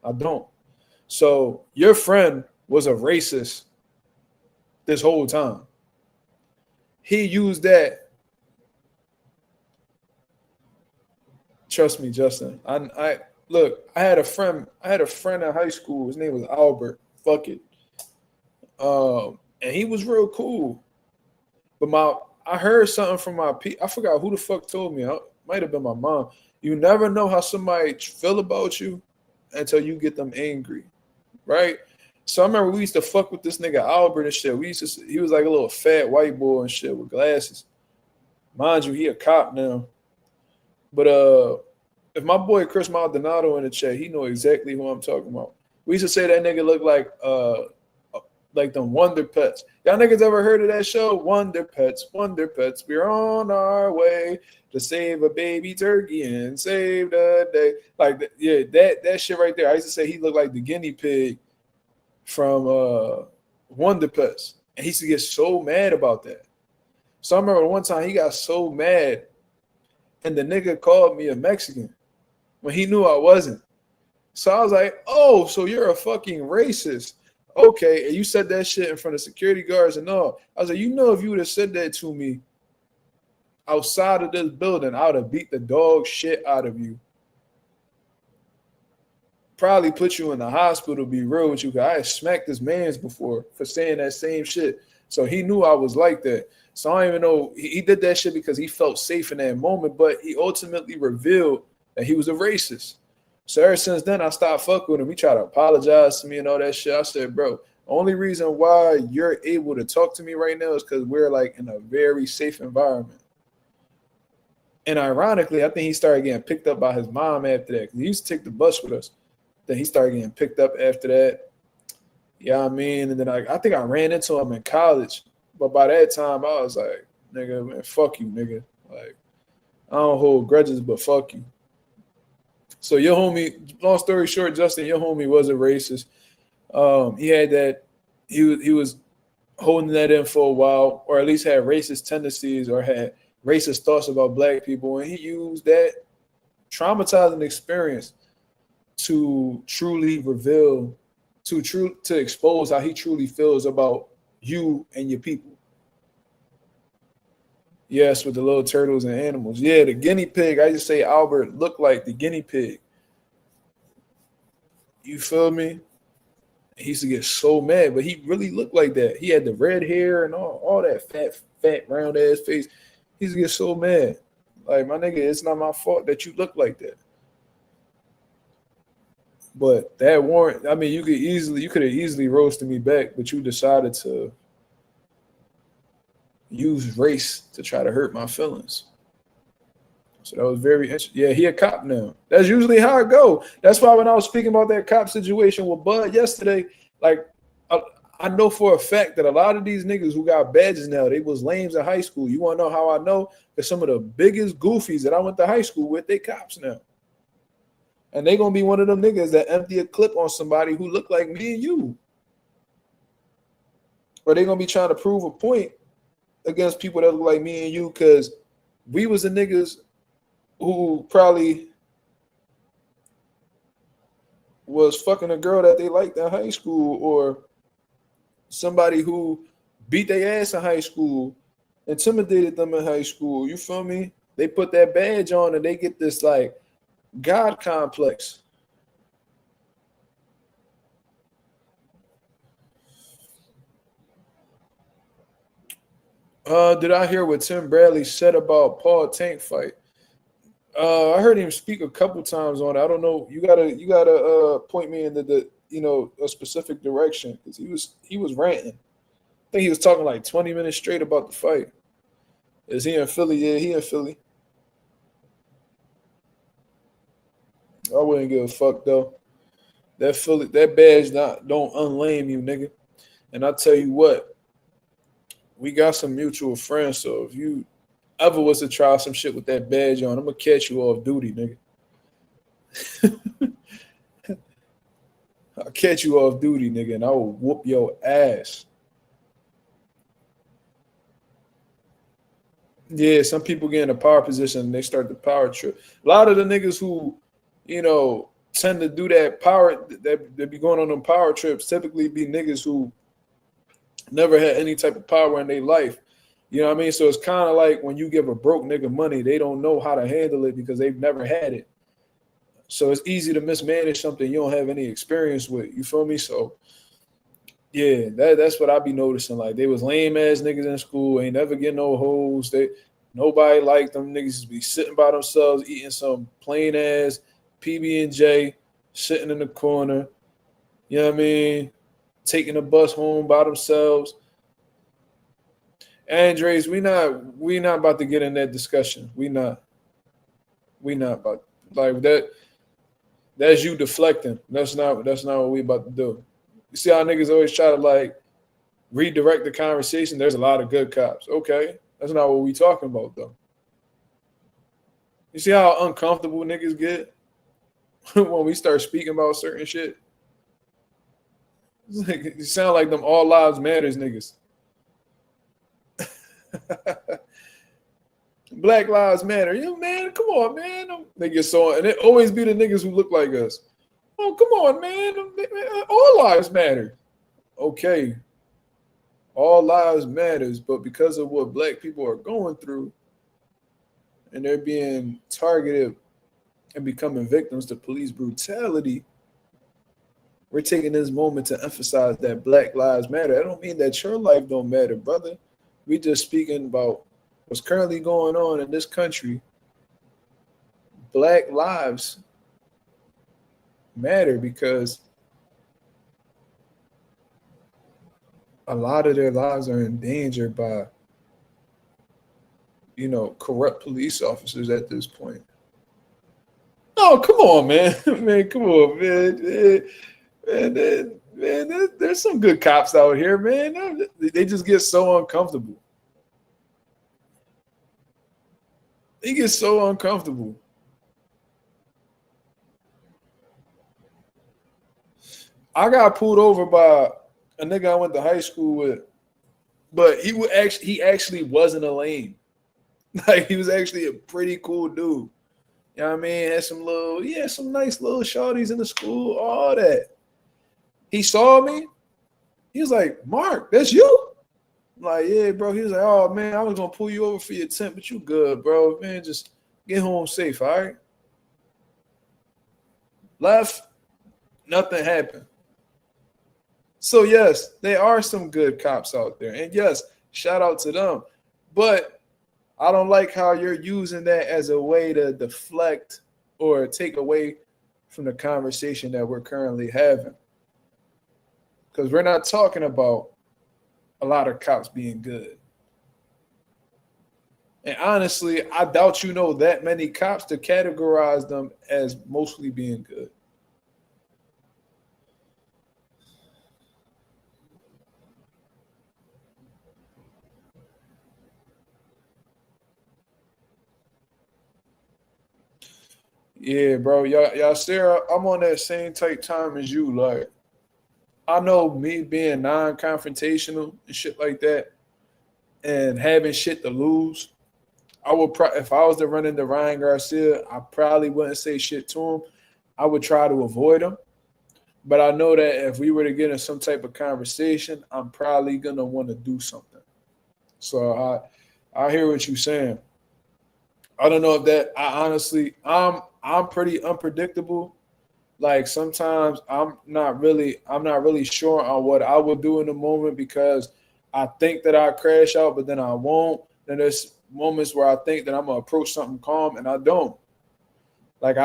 I don't. So your friend was a racist this whole time. He used that. Trust me, Justin. I look, I had a friend in high school. His name was Albert. Fuck it. And he was real cool. But I heard something from I forgot who the fuck told me. It might have been my mom. You never know how somebody feel about you until you get them angry, right? So I remember we used to fuck with this nigga Albert and shit. He was like a little fat white boy and shit with glasses. Mind you, he a cop now. But if my boy Chris Maldonado in the chat, he know exactly who I'm talking about. We used to say that nigga looked like them Wonder Pets. Y'all niggas ever heard of that show? Wonder Pets, Wonder Pets. We're on our way to save a baby turkey and save the day. Like, that shit right there. I used to say he looked like the guinea pig from Wonder Pets. And he used to get so mad about that. So I remember one time he got so mad, and the nigga called me a Mexican when he knew I wasn't. So I was like, oh, so you're a fucking racist. Okay, and you said that shit in front of security guards and all. I was like, you know, if you would have said that to me outside of this building, I would have beat the dog shit out of you. Probably put you in the hospital, be real with you, because I had smacked this man's before for saying that same shit. So he knew I was like that. So I don't even know. He did that shit because he felt safe in that moment, but he ultimately revealed that he was a racist. So ever since then, I stopped fucking with him. He tried to apologize to me and all that shit. I said, bro, the only reason why you're able to talk to me right now is because we're like in a very safe environment. And ironically, I think he started getting picked up by his mom after that. He used to take the bus with us. Then he started getting picked up after that. Yeah, I mean, and then I think I ran into him in college. But by that time, I was like, nigga, man, fuck you, nigga. Like, I don't hold grudges, but fuck you. So your homie, long story short, Justin, your homie was a racist. He had that, he was holding that in for a while, or at least had racist tendencies or had racist thoughts about black people. And he used that traumatizing experience to truly reveal, to expose how he truly feels about you and your people. Yes, with the little turtles and animals. Yeah, the guinea pig. I just say Albert looked like the guinea pig. You feel me? He used to get so mad, but he really looked like that. He had the red hair and all that fat, round ass face. He used to get so mad. Like, my nigga, it's not my fault that you look like that. But that warrant, I mean, you could have easily roasted me back, but you decided to use race to try to hurt my feelings. So that was very interesting. Yeah, he a cop now. That's usually how it go. That's why when I was speaking about that cop situation with Bud yesterday, like, I know for a fact that a lot of these niggas who got badges now, they was lames in high school. You want to know how I know? Because some of the biggest goofies that I went to high school with, they cops now. And they going to be one of them niggas that empty a clip on somebody who look like me and you. Or they going to be trying to prove a point against people that look like me and you, because we was the niggas who probably was fucking a girl that they liked in high school, or somebody who beat their ass in high school, intimidated them in high school. You feel me? They put that badge on and they get this like God complex. Did I hear what Tim Bradley said about Paul Tank fight? I heard him speak a couple times on it. I don't know. You gotta point me in the a specific direction because he was ranting. I think he was talking like 20 minutes straight about the fight. Is he in Philly? Yeah, he in Philly. I wouldn't give a fuck though. That badge don't unlame you, nigga. And I tell you what, we got some mutual friends. So if you ever was to try some shit with that badge on, I'm gonna catch you off duty, nigga. I'll catch you off duty, nigga, and I will whoop your ass. Yeah, some people get in a power position and they start the power trip. A lot of the niggas who, tend to do that power, that be going on them power trips, typically be niggas who never had any type of power in their life. You know what I mean? So it's kind of like when you give a broke nigga money, they don't know how to handle it because they've never had it. So it's easy to mismanage something you don't have any experience with. You feel me? So yeah, that's what I be noticing. Like they was lame ass niggas in school, ain't never get no hoes. Nobody liked them. Niggas just be sitting by themselves, eating some plain ass PB&J, sitting in the corner. You know what I mean? Taking the bus home by themselves. Andres, we not about to get in that discussion. We not about like that. That's you deflecting. That's not what we about to do. You see how niggas always try to like redirect the conversation? There's a lot of good cops. Okay. That's not what we talking about though. You see how uncomfortable niggas get when we start speaking about certain shit? It's like, you sound like them all lives matters niggas. Black lives matter. You know, man, come on, man. They get so, and it always be the niggas who look like us. Oh, come on, man. All lives matter. Okay. All lives matters, but because of what black people are going through and they're being targeted and becoming victims to police brutality, we're taking this moment to emphasize that black lives matter. I don't mean that your life don't matter, brother. We just speaking about what's currently going on in this country. Black lives matter because a lot of their lives are endangered by, corrupt police officers at this point. Oh, come on, man. Man, come on, man. Man, there's some good cops out here, man. They just get so uncomfortable. They get so uncomfortable. I got pulled over by a nigga I went to high school with, but he actually wasn't a lame. Like he was actually a pretty cool dude. You know what I mean? Had some nice little shorties in the school, all that. He saw me. He was like, "Mark, that's you?" I'm like, yeah, bro. He was like, "Oh man, I was gonna pull you over for your temp, but you good, bro. Man, just get home safe, all right?" Left, nothing happened. So yes, there are some good cops out there, and yes, shout out to them. But I don't like how you're using that as a way to deflect or take away from the conversation that we're currently having. Because we're not talking about a lot of cops being good. And honestly, I doubt you know that many cops to categorize them as mostly being good. Yeah, bro. Y'all, Sarah, I'm on that same type time as you. Like, I know me being non-confrontational and shit like that and having shit to lose, I would if I was to run into Ryan Garcia, I probably wouldn't say shit to him. I would try to avoid him. But I know that if we were to get in some type of conversation, I'm probably gonna want to do something. So I hear what you're saying. I don't know if that I'm pretty unpredictable. Like sometimes I'm not really sure on what I will do in the moment because I think that I crash out, but then I won't. Then there's moments where I think that I'm gonna approach something calm and I don't. Like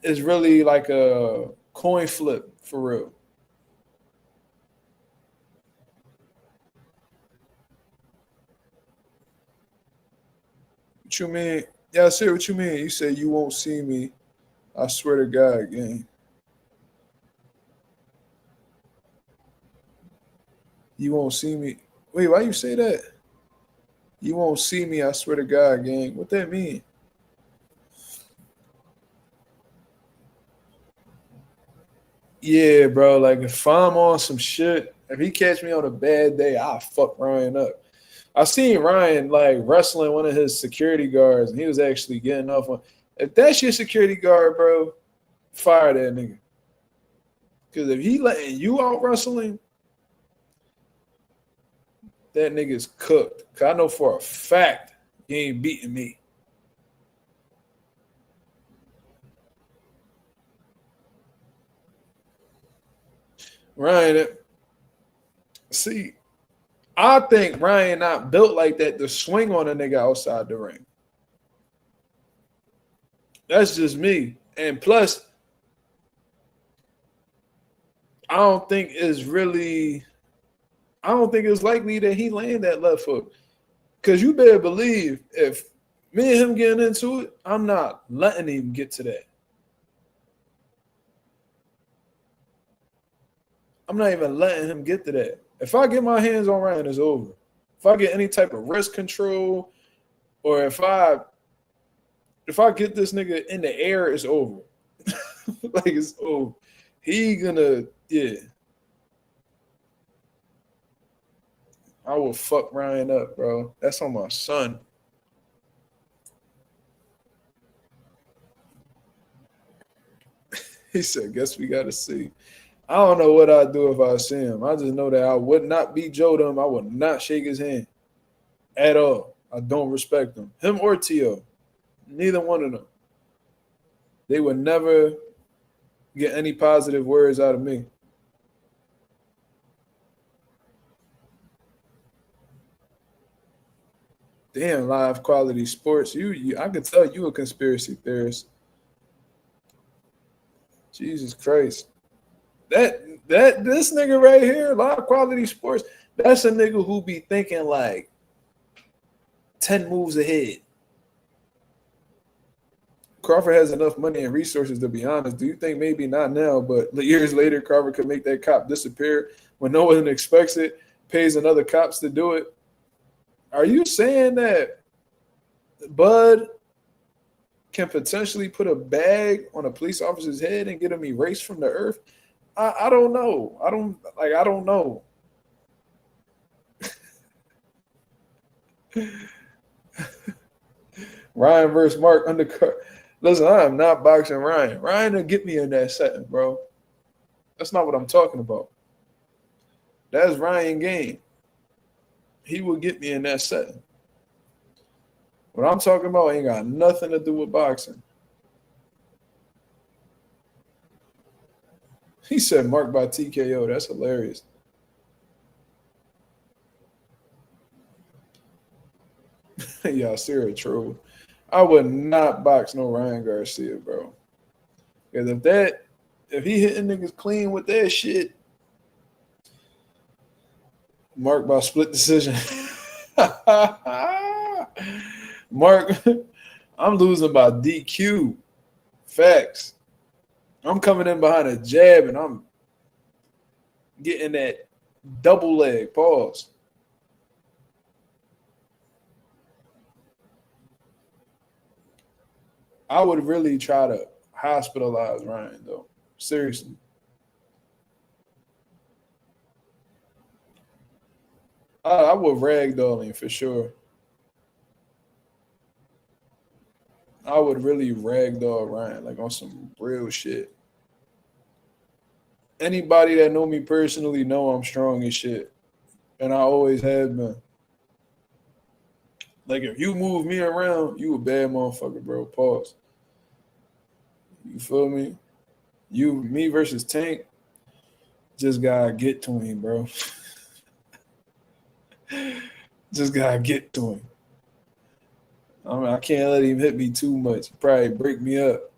it's really like a coin flip for real. What you mean? Yeah, I see what you mean. You say you won't see me. I swear to God, gang. You won't see me. Wait, why you say that? You won't see me. I swear to God, gang. What that mean? Yeah, bro. Like if I'm on some shit, if he catch me on a bad day, I'll fuck Ryan up. I seen Ryan like wrestling one of his security guards, and he was actually getting off on. If that's your security guard, bro, fire that nigga. Because if he letting you out wrestling, that nigga's cooked. Cause I know for a fact he ain't beating me. Ryan, see, I think Ryan not built like that to swing on a nigga outside the ring. That's just me. And plus, I don't think it's likely that he land that left hook. Because you better believe if me and him getting into it, I'm not letting him get to that. I'm not even letting him get to that. If I get my hands on Ryan, it's over. If I get any type of wrist control, or if I get this nigga in the air, it's over. Like it's over. He gonna, yeah. I will fuck Ryan up, bro. That's on my son. He said, guess we gotta see. I don't know what I'd do if I see him. I just know that I would not beat Joe to him. I would not shake his hand at all. I don't respect him. Him or T.O. Neither one of them. They would never get any positive words out of me. Damn, live quality sports. I can tell you a conspiracy theorist. Jesus Christ. This nigga right here, live quality sports, that's a nigga who be thinking like 10 moves ahead. Crawford has enough money and resources, to be honest. Do you think maybe not now, but years later, Crawford could make that cop disappear when no one expects it, pays another cops to do it? Are you saying that Bud can potentially put a bag on a police officer's head and get him erased from the earth? I don't know. I don't know. Ryan versus Mark undercard. Listen, I am not boxing Ryan. Ryan will get me in that setting, bro. That's not what I'm talking about. That's Ryan game. He will get me in that setting. What I'm talking about ain't got nothing to do with boxing. He said Mark by TKO. That's hilarious. Y'all serious troll. I would not box no Ryan Garcia, bro. Because if he hitting niggas clean with that shit, Mark by split decision. Mark, I'm losing by DQ. Facts. I'm coming in behind a jab and I'm getting that double leg. Pause. I would really try to hospitalize Ryan, though. Seriously. I would ragdoll him for sure. I would really ragdoll Ryan, like on some real shit. Anybody that know me personally know I'm strong as shit. And I always have been. Like, if you move me around, you a bad motherfucker, bro. Pause. You feel me? Me versus Tank, just gotta get to him, bro. Just gotta get to him. I mean, I can't let him hit me too much. He'd probably break me up.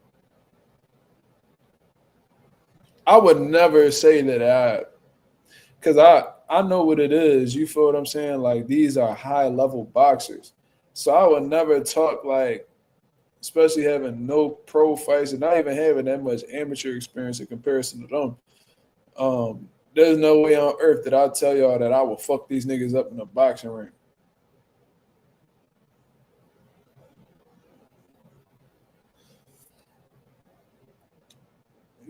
I would never say that because I know what it is. You feel what I'm saying? Like, these are high-level boxers. So I would never talk like, especially having no pro fights and not even having that much amateur experience in comparison to them. There's no way on earth that I'll tell y'all that I will fuck these niggas up in a boxing ring.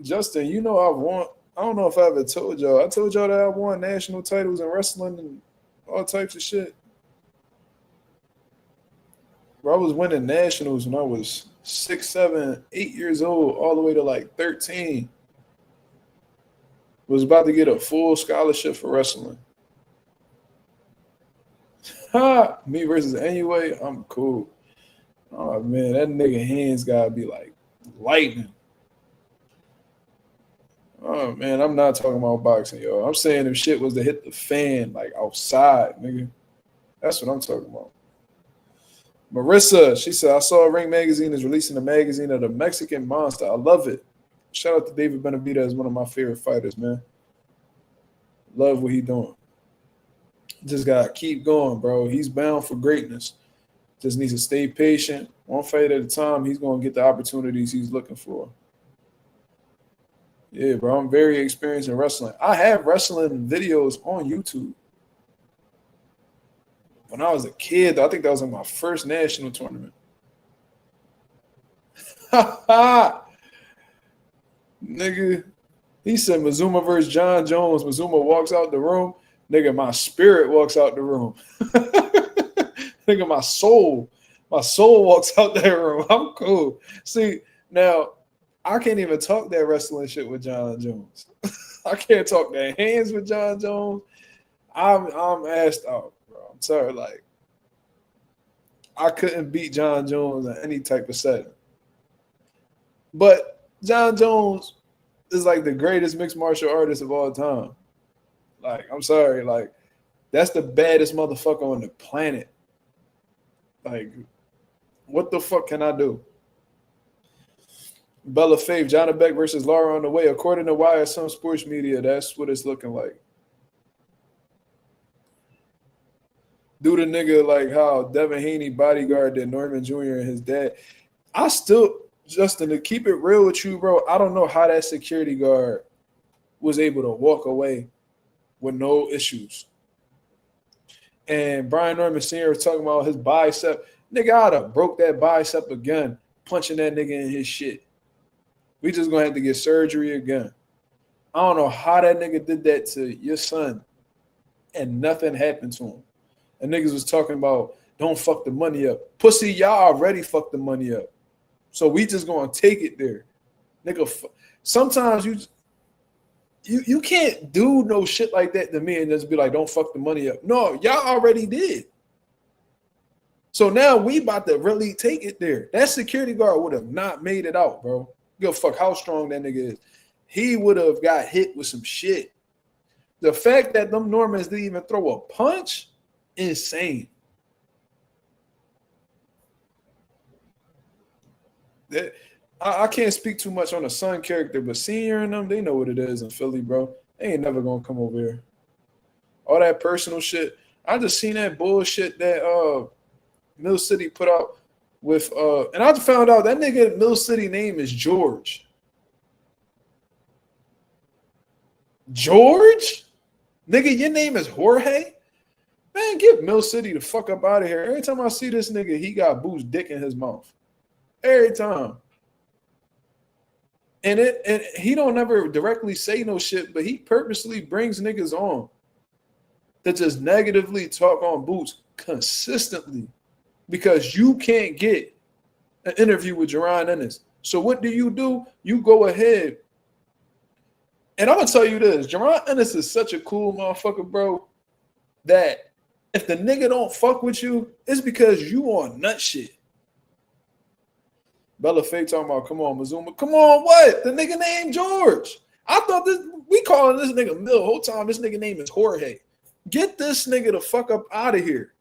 Justin, you know I've won. I don't know if I ever told y'all. I told y'all that I won national titles in wrestling and all types of shit. Bro, I was winning nationals when I was 6, 7, 8 years old, all the way to like 13. Was about to get a full scholarship for wrestling. Ha! Me versus anyway, I'm cool. Oh man, that nigga hands gotta be like lightning. Oh man, I'm not talking about boxing, yo. I'm saying if shit was to hit the fan like outside, nigga. That's what I'm talking about. Marissa, she said, I saw Ring Magazine is releasing a magazine of the Mexican Monster. I love it. Shout out to David Benavidez, one of my favorite fighters, man. Love what he doing. Just got to keep going, bro. He's bound for greatness. Just needs to stay patient. One fight at a time, he's going to get the opportunities he's looking for. Yeah, bro, I'm very experienced in wrestling. I have wrestling videos on YouTube. When I was a kid, I think that was in my first national tournament. Nigga, he said Mazuma versus John Jones. Mazuma walks out the room. Nigga, my spirit walks out the room. Nigga, my soul walks out that room. I'm cool. See, now, I can't even talk that wrestling shit with John Jones. I can't talk that hands with John Jones. I'm asked out, bro. I'm sorry, like, I couldn't beat John Jones in any type of setting. But John Jones is like the greatest mixed martial artist of all time. Like, I'm sorry, like, that's the baddest motherfucker on the planet. Like, what the fuck can I do? Bella Faith, Janibek versus Lara on the way. According to Wire, some sports media, that's what it's looking like. Do the nigga like how Devin Haney bodyguard did Norman Jr. and his dad. I still, Justin, to keep it real with you, bro, I don't know how that security guard was able to walk away with no issues. And Brian Norman Sr. was talking about his bicep. Nigga, I'd have broke that bicep again, punching that nigga in his shit. We just gonna have to get surgery again. I don't know how that nigga did that to your son and nothing happened to him. And niggas was talking about don't fuck the money up. Pussy, y'all already fucked the money up. So we just gonna take it there. Nigga, sometimes you can't do no shit like that to me and just be like, don't fuck the money up. No, y'all already did. So now we about to really take it there. That security guard would have not made it out, bro. Give a fuck how strong that nigga is. He would have got hit with some shit. The fact that them Normans didn't even throw a punch, insane. I can't speak too much on the son character, but Senior and them, they know what it is in Philly, bro. They ain't never gonna come over here. All that personal shit. I just seen that bullshit that Mill City put out with and I found out that nigga Mill City name is George. George? Nigga, your name is Jorge? Man, get Mill City the fuck up out of here. Every time I see this nigga, he got Boo's dick in his mouth. Every time. And he don't never directly say no shit, but he purposely brings niggas on that just negatively talk on Boots consistently because you can't get an interview with Jerron Ennis. So what do? You go ahead. And I'm going to tell you this. Jerron Ennis is such a cool motherfucker, bro, that if the nigga don't fuck with you, it's because you on nut shit. Bella Faye talking about, come on, Mazuma. Come on, what? The nigga named George. I thought we calling this nigga Mill the whole time. This nigga name is Jorge. Get this nigga the fuck up out of here.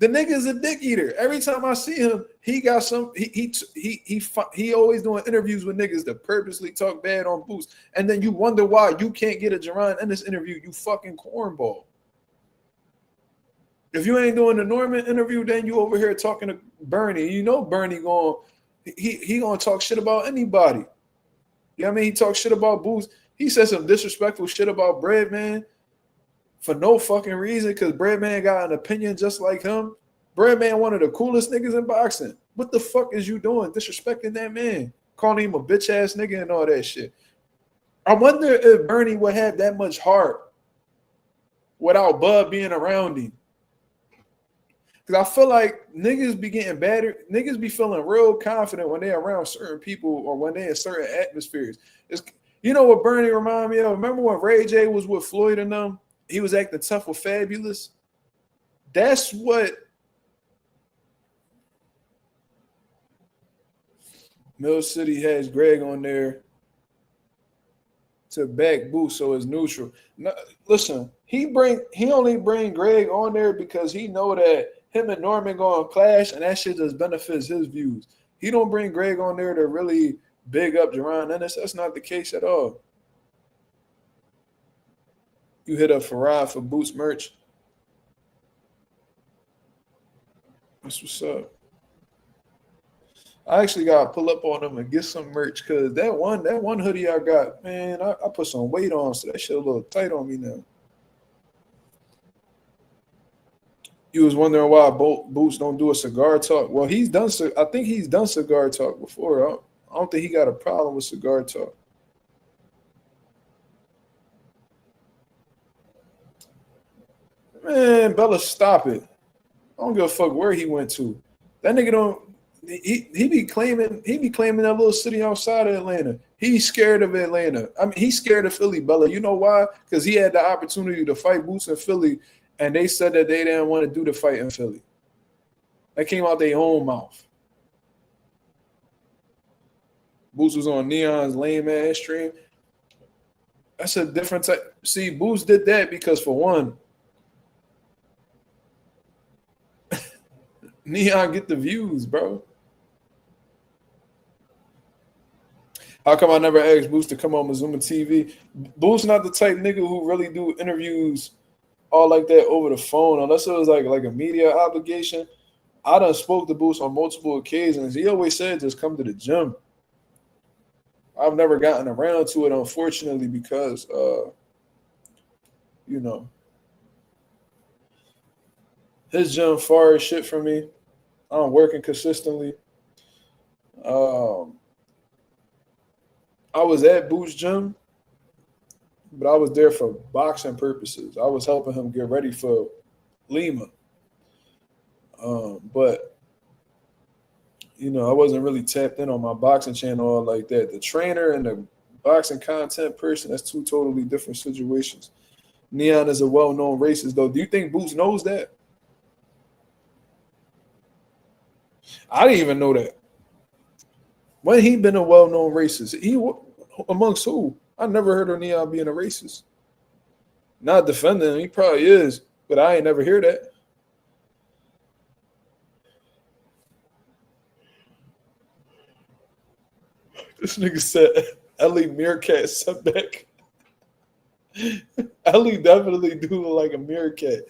The nigga's a dick eater. Every time I see him, he got some. He always doing interviews with niggas that purposely talk bad on Boost, and then you wonder why you can't get a Jerron in this interview. You fucking cornball. If you ain't doing the Norman interview, then you over here talking to Bernie. You know Bernie he gonna talk shit about anybody. You know what I mean? He talks shit about Boost. He said some disrespectful shit about Breadman for no fucking reason, because Breadman got an opinion just like him. Breadman one of the coolest niggas in boxing. What the fuck is you doing disrespecting that man? Calling him a bitch ass nigga and all that shit. I wonder if Bernie would have that much heart without Bud being around him. Because I feel like niggas be getting better. Niggas be feeling real confident when they're around certain people or when they're in certain atmospheres. You know what Bernie remind me of? Remember when Ray J was with Floyd and them? He was acting tough with Fabulous. That's what Mill City has Greg on there to back Boost, so it's neutral. No, listen, he only bring Greg on there because he know that him and Norman going to clash, and that shit just benefits his views. He don't bring Greg on there to really big up Jerron Ennis. That's not the case at all. You hit up Farad for Boots merch. That's what's up. I actually gotta pull up on them and get some merch, because that one hoodie I got, man, I put some weight on, so that shit a little tight on me now. You was wondering why Boots don't do a cigar talk. Well, I think he's done cigar talk before. I don't think he got a problem with cigar talk. Man, Bella, stop it. I don't give a fuck where he went to. That nigga don't. He be claiming that little city outside of Atlanta. He's scared of Atlanta. I mean, he's scared of Philly, Bella. You know why? Because he had the opportunity to fight Boots in Philly, and they said that they didn't want to do the fight in Philly. That came out their own mouth. Boots was on Neon's lame ass stream. That's a different type. See, Boots did that because, for one, Neon get the views, bro. How come I never asked Boost to come on Mazuma TV? Boost not the type nigga who really do interviews all like that over the phone, unless it was like a media obligation. I done spoke to Boost on multiple occasions. He always said just come to the gym. I've never gotten around to it, unfortunately, because you know, his gym far as shit from me. I'm working consistently. I was at Boots' gym, but I was there for boxing purposes. I was helping him get ready for Lima. But, you know, I wasn't really tapped in on my boxing channel all like that. The trainer and the boxing content person, that's two totally different situations. Neon is a well-known racist, though. Do you think Boots knows that? I didn't even know that. When he been a well-known racist? He amongst who? I never heard of Neon being a racist. Not defending him. He probably is, but I ain't never hear that. This nigga said Ellie Meerkat setback. Ellie definitely do look like a meerkat.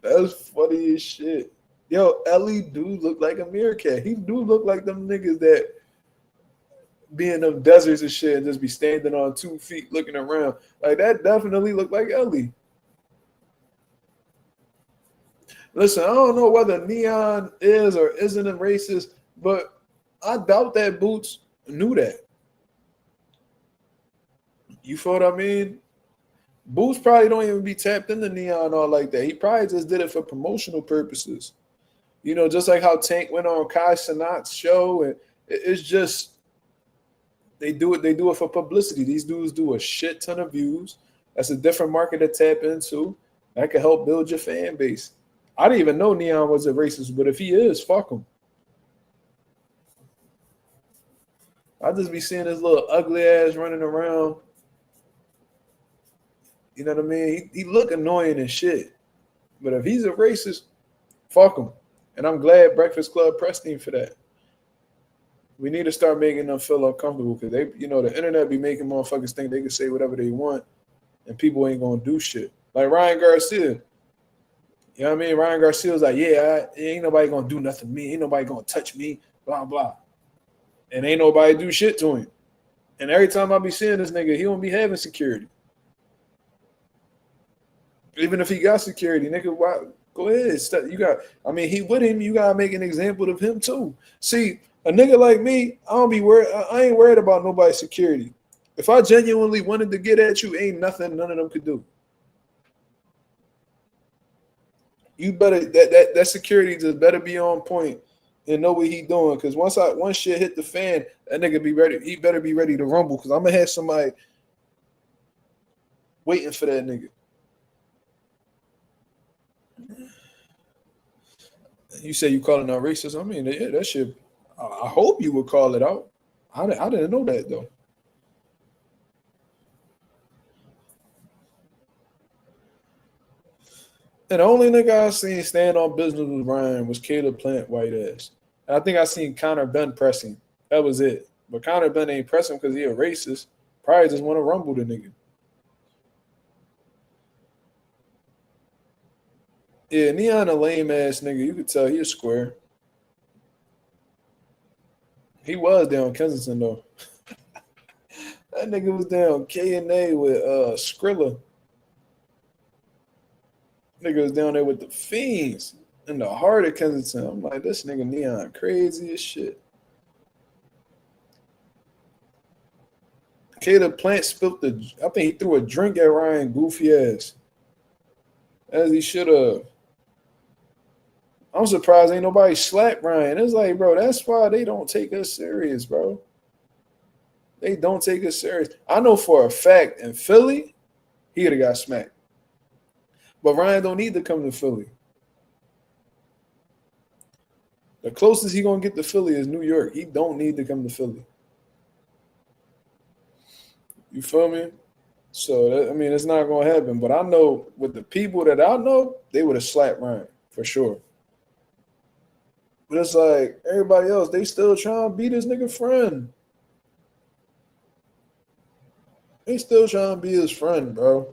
That's funny as shit. Yo, Ellie do look like a meerkat. He do look like them niggas that be in them deserts and shit and just be standing on 2 feet looking around. Like, that definitely look like Ellie. Listen, I don't know whether Neon is or isn't a racist, but I doubt that Boots knew that. You feel what I mean? Boots probably don't even be tapped into Neon all like that. He probably just did it for promotional purposes. You know, just like how Tank went on Kai Sanat's show, and it's just they do it for publicity. These dudes do a shit ton of views. That's a different market to tap into. That can help build your fan base. I didn't even know Neon was a racist, but if he is, fuck him. I just be seeing this little ugly ass running around. You know what I mean? He look annoying and shit. But if he's a racist, fuck him. And I'm glad Breakfast Club pressed him for that. We need to start making them feel uncomfortable because they, you know, the internet be making motherfuckers think they can say whatever they want and people ain't gonna do shit. Like Ryan Garcia. You know what I mean? Ryan Garcia was like, yeah, ain't nobody gonna do nothing to me. Ain't nobody gonna touch me, blah, blah. And ain't nobody do shit to him. And every time I be seeing this nigga, he don't be having security. Even if he got security, nigga, why? Go ahead. You got, I mean, he with him, you gotta make an example of him too. See, a nigga like me, I don't be worried. I ain't worried about nobody's security. If I genuinely wanted to get at you, ain't nothing none of them could do. You better that security just better be on point and know what he doing. Cause once shit hit the fan, that nigga be ready. He better be ready to rumble. Cause I'm gonna have somebody waiting for that nigga. You say you calling out racist? I mean, yeah, that shit. I hope you would call it out. I didn't know that though. And the only nigga I seen stand on business with Ryan was Caleb Plant, white ass. And I think I seen Connor Ben pressing. That was it. But Connor Ben ain't pressing because he a racist. Probably just want to rumble the nigga. Yeah, Neon a lame ass nigga. You could tell he a square. He was down Kensington though. That nigga was down K&A with Skrilla. Nigga was down there with the Fiends in the heart of Kensington. I'm like, this nigga Neon crazy as shit. Caleb Plant spilled I think he threw a drink at Ryan, goofy ass. As he should have. I'm surprised ain't nobody slapped Ryan. It's like, bro, that's why they don't take us serious, bro. They don't take us serious. I know for a fact in Philly, he would have got smacked. But Ryan don't need to come to Philly. The closest he gonna get to Philly is New York. He don't need to come to Philly. You feel me? So, I mean, it's not gonna happen. But I know with the people that I know, they would have slapped Ryan for sure. But it's like everybody else, they still trying to be this nigga friend. They still trying to be his friend, bro.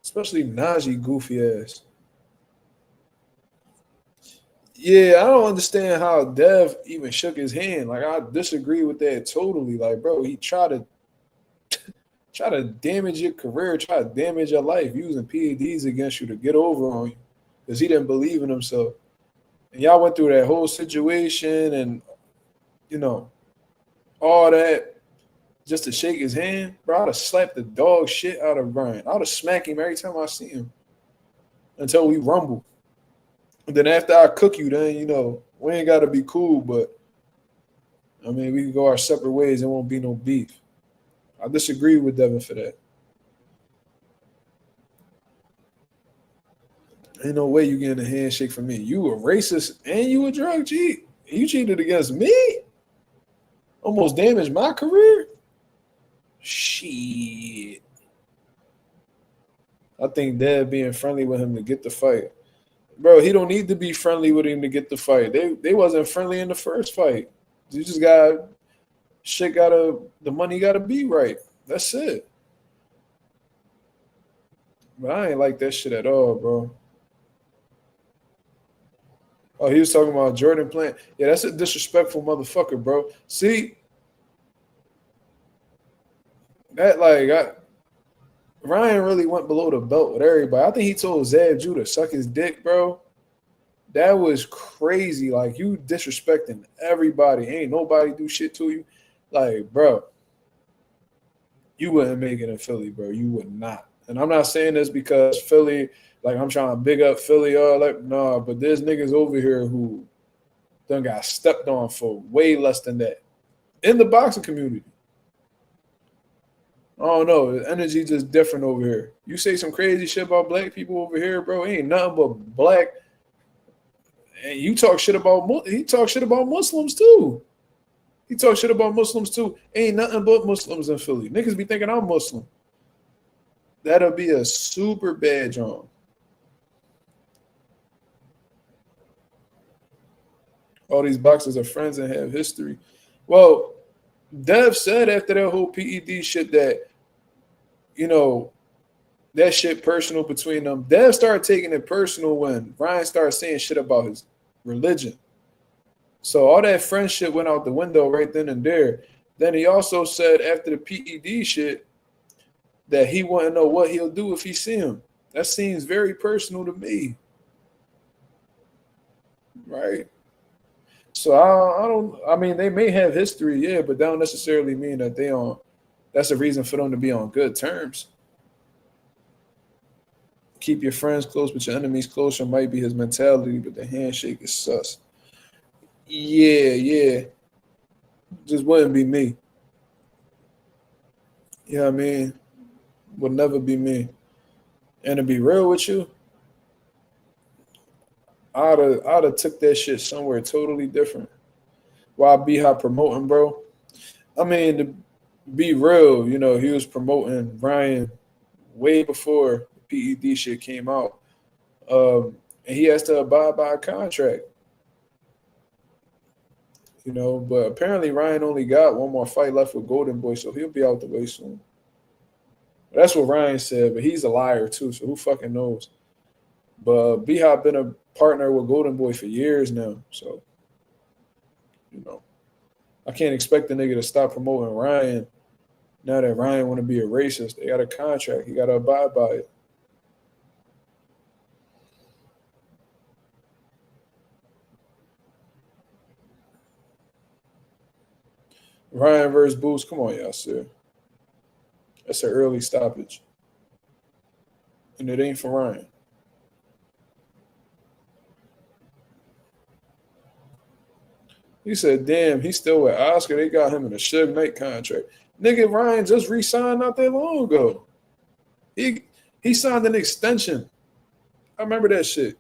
Especially Najee goofy ass. Yeah, I don't understand how Dev even shook his hand. Like, I disagree with that totally. Like, bro, he tried to damage your career, try to damage your life using PEDs against you to get over on you because he didn't believe in himself. And y'all went through that whole situation and, you know, all that just to shake his hand. Bro, I'd have slapped the dog shit out of Brian. I'd have smacked him every time I see him until we rumble. And then after I cook you, then, you know, we ain't got to be cool, but, I mean, we can go our separate ways. There won't be no beef. I disagree with Devin for that. Ain't no way you getting a handshake from me. You a racist and you a drug cheat. You cheated against me? Almost damaged my career? Shit. I think Dev being friendly with him to get the fight. Bro, he don't need to be friendly with him to get the fight. They wasn't friendly in the first fight. You just got shit the money gotta be right. That's it. But I ain't like that shit at all, bro. Oh, he was talking about Jordan Plant. Yeah, that's a disrespectful motherfucker, bro. See, that Ryan really went below the belt with everybody. I think he told Zab Judah to suck his dick, bro. That was crazy. Like, you disrespecting everybody. Ain't nobody do shit to you. Like, bro, you wouldn't make it in Philly, bro. You would not. And I'm not saying this because Philly, like, I'm trying to big up Philly. No, but there's niggas over here who done got stepped on for way less than that in the boxing community. I don't know. The energy just different over here. You say some crazy shit about black people over here, bro. Ain't nothing but black. And you talk shit about he talk shit about Muslims too. He talk shit about Muslims too. Ain't nothing but Muslims in Philly. Niggas be thinking I'm Muslim. That'll be a super bad joint. All these boxers are friends and have history. Well, Dev said after that whole PED shit that, you know, that shit personal between them. Dev started taking it personal when Ryan started saying shit about his religion. So all that friendship went out the window right then and there. Then he also said after the PED shit that he wouldn't know what he'll do if he see him. That seems very personal to me. Right? So I mean, they may have history, yeah, but that don't necessarily mean that that's a reason for them to be on good terms. Keep your friends close, but your enemies closer might be his mentality, but the handshake is sus. Yeah. Just wouldn't be me. You know what I mean? Would never be me. And to be real with you, I'd have took that shit somewhere totally different. While B-Hop promoting, bro. I mean, to be real, you know, he was promoting Ryan way before the PED shit came out. And he has to abide by a contract. You know, but apparently Ryan only got one more fight left with Golden Boy, so he'll be out the way soon. That's what Ryan said, but he's a liar too, so who fucking knows? But B-Hop been a partner with Golden Boy for years now, so, you know, I can't expect the nigga to stop promoting Ryan now that Ryan want to be a racist. They got a contract. He got to abide by it. Ryan versus Boots. Come on, y'all, sir. That's an early stoppage. And it ain't for Ryan. He said, damn, he's still with Oscar. They got him in a Suge Knight contract. Nigga, Ryan just re-signed not that long ago. He signed an extension. I remember that shit.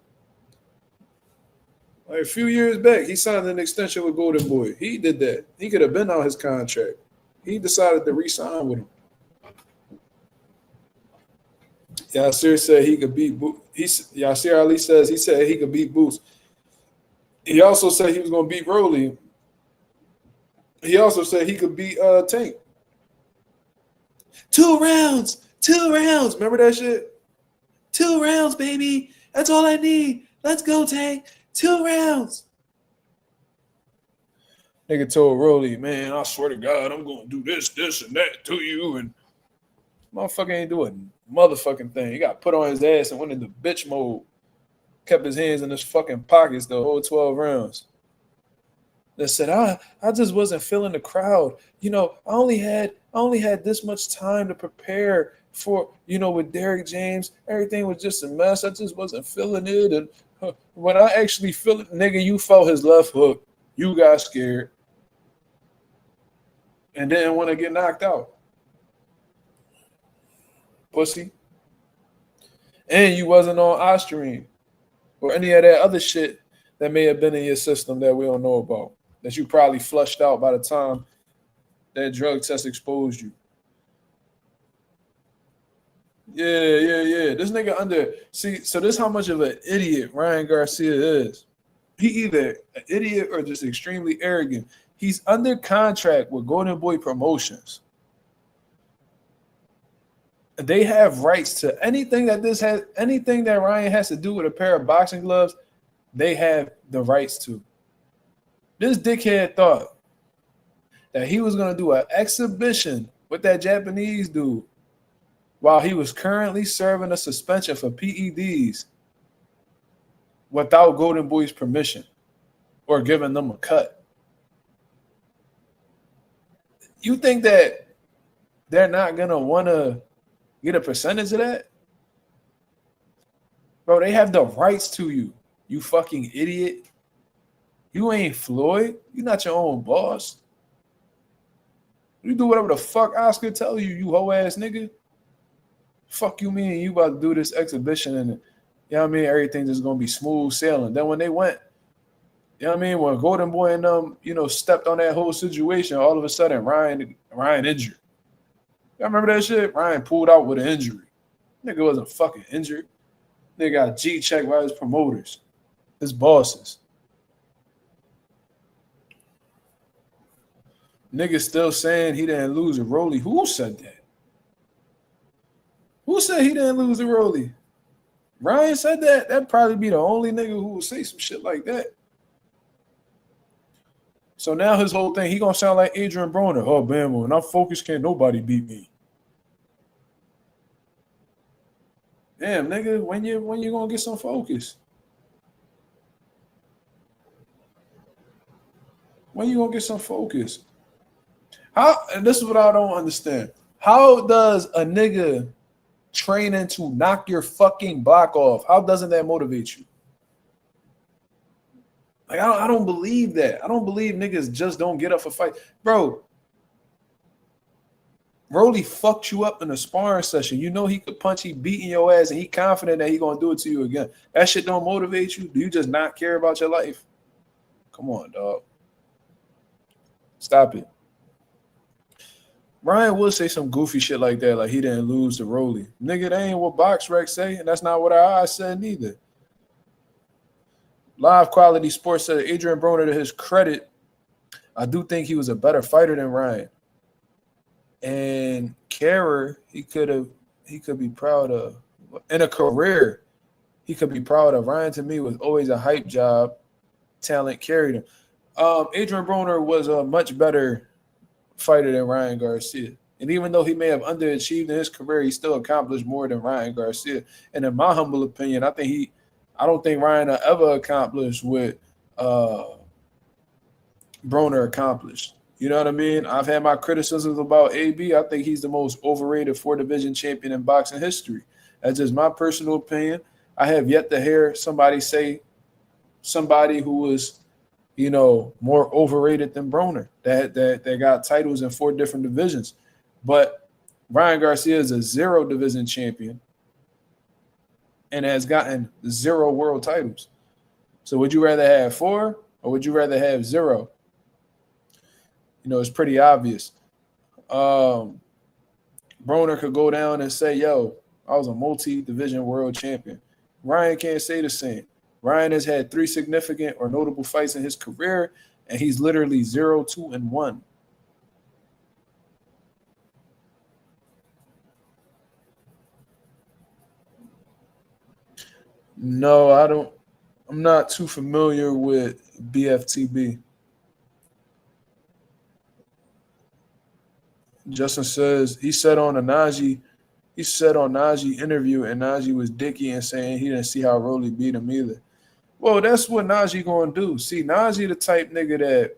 Like a few years back, he signed an extension with Golden Boy. He did that. He could have been out his contract. He decided to re-sign with him. Yasir said he could beat Boots. Yasir Ali says he said he could beat Boots. He also said he was going to beat Rolly. He also said he could beat Tank. 2 rounds. Remember that shit? 2 rounds, baby. That's all I need. Let's go, Tank. 2 rounds. Nigga told Rolly, man, I swear to God, I'm going to do this, and that to you. And motherfucker ain't doing motherfucking thing. He got put on his ass and went into bitch mode. Kept his hands in his fucking pockets the whole 12 rounds. They said, I just wasn't feeling the crowd. You know, I only had this much time to prepare for, you know, with Derrick James. Everything was just a mess. I just wasn't feeling it. And when I actually feel it, nigga, you felt his left hook. You got scared. And didn't want to get knocked out. Pussy. And you wasn't on Osterine or any of that other shit that may have been in your system that we don't know about, that you probably flushed out by the time that drug test exposed you. Yeah. This nigga so this is how much of an idiot Ryan Garcia is. He either an idiot or just extremely arrogant. He's under contract with Golden Boy Promotions. They have rights to anything that Ryan has to do with a pair of boxing gloves, they have the rights to. This dickhead thought that he was going to do an exhibition with that Japanese dude while he was currently serving a suspension for PEDs without Golden Boy's permission or giving them a cut. You think that they're not going to want to get a percentage of that? Bro, they have the rights to you, you fucking idiot. You ain't Floyd. You're not your own boss. You do whatever the fuck Oscar tell you, you hoe ass nigga. Fuck you mean you about to do this exhibition and you know what I mean, everything's just gonna be smooth sailing. Then when they went, you know what I mean, when Golden Boy and them, you know, stepped on that whole situation, all of a sudden Ryan injured. Y'all remember that shit? Ryan pulled out with an injury. Nigga wasn't fucking injured. Nigga got G-checked by his promoters, his bosses. Nigga still saying he didn't lose to Rolly. Who said that? Who said he didn't lose to Rolly? Ryan said that? That'd probably be the only nigga who would say some shit like that. So now his whole thing, he gonna sound like Adrian Broner. Oh, man, when I'm focused, can't nobody beat me. Damn, nigga, when you gonna get some focus? When you gonna get some focus? How? And this is what I don't understand. How does a nigga training to knock your fucking block off? How doesn't that motivate you? Like I don't believe that. I don't believe niggas just don't get up for fight, bro. Rolly fucked you up in a sparring session. You know he could punch, he beating your ass, and he confident that he gonna do it to you again. That shit don't motivate you. Do you just not care about your life? Come on, dog. Stop it. Ryan would say some goofy shit like that, like he didn't lose to Rolly. Nigga, that ain't what BoxRec say, and that's not what our eyes said neither. Live Quality Sports said Adrian Broner, to his credit, I do think he was a better fighter than Ryan. And Kara, he could be proud of. In a career, he could be proud of. Ryan, to me, was always a hype job. Talent carried him. Adrian Broner was a much better fighter than Ryan Garcia. And even though he may have underachieved in his career, he still accomplished more than Ryan Garcia. And in my humble opinion, I don't think Ryan ever accomplished what Broner accomplished. You know what I mean? I've had my criticisms about AB. I think he's the most overrated 4-division champion in boxing history. That's just my personal opinion. I have yet to hear somebody say somebody who was, you know, more overrated than Broner that got titles in 4 different divisions. But Ryan Garcia is a 0-division champion and has gotten 0 world titles. So would you rather have 4 or would you rather have 0? You know, it's pretty obvious. Broner could go down and say, yo, I was a multi-division world champion. Ryan can't say the same. Ryan has had 3 significant or notable fights in his career, and he's literally 0-2-1. No, I don't. I'm not too familiar with BFTB. Justin says he said on Najee interview, and Najee was dicky and saying he didn't see how Rolly beat him either. Well, that's what Najee gonna do. See, Najee the type nigga that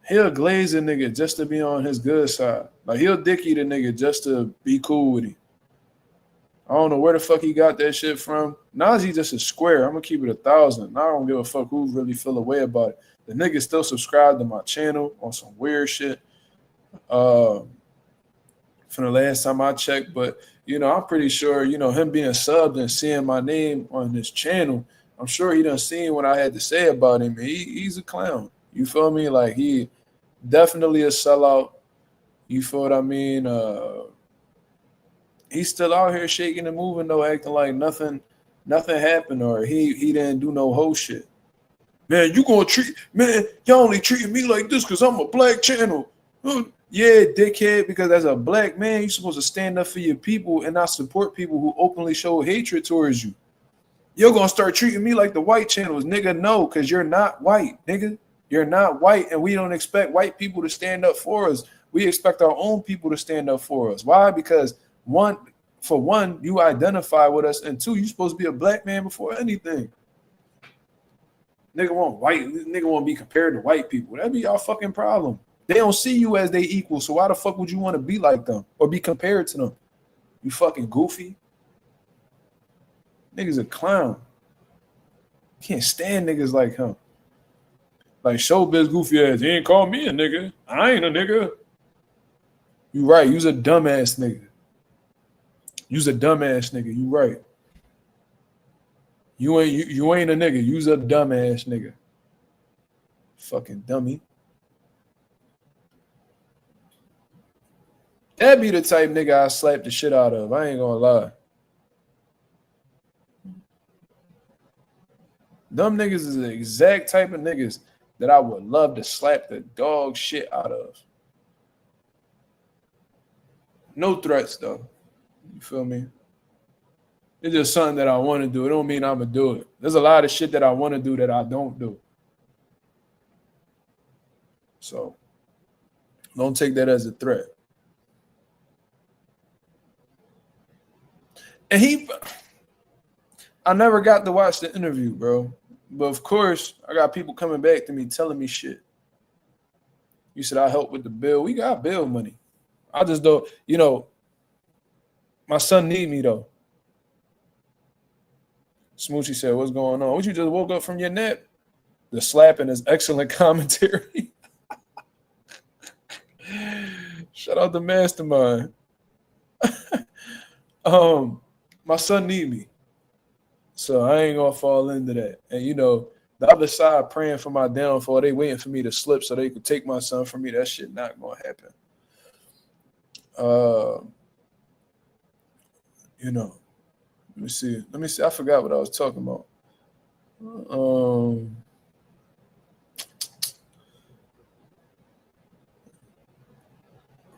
he'll glaze a nigga just to be on his good side. Like he'll dicky the nigga just to be cool with him. I don't know where the fuck he got that shit from. Najee just a square. I'm gonna keep it 1,000. I don't give a fuck who really feel a way about it. The nigga still subscribed to my channel on some weird shit. From the last time I checked, but you know, I'm pretty sure, you know, him being subbed and seeing my name on this channel, I'm sure he done seen what I had to say about him. He's a clown. You feel me? Like he definitely a sellout. You feel what I mean? He's still out here shaking and moving though, acting like nothing happened or he didn't do no whole shit. Man, y'all only treating me like this because I'm a black channel. Yeah, dickhead, because as a black man, you're supposed to stand up for your people and not support people who openly show hatred towards you. You're going to start treating me like the white channels. Nigga, no, because you're not white, nigga. You're not white, and we don't expect white people to stand up for us. We expect our own people to stand up for us. Why? Because for one, you identify with us, and 2, you're supposed to be a black man before anything. Nigga won't be compared to white people. That'd be y'all fucking problem. They don't see you as they equal, so why the fuck would you want to be like them or be compared to them? You fucking goofy. Nigga's a clown. Can't stand niggas like him. Like showbiz goofy ass. He ain't call me a nigga. I ain't a nigga. You right. You's a dumbass nigga. You's a dumbass nigga. You right. You ain't a nigga. You's a dumbass nigga. Fucking dummy. That be the type nigga I slap the shit out of. I ain't gonna lie. Them niggas is the exact type of niggas that I would love to slap the dog shit out of. No threats though. You feel me? It's just something that I want to do. It don't mean I'm gonna do it. There's a lot of shit that I want to do that I don't do. So don't take that as a threat. And I never got to watch the interview, bro. But of course, I got people coming back to me telling me shit. You said I help with the bill. We got bill money. I just don't, my son need me though. Smoochie said, what's going on? What, you just woke up from your nap? The slapping is excellent commentary. Shout out to Mastermind. My son need me. So I ain't gonna fall into that. And the other side praying for my downfall, they waiting for me to slip so they could take my son from me. That shit not gonna happen. Let me see. I forgot what I was talking about.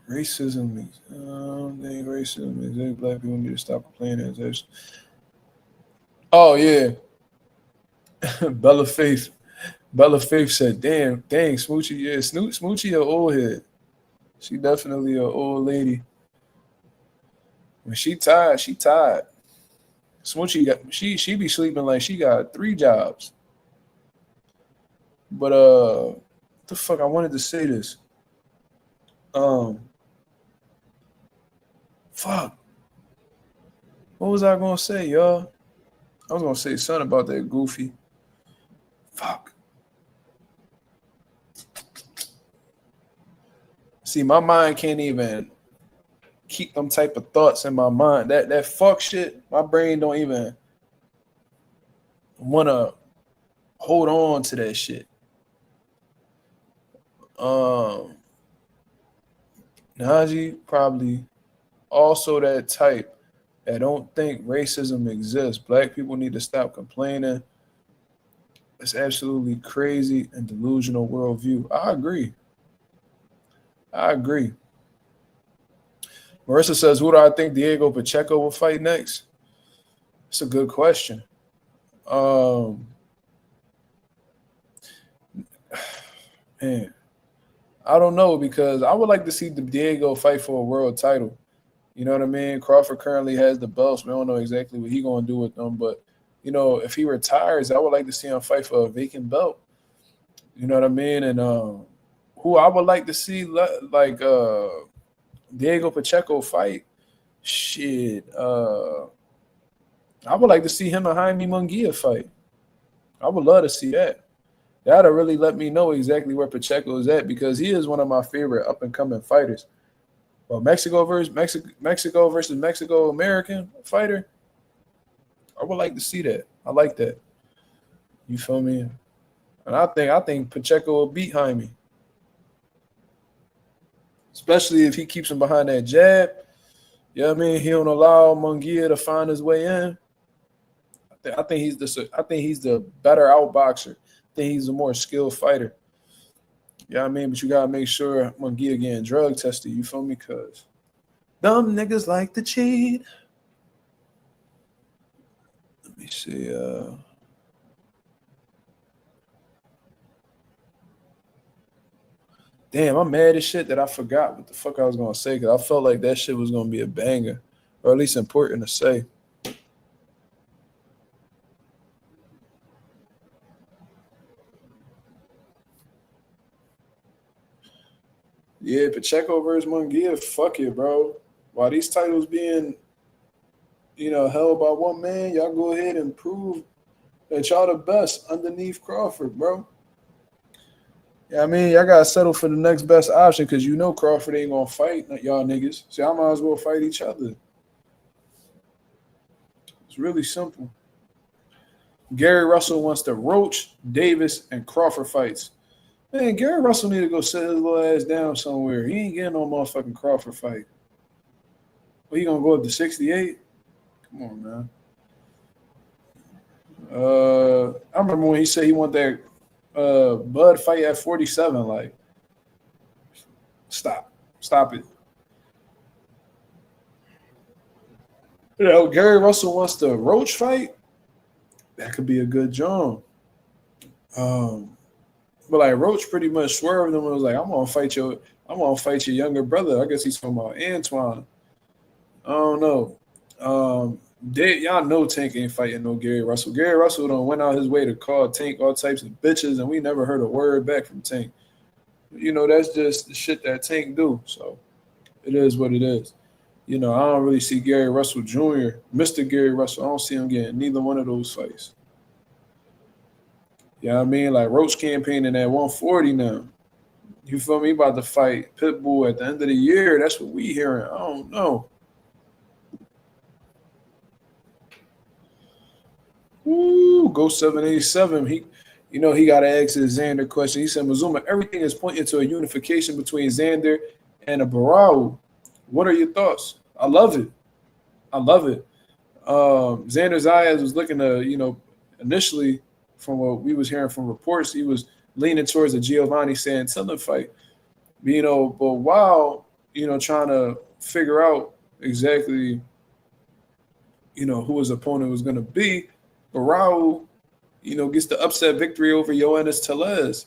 Racism. Racism is black people need to stop complaining. Oh yeah. Bella Faith said, damn, Smoochie, yeah, Smoochie an old head. She definitely an old lady. When she tired, she tired. Smoochie she be sleeping like she got 3 jobs. But what the fuck, I wanted to say this. Fuck. What was I gonna say, y'all? I was gonna say something about that goofy. Fuck. See, my mind can't even keep them type of thoughts in my mind. That fuck shit, my brain don't even wanna hold on to that shit. Najee probably also that type that don't think racism exists. Black people need to stop complaining. It's absolutely crazy and delusional worldview. I agree. Marissa says, who do I think Diego Pacheco will fight next? It's a good question. Man, I don't know, because I would like to see Diego fight for a world title. You know what I mean? Crawford currently has the belts. We don't know exactly what he's going to do with them. But, if he retires, I would like to see him fight for a vacant belt. You know what I mean? And who I would like to see, like Diego Pacheco fight, shit. I would like to see him and Jaime Munguia fight. I would love to see that. That'll really let me know exactly where Pacheco is at, because he is one of my favorite up-and-coming fighters. Well, Mexico versus Mexico American fighter, I would like to see that. I like that. You feel me? And I think Pacheco will beat Jaime. Especially if he keeps him behind that jab. You know what I mean? He don't allow Munguia to find his way in. I think he's the better outboxer. I think he's a more skilled fighter. You know what I mean? But you gotta make sure Munguia getting drug tested. You feel me? Cause dumb niggas like to cheat. Let me see. Damn, I'm mad as shit that I forgot what the fuck I was gonna say, because I felt like that shit was gonna be a banger, or at least important to say. Yeah, Pacheco versus Munguia, fuck it, bro. While these titles being, held by one man, y'all go ahead and prove that y'all the best underneath Crawford, bro. Yeah, I mean, y'all gotta settle for the next best option, because Crawford ain't gonna fight y'all niggas. So y'all might as well fight each other. It's really simple. Gary Russell wants the Roach, Davis, and Crawford fights. Man, Gary Russell need to go sit his little ass down somewhere. He ain't getting no motherfucking Crawford fight. he gonna go up to 68? Come on, man. I remember when he said he want that Bud fight at 47. Like, stop it. You know, Gary Russell wants the Roach fight. That could be a good job. But like Roach pretty much swerved him and was like, I'm gonna fight your younger brother. I guess he's talking about Antoine. I don't know. Y'all know Tank ain't fighting no Gary Russell. Gary Russell don't went out his way to call Tank all types of bitches, and we never heard a word back from Tank. You know, that's just the shit that Tank do. So it is what it is. You know, I don't really see Gary Russell Jr., Mr. Gary Russell. I don't see him getting neither one of those fights. You know what I mean? Like Roach campaigning at 140 now. You feel me? About to fight Pitbull at the end of the year. That's what we hearing. I don't know. Ooh, go 787. He got to ask his Xander question. He said, Mazuma, everything is pointing to a unification between Xander and a Barao. What are your thoughts? I love it. Xander Zayas was looking to, initially from what we was hearing from reports, he was leaning towards the Giovanni Santillon fight. But while, trying to figure out exactly, who his opponent was going to be, Barao, gets the upset victory over Yoenis Tellez.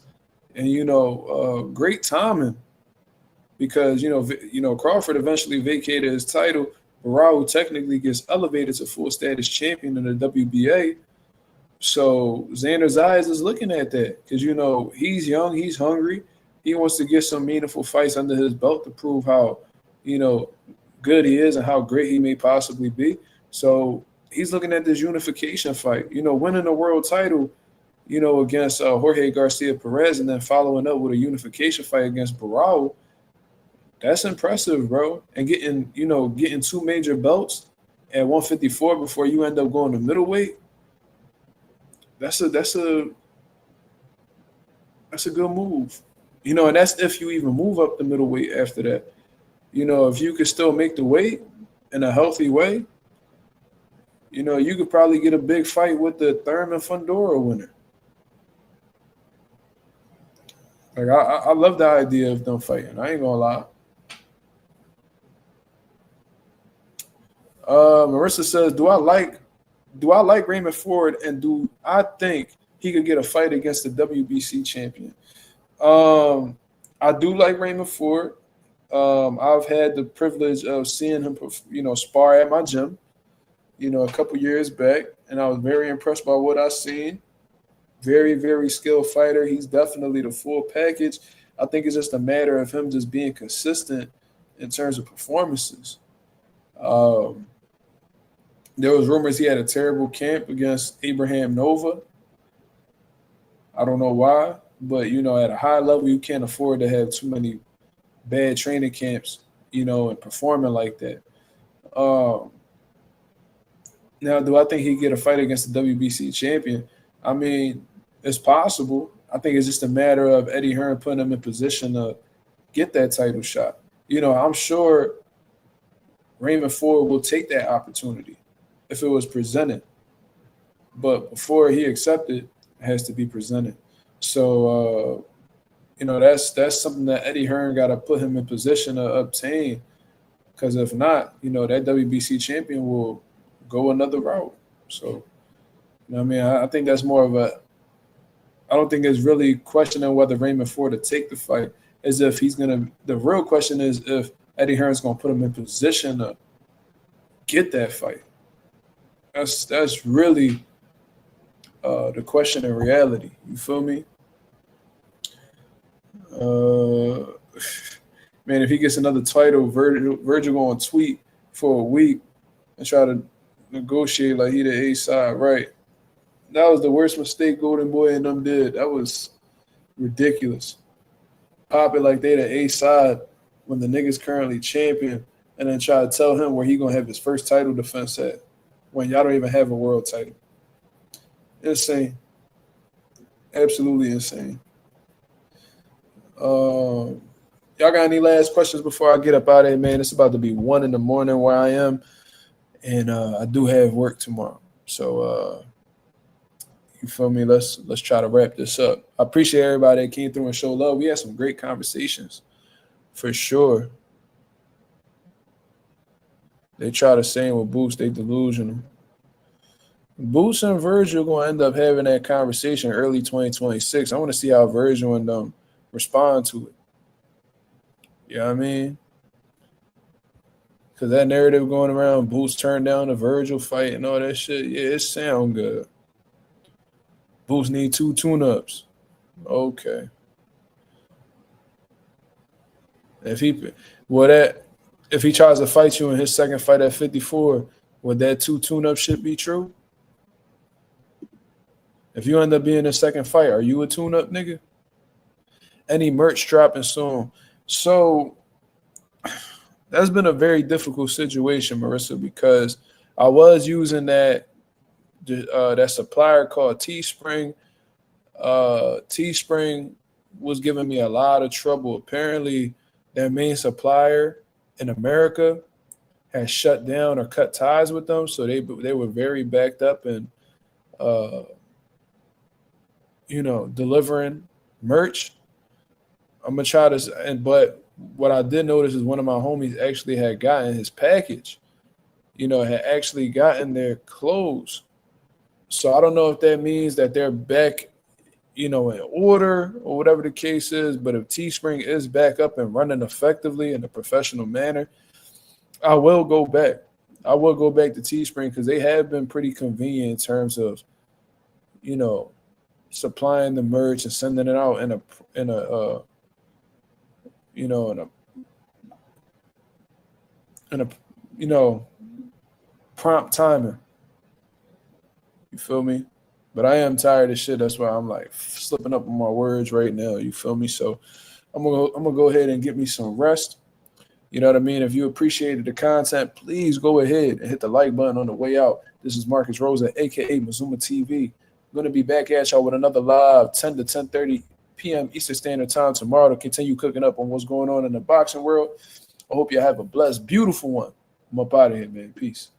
And, great timing because, Crawford eventually vacated his title. Barao technically gets elevated to full status champion in the WBA. So Xander Zayas is looking at that because, he's young, he's hungry. He wants to get some meaningful fights under his belt to prove how, good he is and how great he may possibly be. So he's looking at this unification fight, winning a world title, against Jorge Garcia Perez and then following up with a unification fight against Barao. That's impressive, bro. And getting two major belts at 154 before you end up going to middleweight. That's a good move. And that's if you even move up the middleweight after that. If you could still make the weight in a healthy way, you could probably get a big fight with the Thurman Fundora winner. Like I love the idea of them fighting. I ain't gonna lie. Marissa says, Do I like Raymond Ford, and do I think he could get a fight against the WBC champion? I do like Raymond Ford. I've had the privilege of seeing him, spar at my gym, a couple years back, and I was very impressed by what I seen. Very, very skilled fighter. He's definitely the full package. I think it's just a matter of him just being consistent in terms of performances. There was rumors he had a terrible camp against Abraham Nova. I don't know why, but, at a high level, you can't afford to have too many bad training camps, and performing like that. Now, do I think he'd get a fight against the WBC champion? I mean, it's possible. I think it's just a matter of Eddie Hearn putting him in position to get that title shot. I'm sure Raymond Ford will take that opportunity if it was presented. But before he accepted, it has to be presented. So, that's something that Eddie Hearn got to put him in position to obtain. Because if not, that WBC champion will go another route. So, I think that's more of I don't think it's really questioning whether Raymond Ford to take the fight, as if he's going to – the real question is if Eddie Hearn's going to put him in position to get that fight. That's really the question in reality. You feel me? Man, if he gets another title, Virgil going to tweet for a week and try to negotiate like he the A side, right? That was the worst mistake Golden Boy and them did. That was ridiculous. Pop it like they the A side when the nigga's currently champion, and then try to tell him where he gonna have his first title defense at when y'all don't even have a world title. Insane. Absolutely insane. Y'all got any last questions before I get up out of here, man? It's about to be 1 in the morning where I am, and I do have work tomorrow. So you feel me? Let's try to wrap this up. I appreciate everybody that came through and showed love. We had some great conversations, for sure. They try to say with Boost, they delusional. Boost and Virgil going to end up having that conversation early 2026. I want to see how Virgil and them respond to it. You know what I mean? Because that narrative going around, Boost turned down the Virgil fight and all that shit, yeah, it sound good. Boost need 2 tune-ups. Okay. If he tries to fight you in his second fight at 54, would that 2 tune-up shit be true? If you end up being a second fight, are you a tune-up nigga? Any merch dropping soon? So that's been a very difficult situation, Marissa, because I was using that supplier called Teespring. Teespring was giving me a lot of trouble. Apparently, their main supplier in America has shut down or cut ties with them, so they were very backed up and delivering merch. I'm gonna try this, but what I did notice is one of my homies actually had gotten his package, had actually gotten their clothes. So I don't know if that means that they're back, in order or whatever the case is. But if Teespring is back up and running effectively in a professional manner, I will go back. I will go back to Teespring because they have been pretty convenient in terms of, supplying the merch and sending it out in a prompt timing. You feel me? But I am tired of shit. That's why I'm like slipping up on my words right now. You feel me? So I'm gonna go ahead and get me some rest. You know what I mean? If you appreciated the content, please go ahead and hit the like button on the way out. This is Marcus Rosa, aka Mazuma TV. I'm gonna be back at y'all with another live 10 to 10:30 p.m. Eastern Standard Time tomorrow to continue cooking up on what's going on in the boxing world. I hope you have a blessed, beautiful one. I'm up out of here, man. Peace.